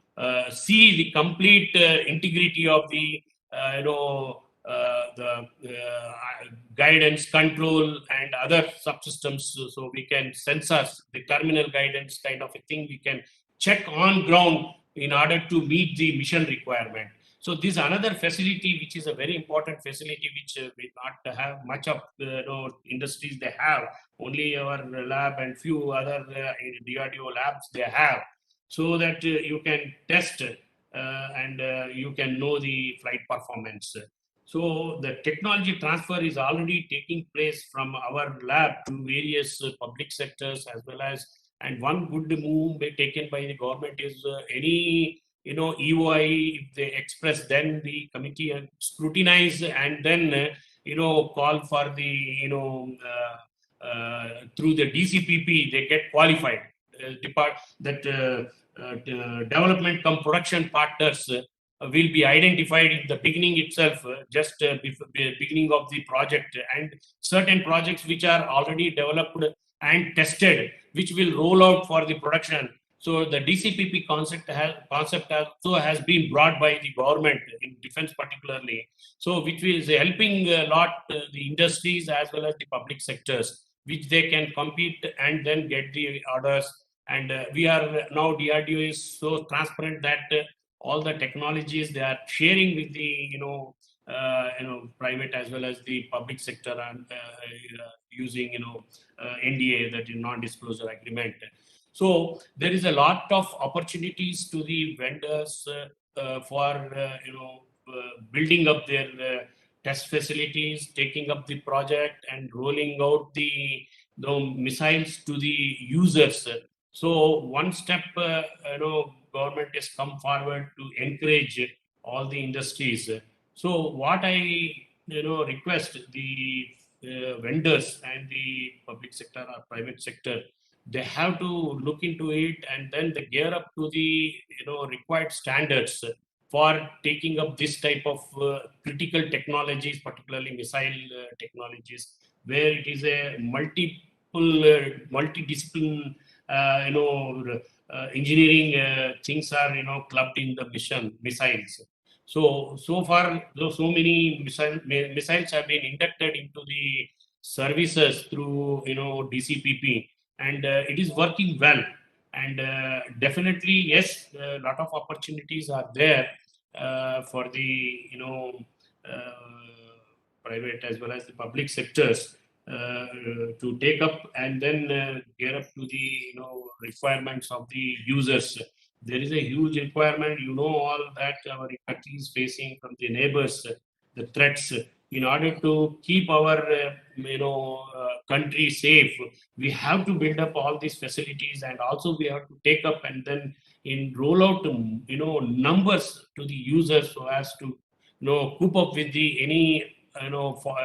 see the complete integrity of the, guidance, control, and other subsystems. So we can sensors, the terminal guidance kind of a thing, we can check on ground in order to meet the mission requirement. So this is another facility which is a very important facility, which we not have much of industries they have. Only our lab and few other DRDO labs they have, so that you can test and you can know the flight performance. So the technology transfer is already taking place from our lab to various public sectors as well as, and one good move taken by the government is any EOI, if they express, then the committee scrutinize and then call for the through the DCPP they get qualified. Development cum production partners will be identified in the beginning itself, just before beginning of the project, and certain projects which are already developed and tested, which will roll out for the production. So the DCPP concept also has been brought by the government in defense particularly. So which is helping a lot the industries as well as the public sectors, which they can compete and then get the orders. And we are now, DRDO is so transparent that all the technologies they are sharing with the private as well as the public sector, and using NDA, that is non-disclosure agreement. So there is a lot of opportunities to the vendors for building up their test facilities, taking up the project, and rolling out the missiles to the users. So one step, government has come forward to encourage all the industries. So what I request the vendors and the public sector or private sector, they have to look into it and then they gear up to the required standards for taking up this type of critical technologies, particularly missile technologies, where it is a multidiscipline engineering things are clubbed in the missiles. So far, though so many missiles have been inducted into the services through DCPP, and it is working well. And definitely, yes, a lot of opportunities are there for the private as well as the public sectors to take up and then gear up to the requirements of the users. There is a huge requirement, all that our country is facing from the neighbors, the threats. in order to keep our country safe, we have to build up all these facilities, and also we have to take up and then roll out numbers to the users so as to cope up with the any for,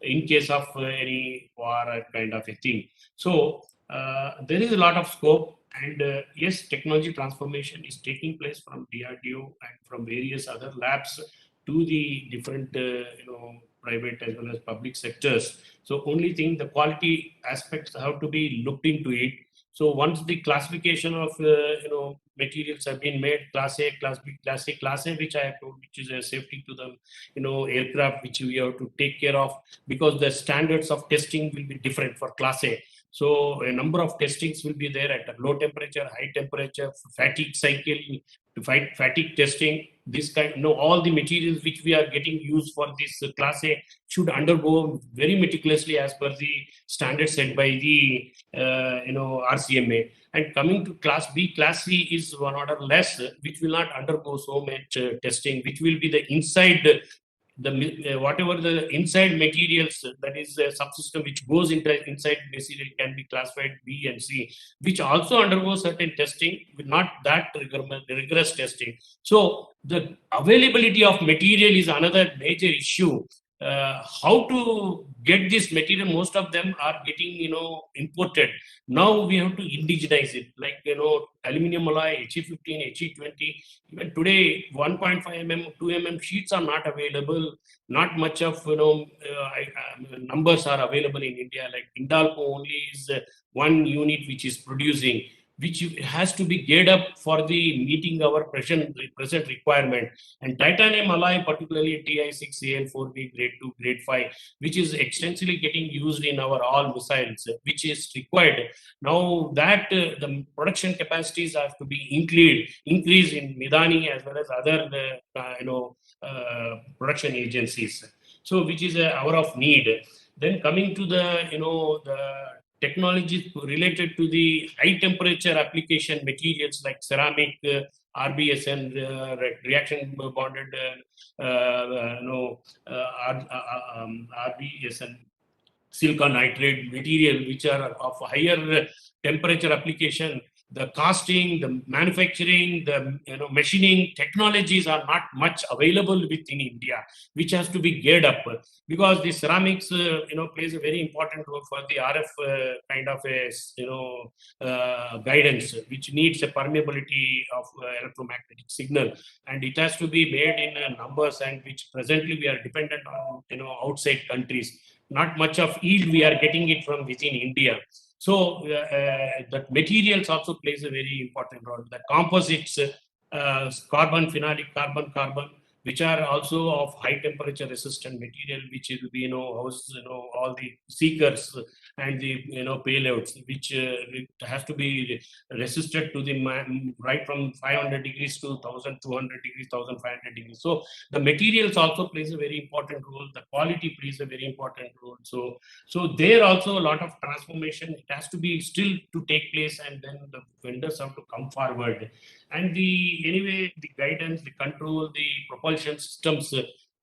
in case of any war kind of a thing. So there is a lot of scope, and yes, technology transformation is taking place from DRDO and from various other labs to the different private as well as public sectors. So only thing, the quality aspects have to be looked into it. So once the classification of materials have been made, class A, class B, class C, class A, which I have told, which is a safety to the aircraft, which we have to take care of, because the standards of testing will be different for class A. So a number of testings will be there at a low temperature, high temperature, fatigue cycle, to fight fatigue testing. This kind, all the materials which we are getting used for this class A should undergo very meticulously as per the standards set by the RCMA. And coming to class B, class C is one order less, which will not undergo so much testing, which will be the inside whatever the inside materials, that is the subsystem which goes inside material, can be classified B and C, which also undergo certain testing, not that rigorous testing. So the availability of material is another major issue. How to get this material? Most of them are getting imported. Now we have to indigenize it, like aluminum alloy, He15, He20. Even today 1.5 mm, 2 mm sheets are not available. Not much of numbers are available in India. Like Hindalco only is one unit which is producing, which has to be geared up for the meeting our present requirement. And titanium alloy, particularly Ti6Al4B grade 2, grade 5, which is extensively getting used in our all missiles, which is required. Now that the production capacities have to be increased in Midani as well as other production agencies. So which is a hour of need. Then coming to the the technologies related to the high temperature application materials like ceramic, RBSN, reaction bonded, RBSN, silicon nitride material, which are of higher temperature application. The casting, the manufacturing, the machining technologies are not much available within India, which has to be geared up, because the ceramics plays a very important role for the RF kind of a guidance, which needs a permeability of electromagnetic signal, and it has to be made in numbers, and which presently we are dependent on outside countries. Not much of yield we are getting it from within India. So that materials also plays a very important role. The composites, carbon, phenolic, carbon, which are also of high temperature resistant material, which will be house all the seekers and the payloads, which has to be resisted to the right from 500 degrees to 1200 degrees, 1500 degrees. So the materials also plays a very important role. The quality plays a very important role. So there also a lot of transformation. It has to be still to take place, and then the vendors have to come forward. And the guidance, the control, the propulsion systems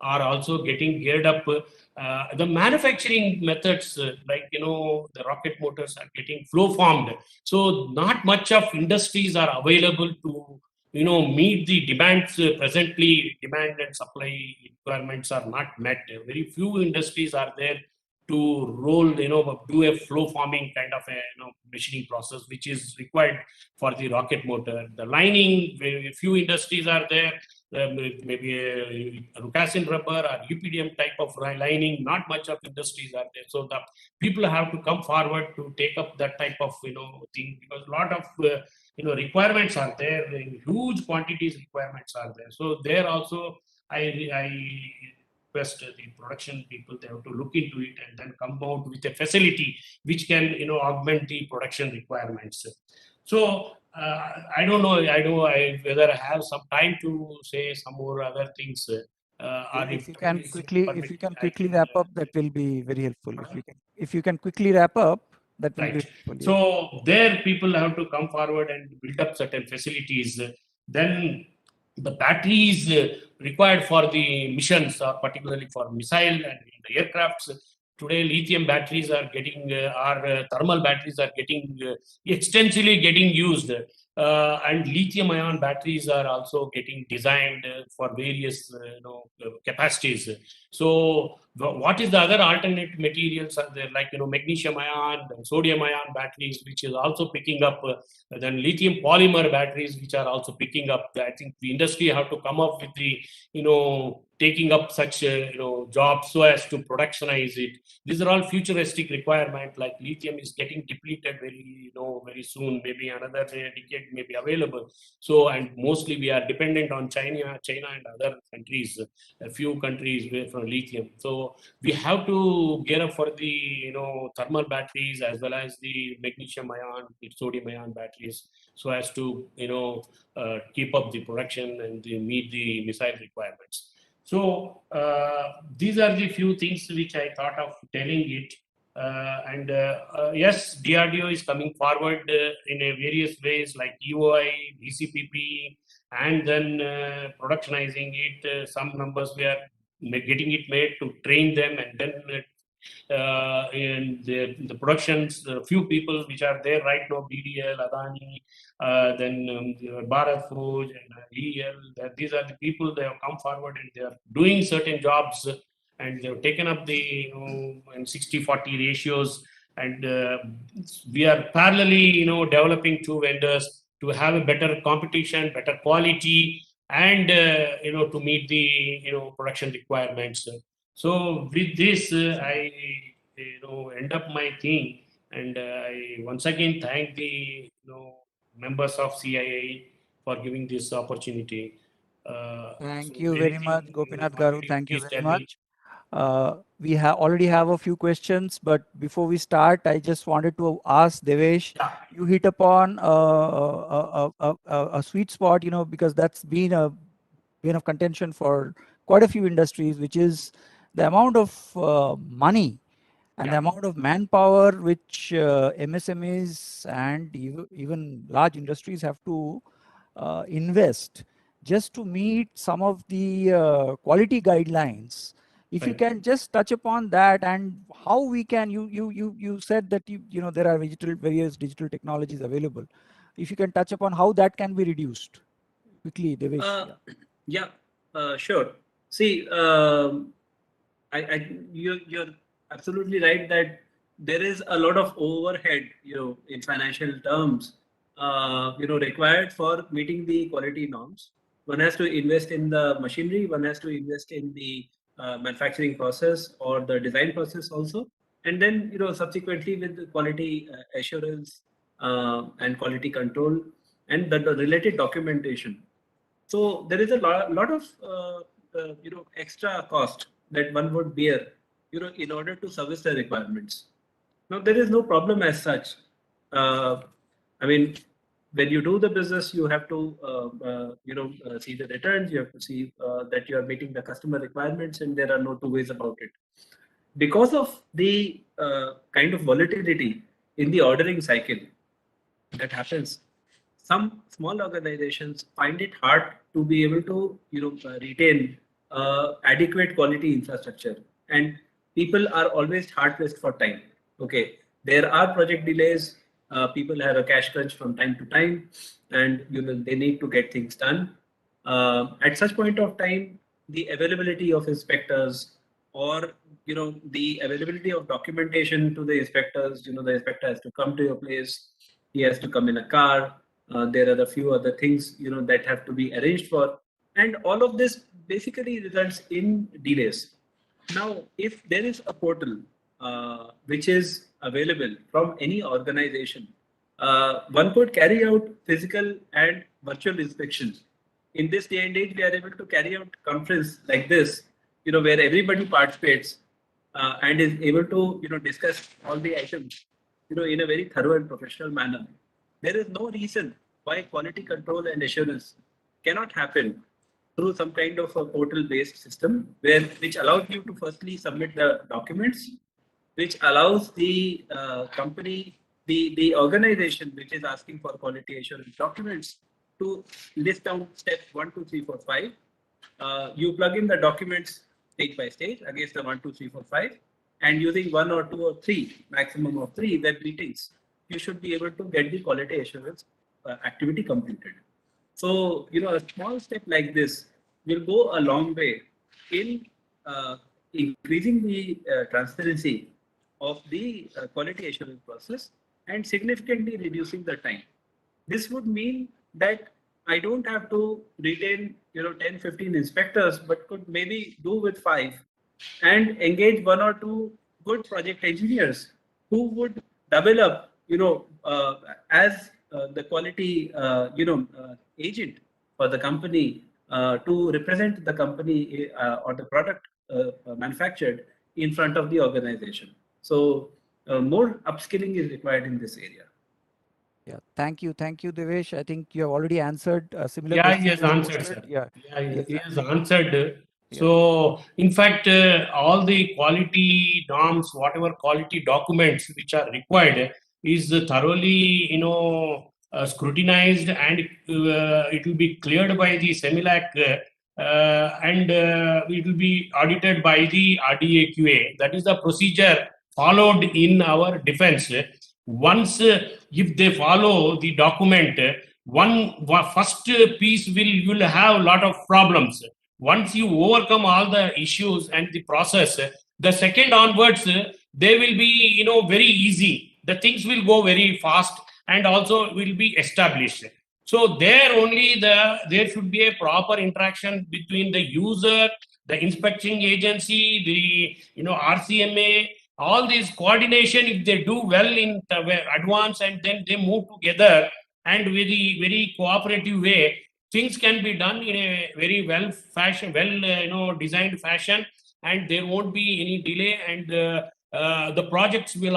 are also getting geared up. The manufacturing methods, like the rocket motors are getting flow formed. So not much of industries are available to meet the demands. Presently demand and supply requirements are not met. Very few industries are there to roll, do a flow forming kind of a machining process, which is required for the rocket motor. The lining, very few industries are there. Maybe a Rucasin rubber or UPDM type of lining, not much of industries are there. So the people have to come forward to take up that type of thing, because a lot of requirements are there, huge quantities requirements are there. So there also I request the production people, they have to look into it and then come out with a facility which can augment the production requirements. So I don't know whether I have some time to say some more other things. If you can quickly wrap up, that will be very helpful. If you can quickly wrap up, that will be helpful. So there people have to come forward and build up certain facilities. Then the batteries required for the missions, particularly for missile and the aircrafts. Today, lithium batteries are getting, thermal batteries are getting extensively getting used. And lithium-ion batteries are also getting designed for various capacities. So, what is the other alternate materials are there, like magnesium-ion and sodium-ion batteries, which is also picking up. Then lithium polymer batteries, which are also picking up. I think the industry have to come up with the taking up such jobs so as to productionize it. These are all futuristic requirements. Like lithium is getting depleted very soon. Maybe another decade may be available. So, and mostly we are dependent on China and other countries. A few countries from lithium. So we have to gear up for the thermal batteries as well as the magnesium ion, sodium ion batteries, so as to keep up the production and meet the missile requirements. So these are the few things which I thought of telling it. Yes, DRDO is coming forward in a various ways like EOI, BCPP, and then productionizing it. Some numbers we are getting it made to train them, and then in the productions, the few people which are there right now, BDL, Adani, then Bharat Forge and EL, these are the people they have come forward and they are doing certain jobs, and they have taken up the 60-40 ratios, and we are parallelly developing two vendors to have a better competition, better quality, and to meet the production requirements. So with this, I end up my thing, and I once again thank the members of CIA for giving this opportunity. Thank you very much, Gopinath Garu. Thank you very much. We already have a few questions, but before we start, I just wanted to ask Devesh, you hit upon a sweet spot, because that's been a bane of contention for quite a few industries, which is the amount of money and the amount of manpower which MSMEs and even large industries have to invest just to meet some of the quality guidelines. If you can just touch upon that and how we can, you said that there are various digital technologies available. If you can touch upon how that can be reduced quickly, Devesh. Sure. See, you're absolutely right that there is a lot of overhead, in financial terms, required for meeting the quality norms. One has to invest in the machinery, one has to invest in the manufacturing process or the design process also, and then subsequently with the quality assurance and quality control and the related documentation. So there is a lot of extra cost that one would bear, in order to service the requirements. Now there is no problem as such. I mean, when you do the business, you have to see the returns. You have to see that you are meeting the customer requirements, and there are no two ways about it. Because of the kind of volatility in the ordering cycle that happens, some small organizations find it hard to be able to retain adequate quality infrastructure, and people are always hard pressed for time. Okay, there are project delays, people have a cash crunch from time to time, and they need to get things done. At such point of time, the availability of inspectors or the availability of documentation to the inspectors, the inspector has to come to your place, he has to come in a car. There are a few other things that have to be arranged for, and all of this basically results in delays. Now, if there is a portal which is available from any organization, one could carry out physical and virtual inspections. In this day and age, we are able to carry out conference like this, where everybody participates and is able to discuss all the items in a very thorough and professional manner. There is no reason why quality control and assurance cannot happen through some kind of a portal-based system, which allows you to firstly submit the documents, which allows the company, the organization which is asking for quality assurance documents, to list down steps 1, 2, 3, 4, 5. You plug in the documents stage by stage against the 1, 2, 3, 4, 5, and using 1 or 2 or 3, maximum of 3 web meetings, you should be able to get the quality assurance activity completed. So, a small step like this will go a long way in increasing the transparency of the quality assurance process and significantly reducing the time. This would mean that I don't have to retain 10, 15 inspectors, but could maybe do with 5 and engage 1 or 2 good project engineers who would double up as the quality agent for the company to represent the company or the product manufactured in front of the organization. So more upskilling is required in this area. Yeah, thank you, Devesh. I think you have already answered a similar Yeah, question. he has answered, sir. Yeah, He has answered. So, in fact, all the quality norms, whatever quality documents which are required, is thoroughly, scrutinized, and it will be cleared by the SEMILAC, and it will be audited by the RDAQA. That is the procedure followed in our defense. Once, if they follow the document, first piece will have a lot of problems. Once you overcome all the issues and the process, the second onwards, they will be very easy. The things will go very fast and also will be established. So there only there should be a proper interaction between the user, the inspection agency, the RCMA. All these coordination, if they do well in advance and then they move together and very, very cooperative way, things can be done in a very designed fashion, and there won't be any delay, and the projects will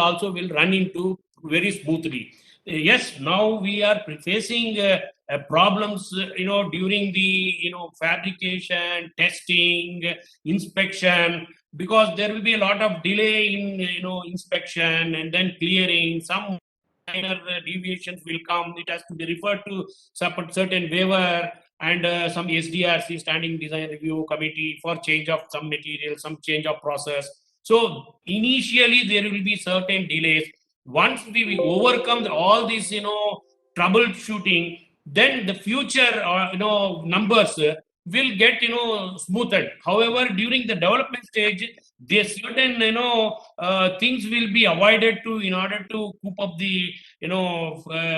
run into very smoothly. Yes, now we are facing problems, during the fabrication, testing, inspection, because there will be a lot of delay in inspection and then clearing. Some minor deviations will come. It has to be referred to certain waiver and some SDRC, Standing Design Review Committee, for change of some material, some change of process. So initially there will be certain delays. Once we overcome all these troubleshooting, then the future numbers will get smoothed. However, during the development stage, there certain things will be avoided in order to coop up the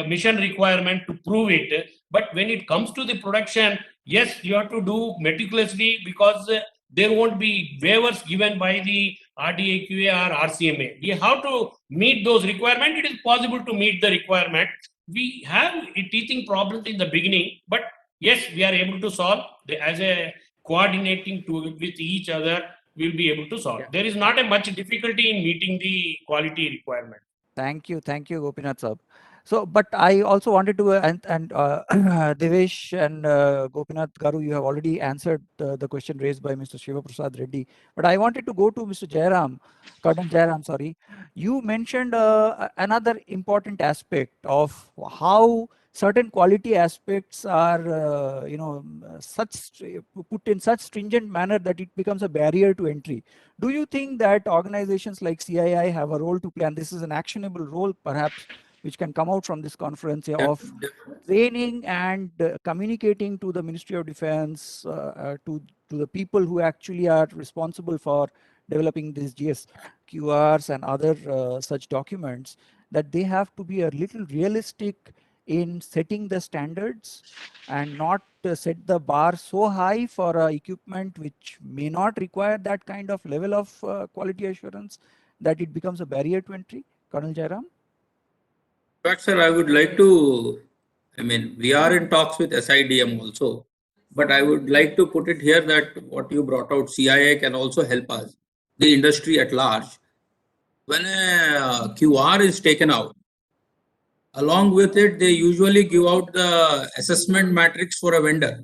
mission requirement to prove it. But when it comes to the production, yes, you have to do meticulously, because there won't be waivers given by the RDAQA or RCMA. We have to meet those requirements. It is possible to meet the requirement. We have teething problems in the beginning, but yes, we are able to solve. As a coordinating with each other, we'll be able to solve. Yeah. There is not a much difficulty in meeting the quality requirement. Thank you, Gopinath sir. So, but I also wanted to, Devesh and Gopinath Garu, you have already answered the question raised by Mr. Shiva Prasad Reddy. But I wanted to go to Mr. Jairam, Colonel Jairam, sorry. You mentioned another important aspect of how certain quality aspects are, put in such stringent manner that it becomes a barrier to entry. Do you think that organizations like CII have a role to play, and this is an actionable role perhaps, which can come out from this conference, of training and communicating to the Ministry of Defense, to the people who actually are responsible for developing these GSQRs and other such documents, that they have to be a little realistic in setting the standards and not set the bar so high for equipment which may not require that kind of level of quality assurance that it becomes a barrier to entry? Colonel Jairam? In fact, sir, I would like to, we are in talks with SIDM also, but I would like to put it here that what you brought out, CII can also help us, the industry at large. When a QR is taken out, along with it, they usually give out the assessment matrix for a vendor,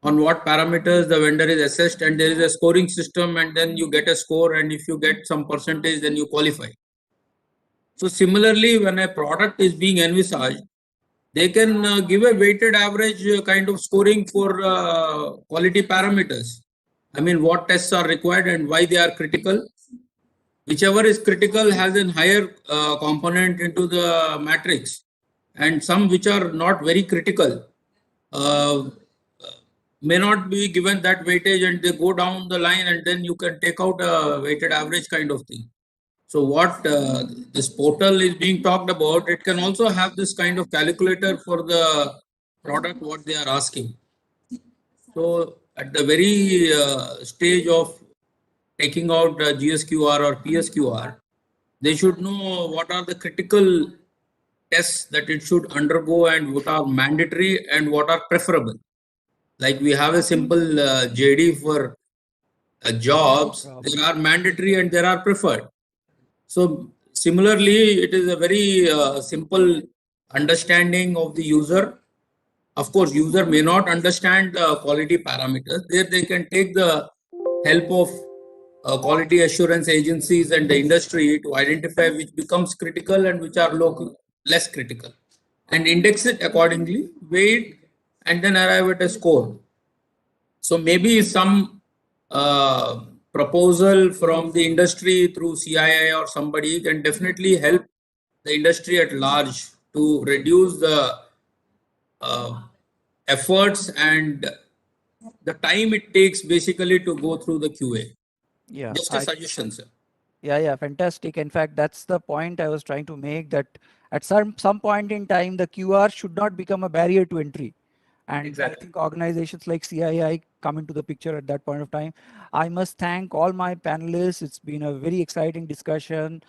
on what parameters the vendor is assessed, and there is a scoring system, and then you get a score, and if you get some percentage, then you qualify. So similarly, when a product is being envisaged, they can give a weighted average kind of scoring for quality parameters. I mean, what tests are required and why they are critical. Whichever is critical has a higher component into the matrix, and some which are not very critical may not be given that weightage, and they go down the line, and then you can take out a weighted average kind of thing. So what this portal is being talked about, it can also have this kind of calculator for the product what they are asking. So at the very stage of taking out GSQR or PSQR, they should know what are the critical tests that it should undergo and what are mandatory and what are preferable. Like we have a simple JD for jobs, there are mandatory and there are preferred. So similarly, it is a very simple understanding of the user. Of course, user may not understand the quality parameters. There they can take the help of quality assurance agencies and the industry to identify which becomes critical and which are less critical, and index it accordingly, weigh it, and then arrive at a score. So maybe some proposal from the industry through CII or somebody can definitely help the industry at large to reduce the efforts and the time it takes basically to go through the QA. Yeah, Just a suggestion, sir. Yeah, fantastic. In fact, that's the point I was trying to make, that at some point in time, the QR should not become a barrier to entry. And exactly. I think organizations like CII come into the picture at that point of time. I must thank all my panelists. It's been a very exciting discussion.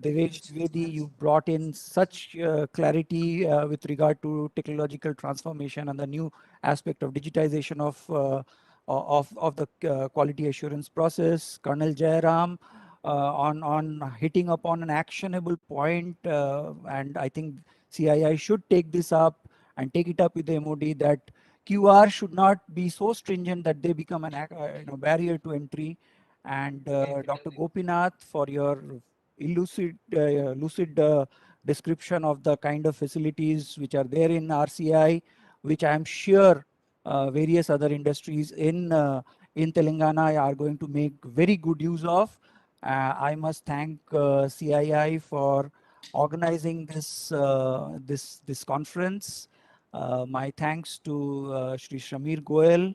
Devesh Dwivedi, you brought in such clarity with regard to technological transformation and the new aspect of digitization of the quality assurance process. Colonel Jairam on hitting upon an actionable point, and I think CII should take this up and take it up with the MOD, that QR should not be so stringent that they become an barrier to entry. And Dr. Gopinath, for your lucid description of the kind of facilities which are there in RCI, which I am sure various other industries in Telangana are going to make very good use of. I must thank CII for organizing this conference. My thanks to Shri Shamir Goel,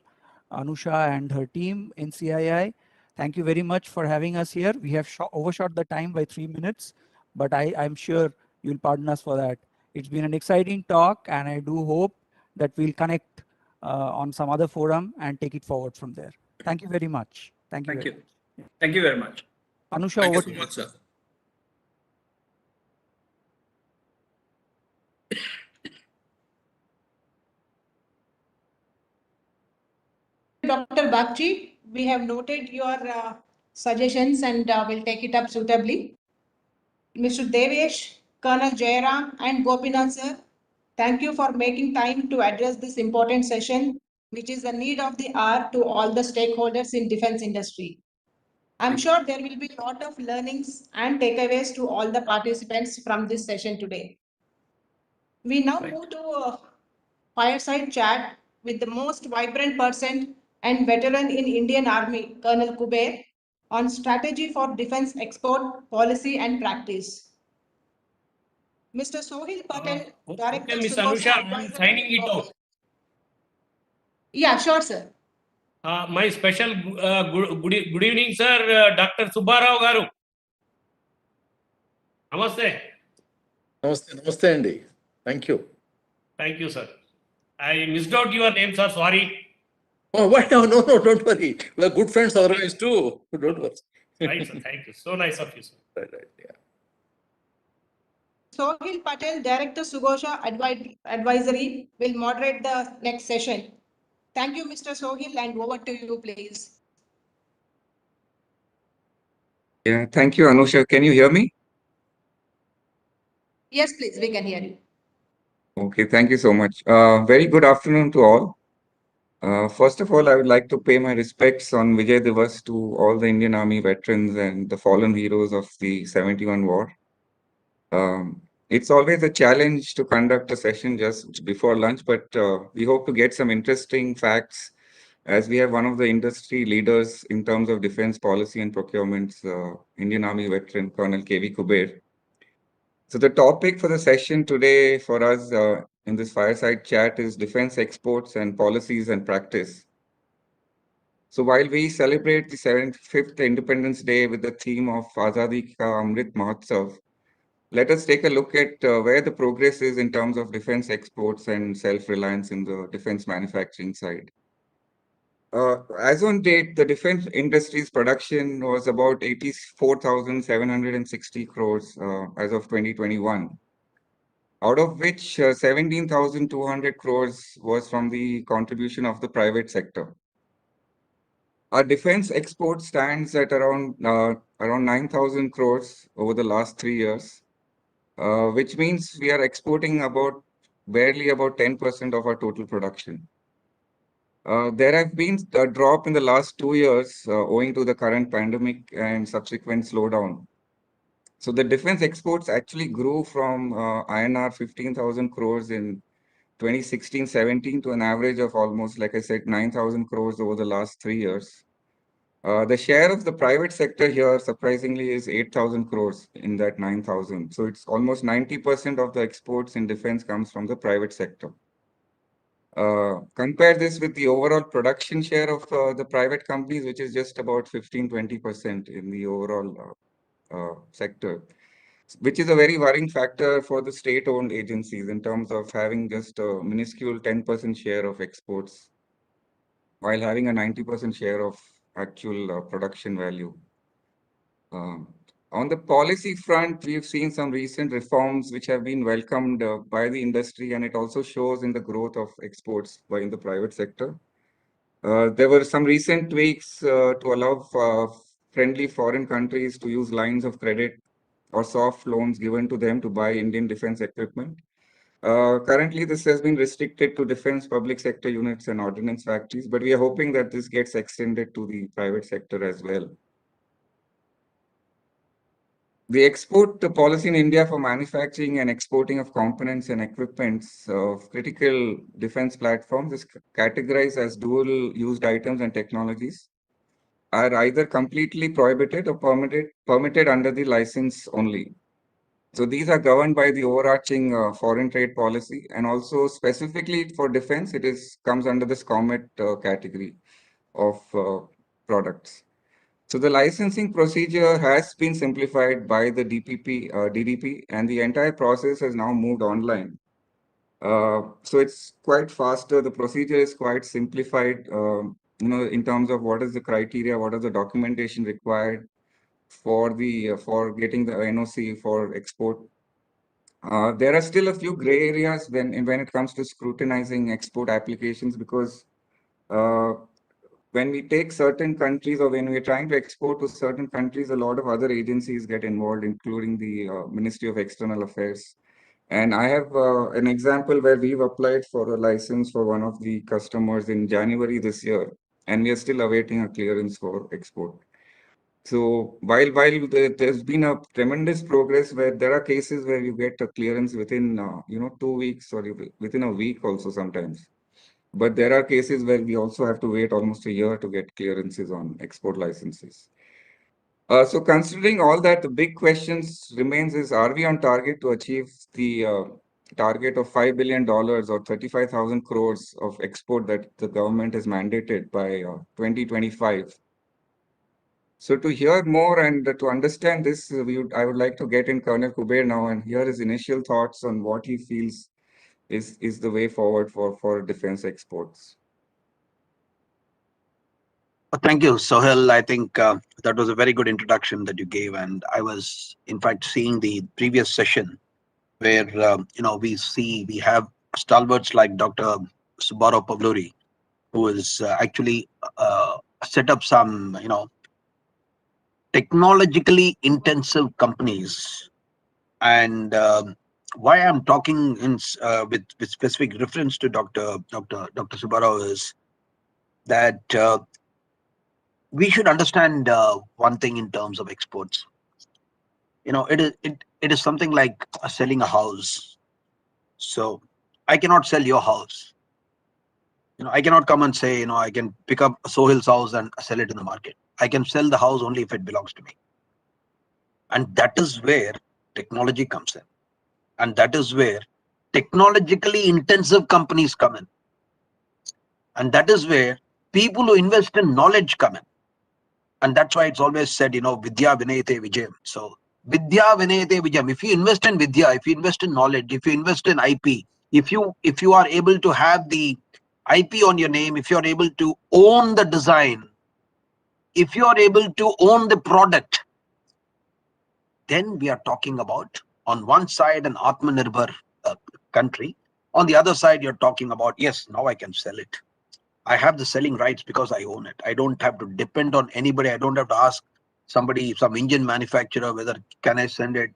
Anusha and her team in CII. Thank you very much for having us here. We have overshot the time by 3 minutes, but I'm sure you'll pardon us for that. It's been an exciting talk, and I do hope that we'll connect on some other forum and take it forward from there. Thank you very much. Thank you. Thank you very much. Anusha, Thank over you to so you. much, sir. Dr. Bakchi, we have noted your suggestions and will take it up suitably. Mr. Devesh, Colonel Jairam and Gopinath sir, thank you for making time to address this important session, which is the need of the hour to all the stakeholders in defense industry. I'm sure there will be a lot of learnings and takeaways to all the participants from this session today. We now move to a fireside chat with the most vibrant person and veteran in Indian Army, Colonel Kuber, on strategy for defense export policy and practice. Mr. Sohil Patel, Director. Okay, Ms. Anusha, I'm signing it out. Yeah, sure, sir. My special good evening, sir, Dr. Subbarao Garu. Namaste. Namaste, Andy. Thank you. Thank you, sir. I missed out your name, sir. Sorry. Oh, what? No, don't worry. We're good friends otherwise too. Don't worry. Right, sir. Thank you. So nice of you, sir. Right, yeah. Sohil Patel, Director Sugosha Advisory, will moderate the next session. Thank you, Mr. Sohil, and over to you, please. Yeah, thank you, Anusha. Can you hear me? Yes, please, we can hear you. Okay, thank you so much. Very good afternoon to all. First of all, I would like to pay my respects on Vijay Divas to all the Indian Army veterans and the fallen heroes of the 71 war. It's always a challenge to conduct a session just before lunch, but we hope to get some interesting facts as we have one of the industry leaders in terms of defense policy and procurements, Indian Army veteran Colonel K.V. Kuber. So the topic for the session today for us in this fireside chat is defense exports and policies and practice. So while we celebrate the 75th Independence Day with the theme of Azadi Ka Amrit Mahotsav, let us take a look at where the progress is in terms of defense exports and self-reliance in the defense manufacturing side. As on date, the defense industry's production was about 84,760 crores as of 2021, out of which 17,200 crores was from the contribution of the private sector. Our defense export stands at around 9,000 crores over the last 3 years, which means we are exporting barely about 10% of our total production. There have been a drop in the last 2 years owing to the current pandemic and subsequent slowdown. So the defense exports actually grew from INR 15,000 crores in 2016-17 to an average of almost, like I said, 9,000 crores over the last 3 years. The share of the private sector here, surprisingly, is 8,000 crores in that 9,000. So it's almost 90% of the exports in defense comes from the private sector. Compare this with the overall production share of the private companies, which is just about 15-20% in the overall sector, which is a very worrying factor for the state-owned agencies in terms of having just a minuscule 10% share of exports while having a 90% share of actual production value. On the policy front, we've seen some recent reforms which have been welcomed by the industry, and it also shows in the growth of exports in the private sector. There were some recent tweaks to allow friendly foreign countries to use lines of credit or soft loans given to them to buy Indian defense equipment. Currently, this has been restricted to defense public sector units and ordnance factories, but we are hoping that this gets extended to the private sector as well. The export policy in India for manufacturing and exporting of components and equipments of critical defense platforms is categorized as dual-used items and technologies, are either completely prohibited or permitted under the license only. So these are governed by the overarching foreign trade policy, and also specifically for defense, comes under the SCOMET category of products. So the licensing procedure has been simplified by the DDP, and the entire process has now moved online. So it's quite faster. The procedure is quite simplified, in terms of what is the criteria, what is the documentation required for getting the NOC for export. There are still a few gray areas when it comes to scrutinizing export applications, because when we take certain countries or when we're trying to export to certain countries, a lot of other agencies get involved, including the Ministry of External Affairs. And I have an example where we've applied for a license for one of the customers in January this year, and we are still awaiting a clearance for export. So while there's been a tremendous progress where there are cases where you get a clearance within 2 weeks or within a week also sometimes. But there are cases where we also have to wait almost a year to get clearances on export licenses. So considering all that, the big questions remains is, are we on target to achieve the target of $5 billion or 35,000 crores of export that the government has mandated by 2025? So to hear more and to understand this, I would like to get in Colonel Kuber now and hear his initial thoughts on what he feels is the way forward for defense exports. Thank you, Sohail. I think that was a very good introduction that you gave, and I was in fact seeing the previous session where we have stalwarts like Dr. Subbarao Pavluri, who is actually set up some technologically intensive companies. And why I'm talking with specific reference to Dr. Subbarao is that we should understand one thing in terms of exports. it is something like selling a house. So I cannot sell your house. I cannot come and say, I can pick up Sohail's house and sell it in the market. I can sell the house only if it belongs to me. And that is where technology comes in. And that is where technologically intensive companies come in. And that is where people who invest in knowledge come in. And that's why it's always said, Vidya Vinayate Vijayam. So Vidya Vinayate Vijayam. If you invest in Vidya, if you invest in knowledge, if you invest in IP, if you are able to have the IP on your name, if you are able to own the design, if you are able to own the product, then we are talking about, on one side, an Atmanirbhar country. On the other side, you're talking about, yes, now I can sell it. I have the selling rights because I own it. I don't have to depend on anybody. I don't have to ask somebody, some engine manufacturer, whether can I send it,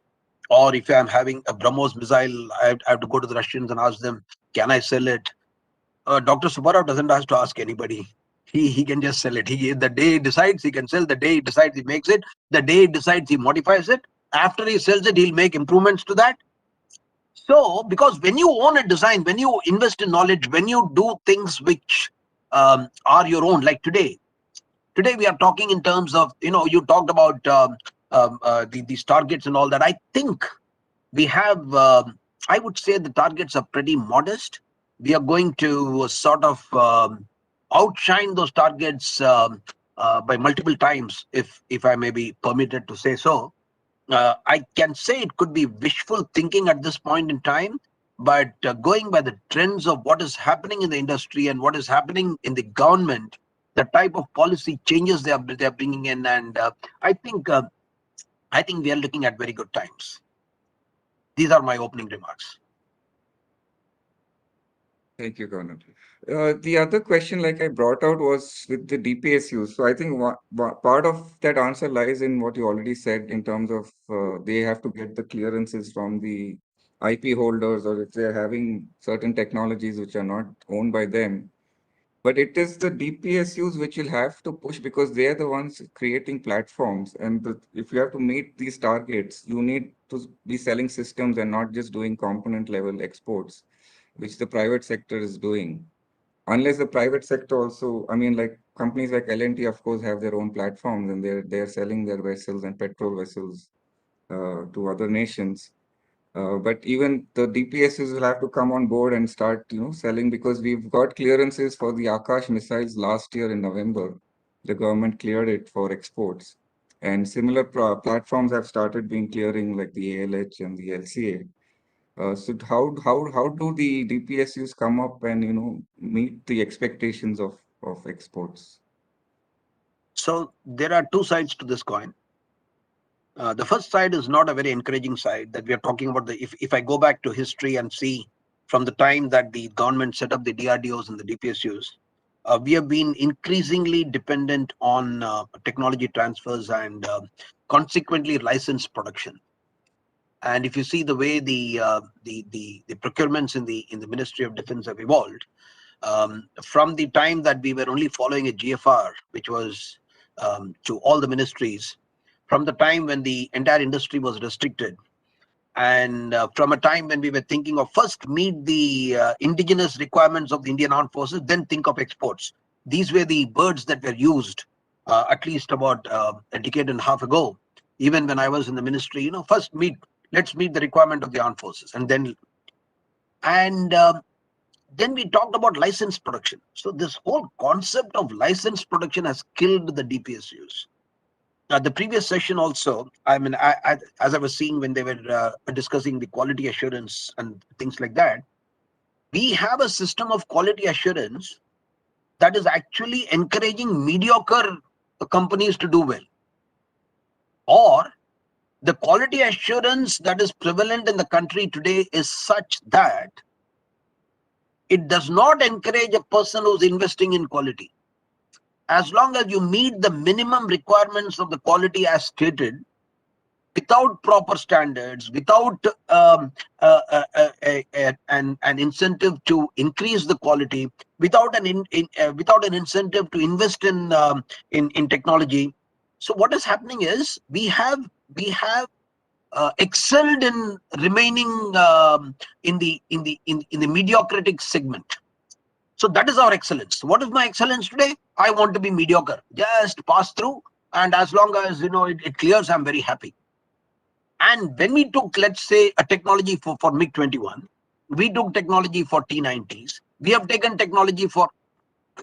or if I'm having a BrahMos missile, I have to go to the Russians and ask them, can I sell it? Dr. Subbarao doesn't have to ask anybody. He can just sell it. The day he decides, he can sell. The day he decides, he makes it. The day he decides, he modifies it. After he sells it, he'll make improvements to that. So, because when you own a design, when you invest in knowledge, when you do things which are your own, like today we are talking in terms of, you talked about these targets and all that. I think we have, I would say the targets are pretty modest. We are going to sort of outshine those targets by multiple times, if I may be permitted to say so. I can say it could be wishful thinking at this point in time, but going by the trends of what is happening in the industry and what is happening in the government, the type of policy changes they are bringing in, and I think we are looking at very good times. These are my opening remarks. Thank you, Colonel. The other question, like I brought out, was with the DPSUs. So I think part of that answer lies in what you already said in terms of they have to get the clearances from the IP holders, or if they're having certain technologies which are not owned by them. But it is the DPSUs which will have to push, because they are the ones creating platforms. And if you have to meet these targets, you need to be selling systems and not just doing component level exports, which the private sector is doing. Unless the private sector also, I mean, like companies like L&T, of course, have their own platforms, and they're selling their vessels and petrol vessels to other nations. But even the DPSs will have to come on board and start, selling, because we've got clearances for the Akash missiles last year in November. The government cleared it for exports, and similar platforms have started being clearing, like the ALH and the LCA. So how do the DPSUs come up and meet the expectations of exports? So there are two sides to this coin. The first side is not a very encouraging side, that we are talking about. If I go back to history and see from the time that the government set up the DRDOs and the DPSUs, we have been increasingly dependent on technology transfers and consequently license production. And if you see the way the procurements in the Ministry of Defense have evolved, from the time that we were only following a GFR, which was to all the ministries, from the time when the entire industry was restricted, and from a time when we were thinking of first meet the indigenous requirements of the Indian Armed Forces, then think of exports. These were the words that were used at least about a decade and a half ago. Even when I was in the ministry, first let's meet the requirement of the armed forces, and then we talked about license production. So this whole concept of license production has killed the DPSUs. The previous session also, I mean, as I was seeing when they were discussing the quality assurance and things like that, we have a system of quality assurance that is actually encouraging mediocre companies to do well. Or the quality assurance that is prevalent in the country today is such that it does not encourage a person who's investing in quality. As long as you meet the minimum requirements of the quality as stated, without proper standards, without an incentive to increase the quality, without an incentive to invest in technology. So what is happening is we have excelled in remaining in the mediocrity segment. So that is our excellence. What is my excellence today? I want to be mediocre, just pass through, and as long as it clears, I'm very happy. And when we took, let's say, a technology for MiG-21, we took technology for T-90s. We have taken technology for,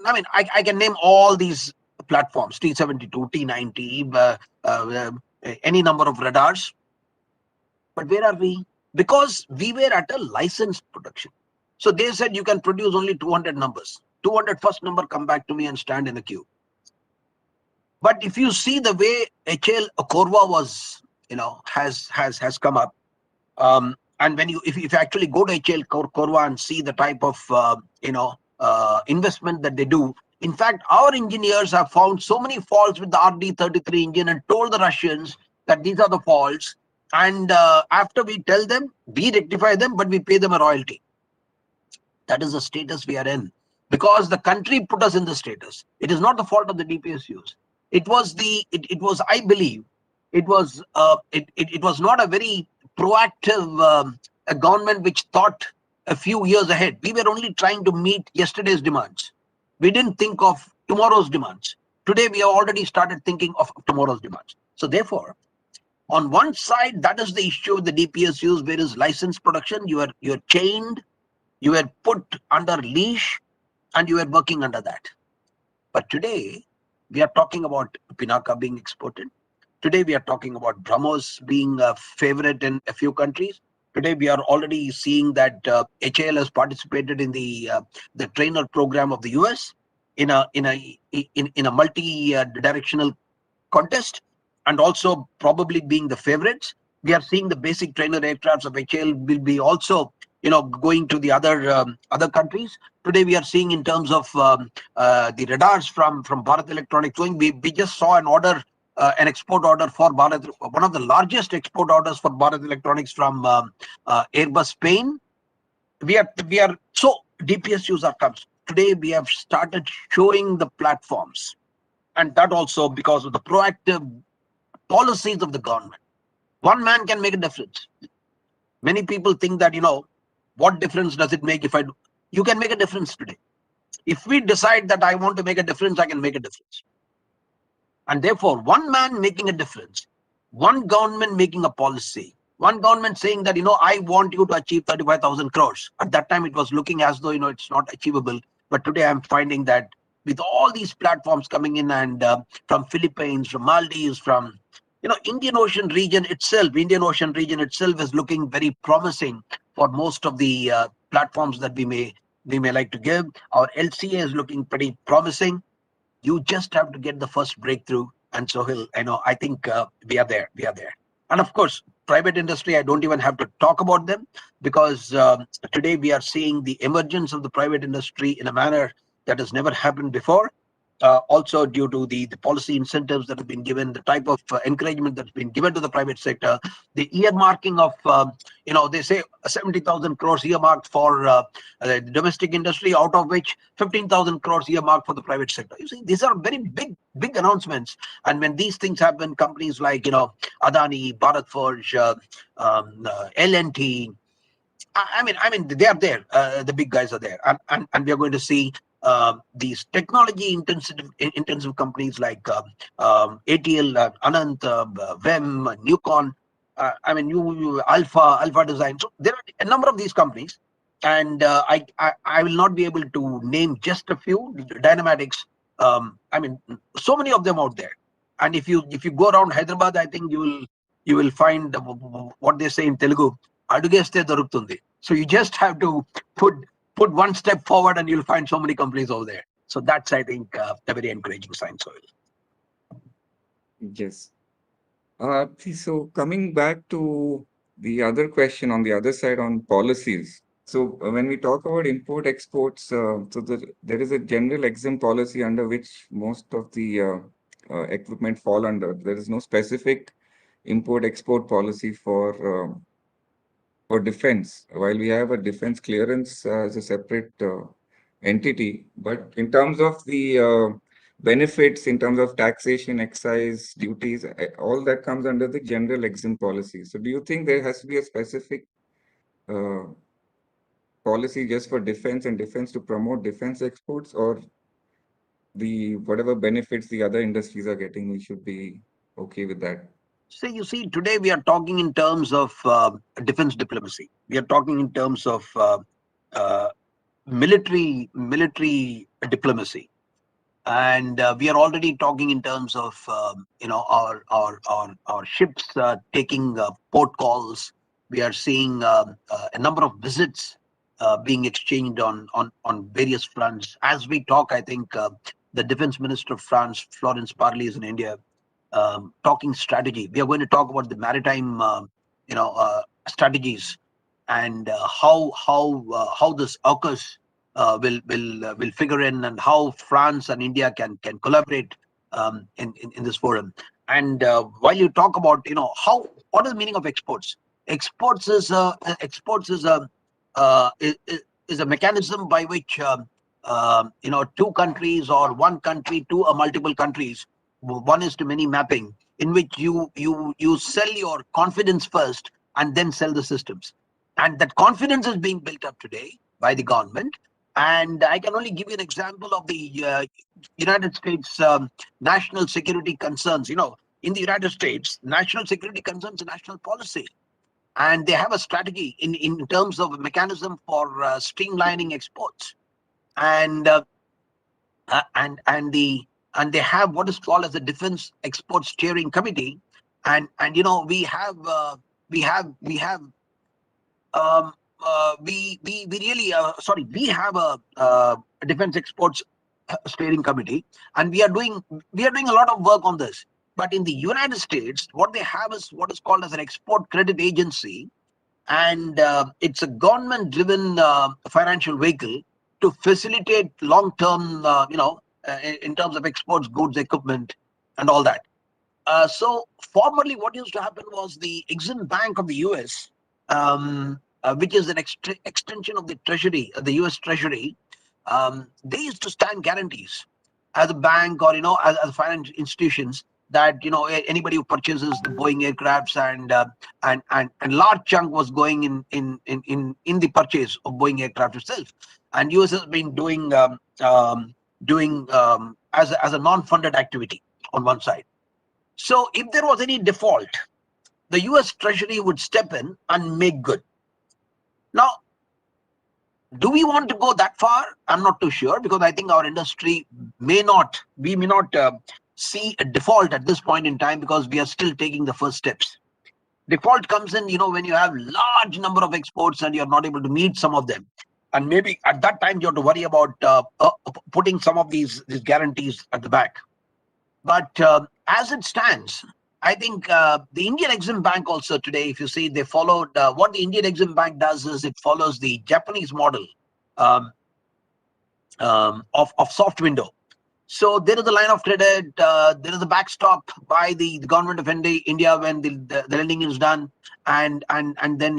I mean, I can name all these platforms: T-72, T-90, any number of radars. But where are we? Because we were at a licensed production. So they said you can produce only 200 numbers. 200 first number, come back to me and stand in the queue. But if you see the way HL Korva was, has come up, and when if you actually go to HL Korva and see the type of investment that they do, in fact, our engineers have found so many faults with the RD-33 engine and told the Russians that these are the faults. And after we tell them, we rectify them, but we pay them a royalty. That is the status we are in, because the country put us in the status. It is not the fault of the DPSUs. It was I believe, it was not a very proactive a government which thought a few years ahead. We were only trying to meet yesterday's demands. We didn't think of tomorrow's demands. Today we have already started thinking of tomorrow's demands. So therefore, on one side, that is the issue with the DPSUs, where is licensed production. You are chained, you were put under leash, and you were working under that. But today, we are talking about Pinaka being exported. Today, we are talking about BrahMos being a favorite in a few countries. Today, we are already seeing that HAL has participated in the trainer program of the US in a multi-directional contest, and also probably being the favorites. We are seeing the basic trainer aircrafts of HAL will be also going to the other countries. Today we are seeing in terms of the radars from Bharat Electronics going. We just saw an order, an export order for Bharat, one of the largest export orders for Bharat Electronics from Airbus Spain. We are so DPSUs are comes. Today we have started showing the platforms, and that also because of the proactive policies of the government. One man can make a difference. Many people think that, what difference does it make if I do? You can make a difference today. If we decide that I want to make a difference, I can make a difference. And therefore, one man making a difference, one government making a policy, one government saying that, I want you to achieve 35,000 crores. At that time, it was looking as though, it's not achievable. But today I'm finding that with all these platforms coming in, and from Philippines, from Maldives, from Indian Ocean region itself is looking very promising for most of the platforms that we may like to give. Our LCA is looking pretty promising. You just have to get the first breakthrough, and so I think we are there. And of course, private industry, I don't even have to talk about them, because today we are seeing the emergence of the private industry in a manner that has never happened before. Also due to the policy incentives that have been given, the type of encouragement that's been given to the private sector, the earmarking of, they say 70,000 crores earmarked for the domestic industry, out of which 15,000 crores earmarked for the private sector. You see, these are very big announcements. And when these things happen, companies like, Adani, Bharat Forge, L&T, I mean, they are there. The big guys are there, and we are going to see these technology intensive companies like ATL, Anant, VEM, Newcon. Alpha Design. So there are a number of these companies, and I will not be able to name just a few. Dynamatics. So many of them out there. And if you go around Hyderabad, I think you will find what they say in Telugu. Adugeste dorukutundi. So you just have to put one step forward, and you'll find so many companies over there. So that's, I think, a very encouraging sign. Yes. So coming back to the other question on the other side on policies. So when we talk about import exports, there is a general exempt policy under which most of the equipment fall under. There is no specific import export policy for defense, while we have a defense clearance as a separate entity. But in terms of the benefits in terms of taxation, excise, duties, all that comes under the general exempt policy. So do you think there has to be a specific policy just for defense and defense to promote defense exports, or the whatever benefits the other industries are getting, we should be okay with that? So you see, today we are talking in terms of defense diplomacy. We are talking in terms of military diplomacy, and we are already talking in terms of our ships taking port calls. We are seeing a number of visits being exchanged on various fronts. As we talk, I think the Defense Minister of France, Florence Parly, is in India talking strategy. We are going to talk about the maritime strategies and how this AUKUS will figure in, and how France and India can collaborate in this forum. And while you talk about what is the meaning of exports? Exports is a mechanism by which two countries or one country to a multiple countries, one is to many mapping, in which you sell your confidence first and then sell the systems. And that confidence is being built up today by the government. And I can only give you an example of the United States national security concerns. In the United States, national security concerns are national policy. And they have a strategy in terms of a mechanism for streamlining exports. And they have what is called as the Defense Export Steering Committee. And we have we have a Defense Exports Steering Committee, and we are doing a lot of work on this. But in the United States, what they have is what is called as an Export Credit Agency, and it's a government-driven financial vehicle to facilitate long-term, in terms of exports, goods, equipment, and all that. So formerly, what used to happen was the Exim Bank of the US, which is an extension of the Treasury, the US Treasury, they used to stand guarantees as a bank or as financial institutions that anybody who purchases the Boeing aircrafts and large chunk was going in the purchase of Boeing aircraft itself, and US has been doing as a non-funded activity on one side. So if there was any default, the US Treasury would step in and make good. Now, do we want to go that far? I'm not too sure, because I think our industry may not see a default at this point in time, because we are still taking the first steps. Default comes in, when you have large number of exports and you're not able to meet some of them. And maybe at that time you have to worry about putting some of these guarantees at the back. But as it stands, I think the Indian Exim Bank also today, if you see, they followed what the Indian Exim Bank does is it follows the Japanese model of soft window. So there is a line of credit, there is a backstop by the government of India when the lending is done, and then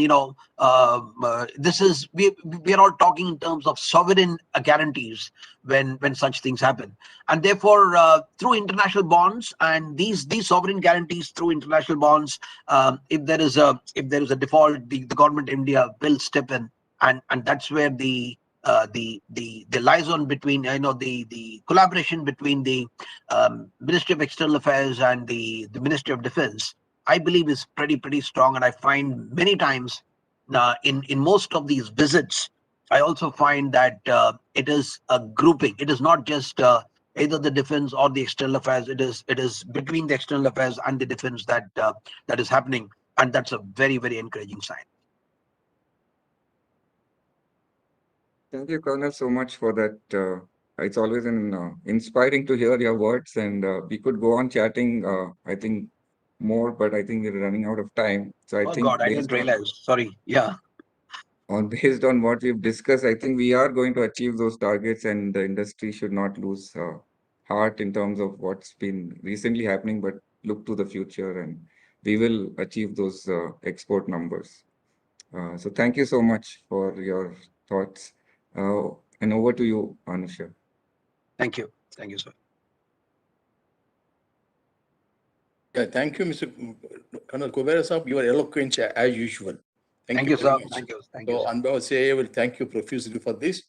this is we are all talking in terms of sovereign guarantees when such things happen, and therefore through international bonds and these sovereign guarantees through international bonds, if there is a default, the government of India will step in, and that's where the liaison between the collaboration between the Ministry of External Affairs and the Ministry of Defense, I believe, is pretty strong. And I find many times in most of these visits, I also find that it is a grouping. It is not just either the defense or the external affairs. It is between the external affairs and the defense that is happening, and that's a very encouraging sign. Thank you, Colonel, so much for that. It's always inspiring to hear your words, and we could go on chatting, I think, more, but I think we're running out of time. So I think God, I didn't realize. Sorry. Yeah. Based on what we've discussed, I think we are going to achieve those targets, and the industry should not lose heart in terms of what's been recently happening, but look to the future, and we will achieve those export numbers. So thank you so much for your thoughts. And over to you, Anusha. Thank you. Thank you, sir. Yeah, thank you, Mr. Colonel Kubera Saab. You are eloquent as usual. Thank you you, very sir. much. Thank you. Thank So, you, sir. on behalf of CIA, I will thank you profusely for this.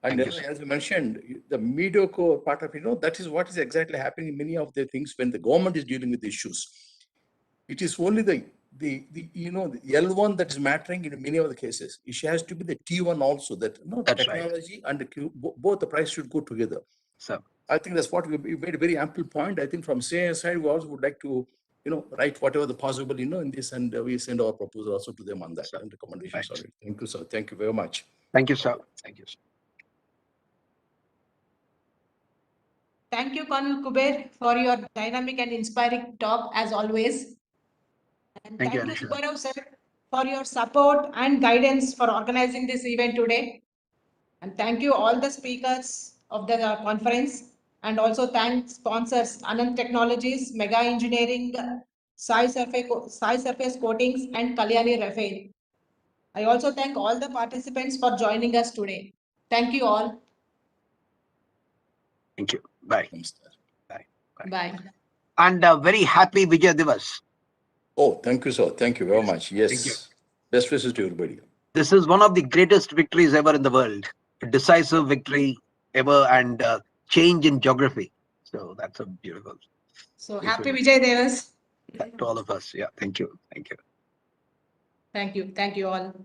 And Thank you, sir. as you mentioned, the mediocre part of that is what is exactly happening in many of the things when the government is dealing with issues. It is only the the L1 that is mattering in many of the cases. It has to be the T1 also, that That's right. technology and the both the price should go together. So I think that's what we made a very ample point. I think from CIA side, we also would like to write whatever the possible in this, and we send our proposal also to them on that and recommendations on it. Thank you, sir. Thank you very much. Thank you, sir. Thank you, sir. Thank you, Colonel Kuber, for your dynamic and inspiring talk as always. And Thank you, thank you, Anisha. Subbarao sir, for your support and guidance for organizing this event today. And thank you all the speakers of the conference, and also thank sponsors Anand Technologies, Mega Engineering, Sai Surface Coatings, and Kalyani Rafael. I also thank all the participants for joining us today. Thank you all. Thank you. Bye. Bye. Bye. And very happy Vijay Divas. Oh, thank you, sir. Thank you very much. Yes. Thank you. Best wishes to everybody. This is one of the greatest victories ever in the world. A decisive victory ever, and change in geography. So that's a beautiful. So happy Vijay Devas. To all of us. Yeah. Thank you. Thank you. Thank you. Thank you all.